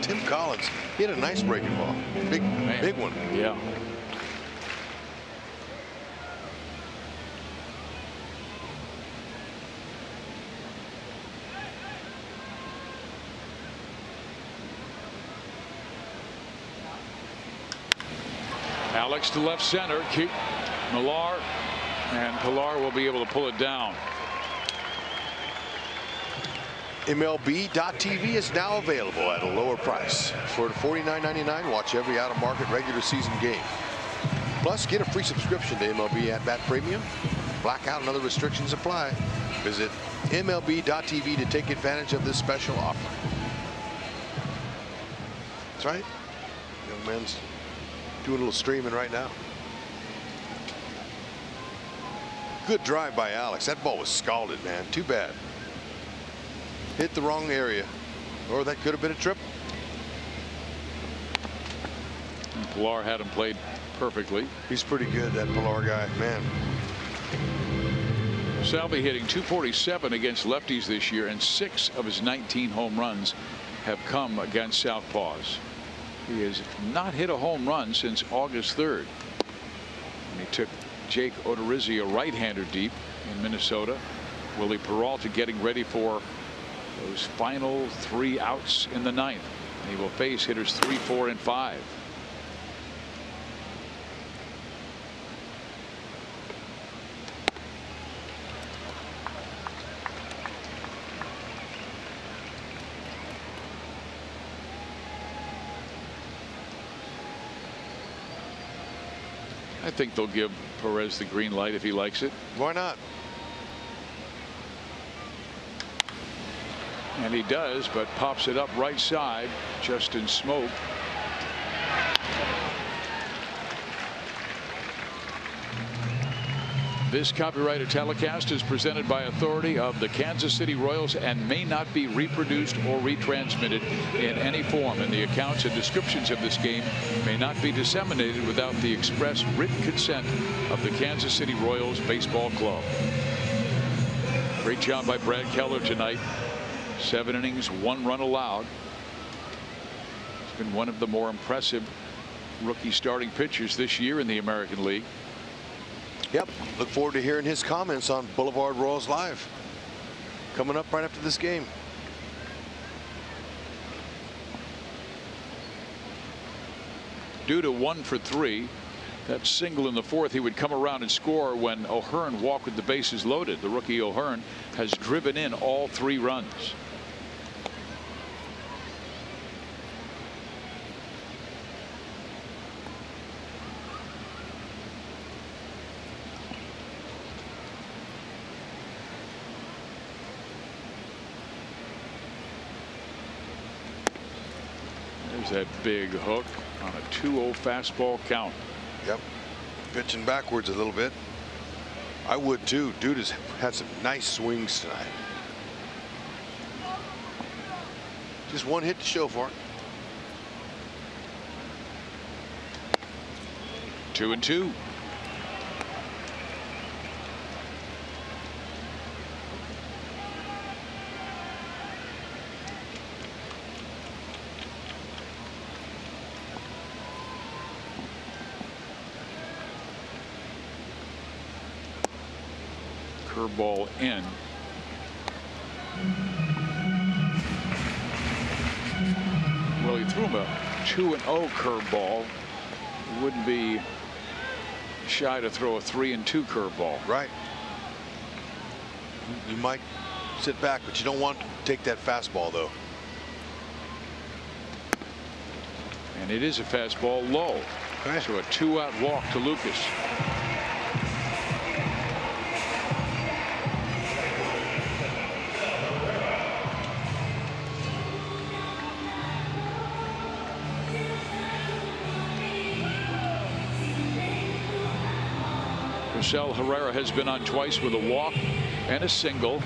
Tim Collins, he had a nice breaking ball. Big one. Yeah. Alex to left center. Keep Millar, and Pilar will be able to pull it down. MLB.TV is now available at a lower price. For $49.99, watch every out-of-market regular season game. Plus, get a free subscription to MLB At Bat Premium. Blackout and other restrictions apply. Visit MLB.TV to take advantage of this special offer. That's right. Young man's doing a little streaming right now. Good drive by Alex. That ball was scalded, man. Too bad. Hit the wrong area, or that could have been a triple. And Pilar had him played perfectly. He's pretty good, that Pilar guy, man. Salvi hitting .247 against lefties this year, and 6 of his 19 home runs have come against southpaws. He has not hit a home run since August 3rd. And he took Jake Odorizzi, a right-hander, deep in Minnesota. Willie Peralta getting ready for those final 3 outs in the 9th. He will face hitters 3, 4, and 5. I think they'll give Perez the green light if he likes it. Why not? And he does, but pops it up right side, just in smoke. This copyrighted telecast is presented by authority of the Kansas City Royals and may not be reproduced or retransmitted in any form, and the accounts and descriptions of this game may not be disseminated without the express written consent of the Kansas City Royals Baseball Club. Great job by Brad Keller tonight. 7 innings, 1 run allowed. He's been one of the more impressive rookie starting pitchers this year in the American League. Yep. Look forward to hearing his comments on Boulevard Royals Live coming up right after this game. Due to 1 for 3, that single in the 4th, he would come around and score when O'Hearn walked with the bases loaded. The rookie O'Hearn has driven in all 3 runs. There's that big hook on a 2-0 fastball count. Yep. Pitching backwards a little bit. I would too. Dude has had some nice swings tonight. Just 1 hit to show for it. 2-2. Curveball in. Well, he threw him a 2-0 curveball. He wouldn't be shy to throw a 3-2 curveball. Right. You might sit back, but you don't want to take that fastball, though. And it is a fastball low. Okay. So a 2-out walk to Lucas. Marcel Herrera has been on twice with a walk and a single.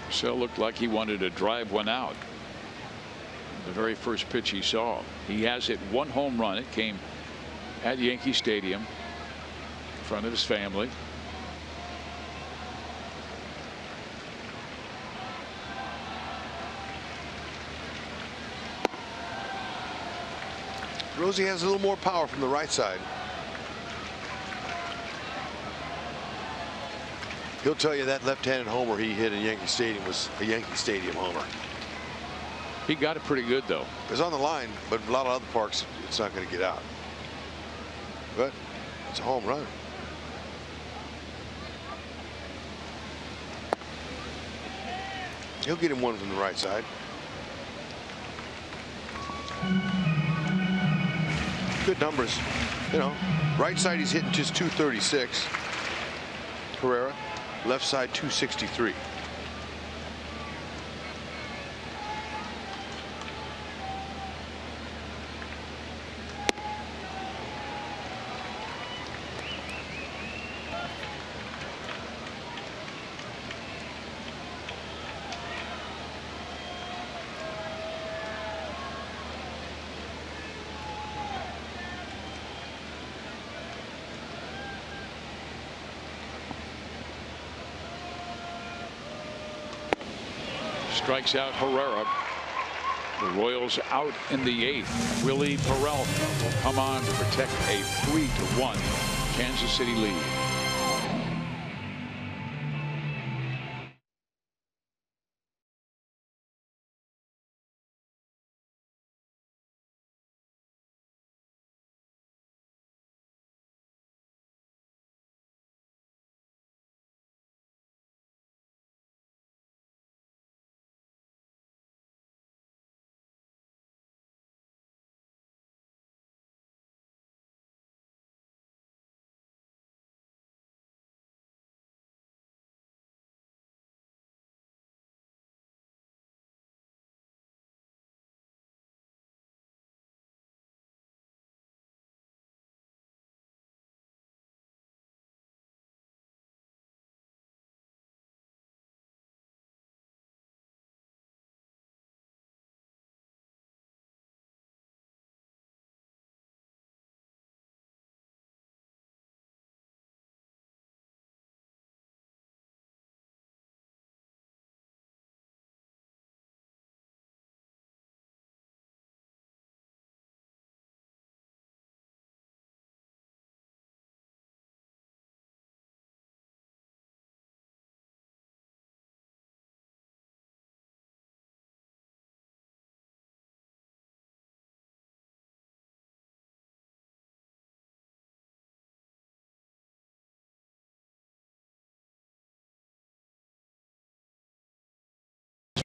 Marcel looked like he wanted to drive one out. The very first pitch he saw. He has hit 1 home run. It came at Yankee Stadium in front of his family. Rosie has a little more power from the right side. He'll tell you that left-handed homer he hit in Yankee Stadium was a Yankee Stadium homer. He got it pretty good, though. It was on the line, but a lot of other parks, it's not going to get out. But it's a home run. He'll get him one from the right side. Good numbers. You know, right side he's hitting just 236. Herrera. Left side 263. Strikes out Herrera. The Royals out in the 8th. Willie Peralta will come on to protect a 3-1 Kansas City lead.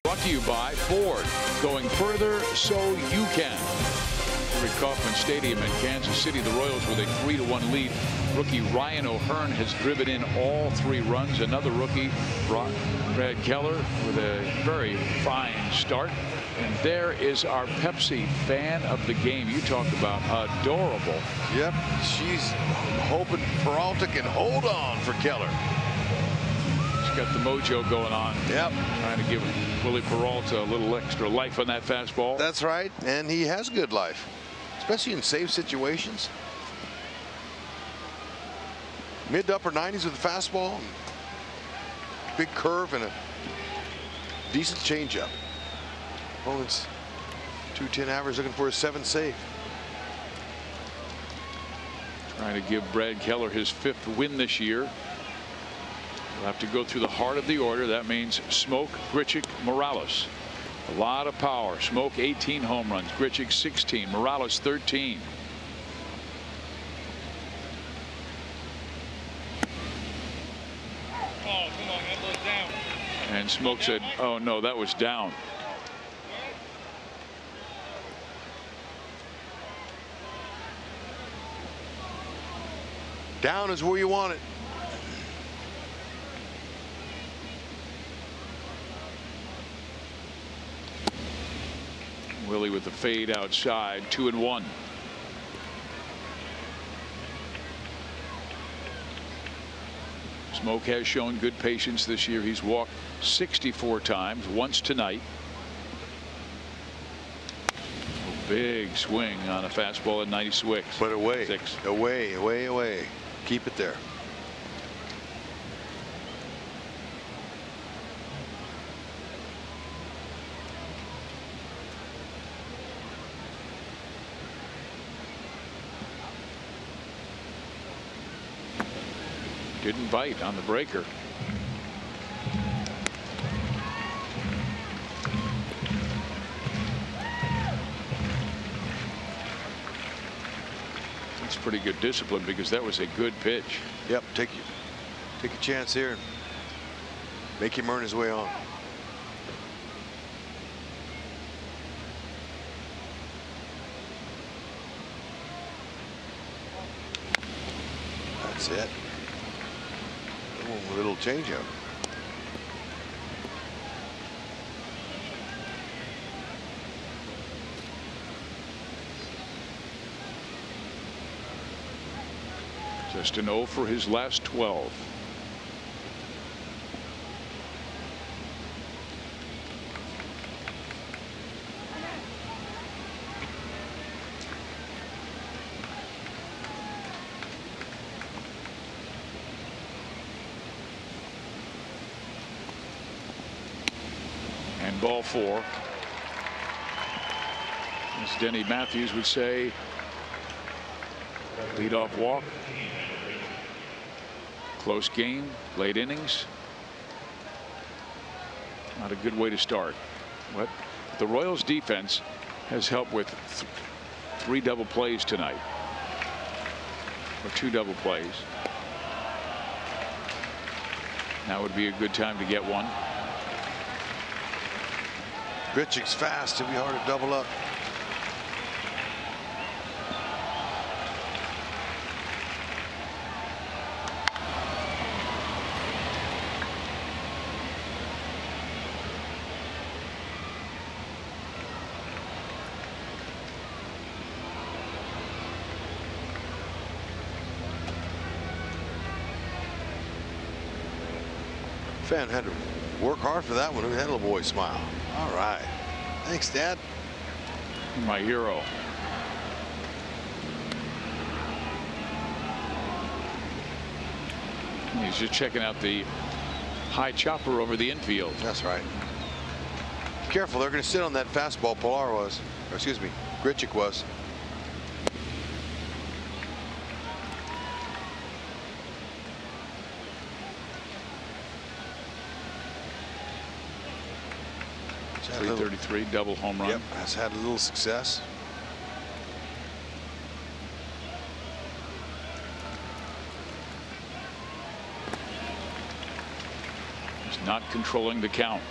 Brought to you by Ford. Going further so you can. Rick Kauffman Stadium in Kansas City. The Royals with a 3-1 lead. Rookie Ryan O'Hearn has driven in all 3 runs. Another rookie, Brad Keller, with a very fine start. And there is our Pepsi fan of the game. You talk about adorable. Yep, she's hoping Peralta can hold on for Keller. Got the mojo going on. Yep. Trying to give Willie Peralta a little extra life on that fastball. That's right. And he has good life, especially in safe situations. Mid to upper 90s with a fastball. Big curve and a decent changeup. Opponent's 210 average, looking for a 7 save. Trying to give Brad Keller his 5th win this year. We'll have to go through the heart of the order. That means Smoke, Grichuk, Morales. A lot of power. Smoke 18 home runs. Grichuk 16. Morales 13. Oh, come on, that was down. And Smoke said, oh no, that was down. Down is where you want it. Willie with the fade outside, 2-1. Smoke has shown good patience this year. He's walked 64 times, once tonight. A big swing on a fastball at 96. But away. Away, away, away. Keep it there. Didn't bite on the breaker. That's pretty good discipline because that was a good pitch. Yep, take a chance here and make him earn his way on. That's it. A little changeup. Just an 0 for his last 12. And ball 4. As Denny Matthews would say, leadoff walk. Close game, late innings. Not a good way to start. But the Royals defense has helped with 3 double plays tonight. Or 2 double plays. Now would be a good time to get one. Grichuk's fast. It'll be hard to double up. Fan had to work hard for that one. Look at that little boy smile. All right. Thanks, Dad. My hero. He's just checking out the high chopper over the infield. That's right. Careful, they're going to sit on that fastball. Pilar was, or excuse me, Grichuk was. .333 double home run. Yep, has had a little success. He's not controlling the count.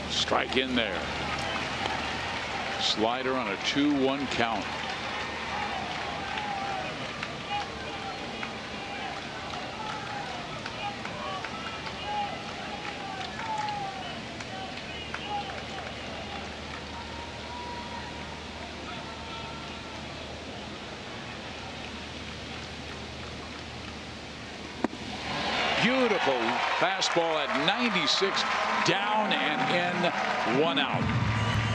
Strike in there. Slider on a 2-1 count. Beautiful fastball at 96, down and in, 1 out.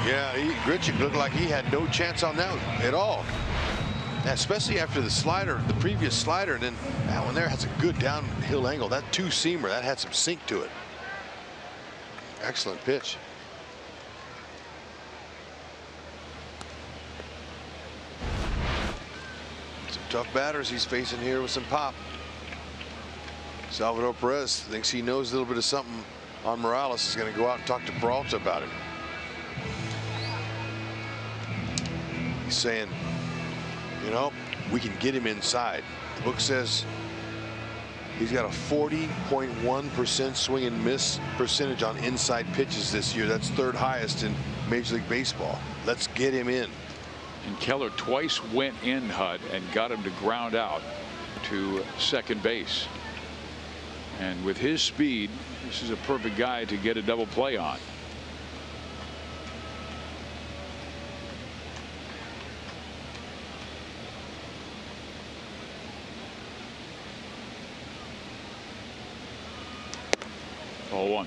Yeah, Grichuk looked like he had no chance on that at all. Especially after the slider, the previous slider, and then that one there has a good downhill angle. That 2-seamer, that had some sink to it. Excellent pitch. Some tough batters he's facing here with some pop. Salvador Perez thinks he knows a little bit of something on Morales. He's going to go out and talk to Peralta about it. He's saying, you know, we can get him inside. The book says he's got a 40.1% swing and miss percentage on inside pitches this year. That's 3rd highest in Major League Baseball. Let's get him in. And Keller twice went in, Hud, and got him to ground out to second base. And with his speed, this is a perfect guy to get a double play on. 0-1.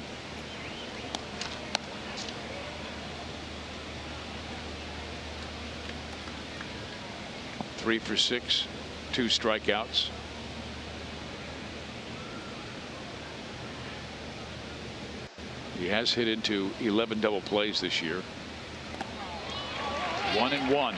Three for 6, 2 strikeouts. He has hit into 11 double plays this year. 1-1.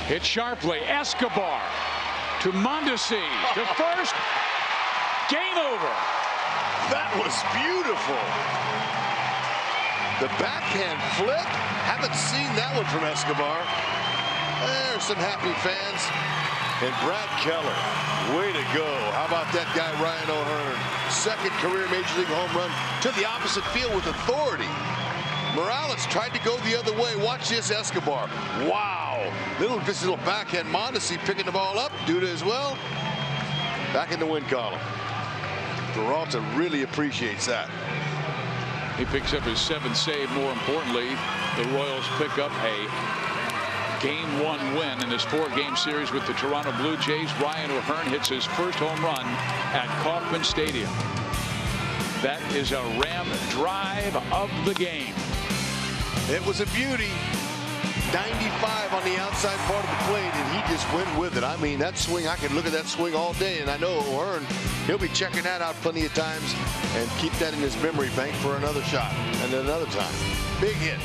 Hit sharply. Escobar to Mondesi to first. Game over. That was beautiful. The backhand flip. Haven't seen that one from Escobar. There's some happy fans. And Brad Keller, way to go. How about that guy, Ryan O'Hearn? Second career Major League home run to the opposite field with authority. Morales tried to go the other way. Watch this, Escobar. Wow. This little backhand. Mondesi picking the ball up. Duda as well. Back in the win column. Peralta really appreciates that. He picks up his 7th save. More importantly, the Royals pick up a Game 1 win in this 4-game series with the Toronto Blue Jays. Ryan O'Hearn hits his first home run at Kauffman Stadium. That is a Ram drive of the game. It was a beauty. 95 on the outside part of the plate, and he just went with it. I mean, that swing, I could look at that swing all day, and I know O'Hearn, he'll be checking that out plenty of times and keep that in his memory bank for another shot and then another time. Big hit.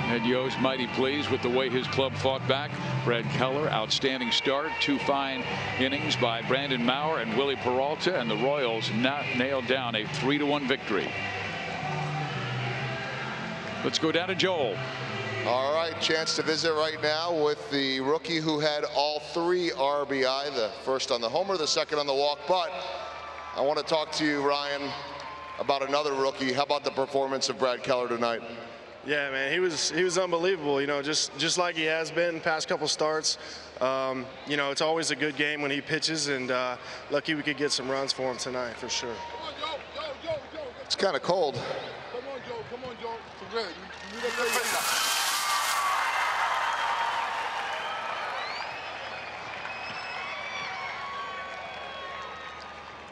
Ed Yost mighty pleased with the way his club fought back. Brad Keller, outstanding start. 2 fine innings by Brandon Maurer and Willie Peralta, and the Royals nailed down a 3-1 victory. Let's go down to Joel. All right, chance to visit right now with the rookie who had all 3 RBI, the first on the homer, the second on the walk. But I want to talk to you, Ryan, about another rookie. How about the performance of Brad Keller tonight? Yeah, man, he was unbelievable. You know, just like he has been past couple starts. You know, it's always a good game when he pitches, and lucky we could get some runs for him tonight for sure. It's kind of cold. Come on, Joe.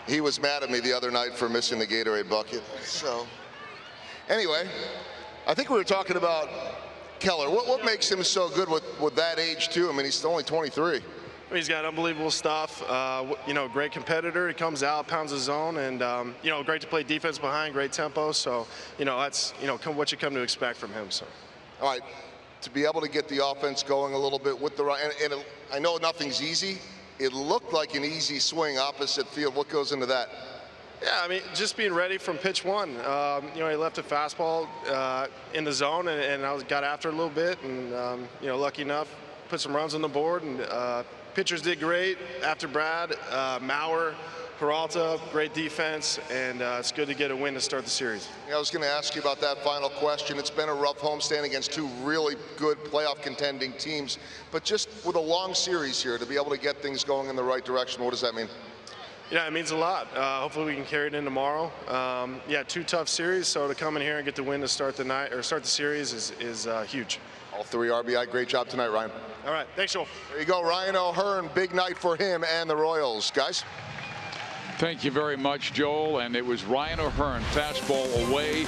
He was mad at me the other night for missing the Gatorade bucket. So, anyway, I think we were talking about Keller. What makes him so good with that age, too? I mean, he's only 23. He's got unbelievable stuff. You know, great competitor. He comes out, pounds the zone, and you know, great to play defense behind, great tempo. So, you know, that's what you come to expect from him. So, all right, to be able to get the offense going a little bit with the right, and I know nothing's easy. It looked like an easy swing opposite field. What goes into that? Yeah, I mean, just being ready from pitch 1. You know, he left a fastball in the zone, and I got after it a little bit, and you know, lucky enough, put some runs on the board, and pitchers did great after Brad. Maurer, Peralta, great defense, and it's good to get a win to start the series. Yeah, I was going to ask you about that final question. It's been a rough homestand against 2 really good playoff contending teams, but just with a long series here, to be able to get things going in the right direction, what does that mean? Yeah, it means a lot. Hopefully we can carry it in tomorrow. Yeah, 2 tough series, so to come in here and get the win to start the night or start the series is huge. All 3 RBI. Great job tonight, Ryan. All right, thanks, Joel. There you go, Ryan O'Hearn. Big night for him and the Royals, guys. Thank you very much, Joel. And it was Ryan O'Hearn, fastball away.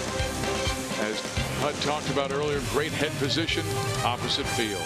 As Hud talked about earlier, great head position, opposite field.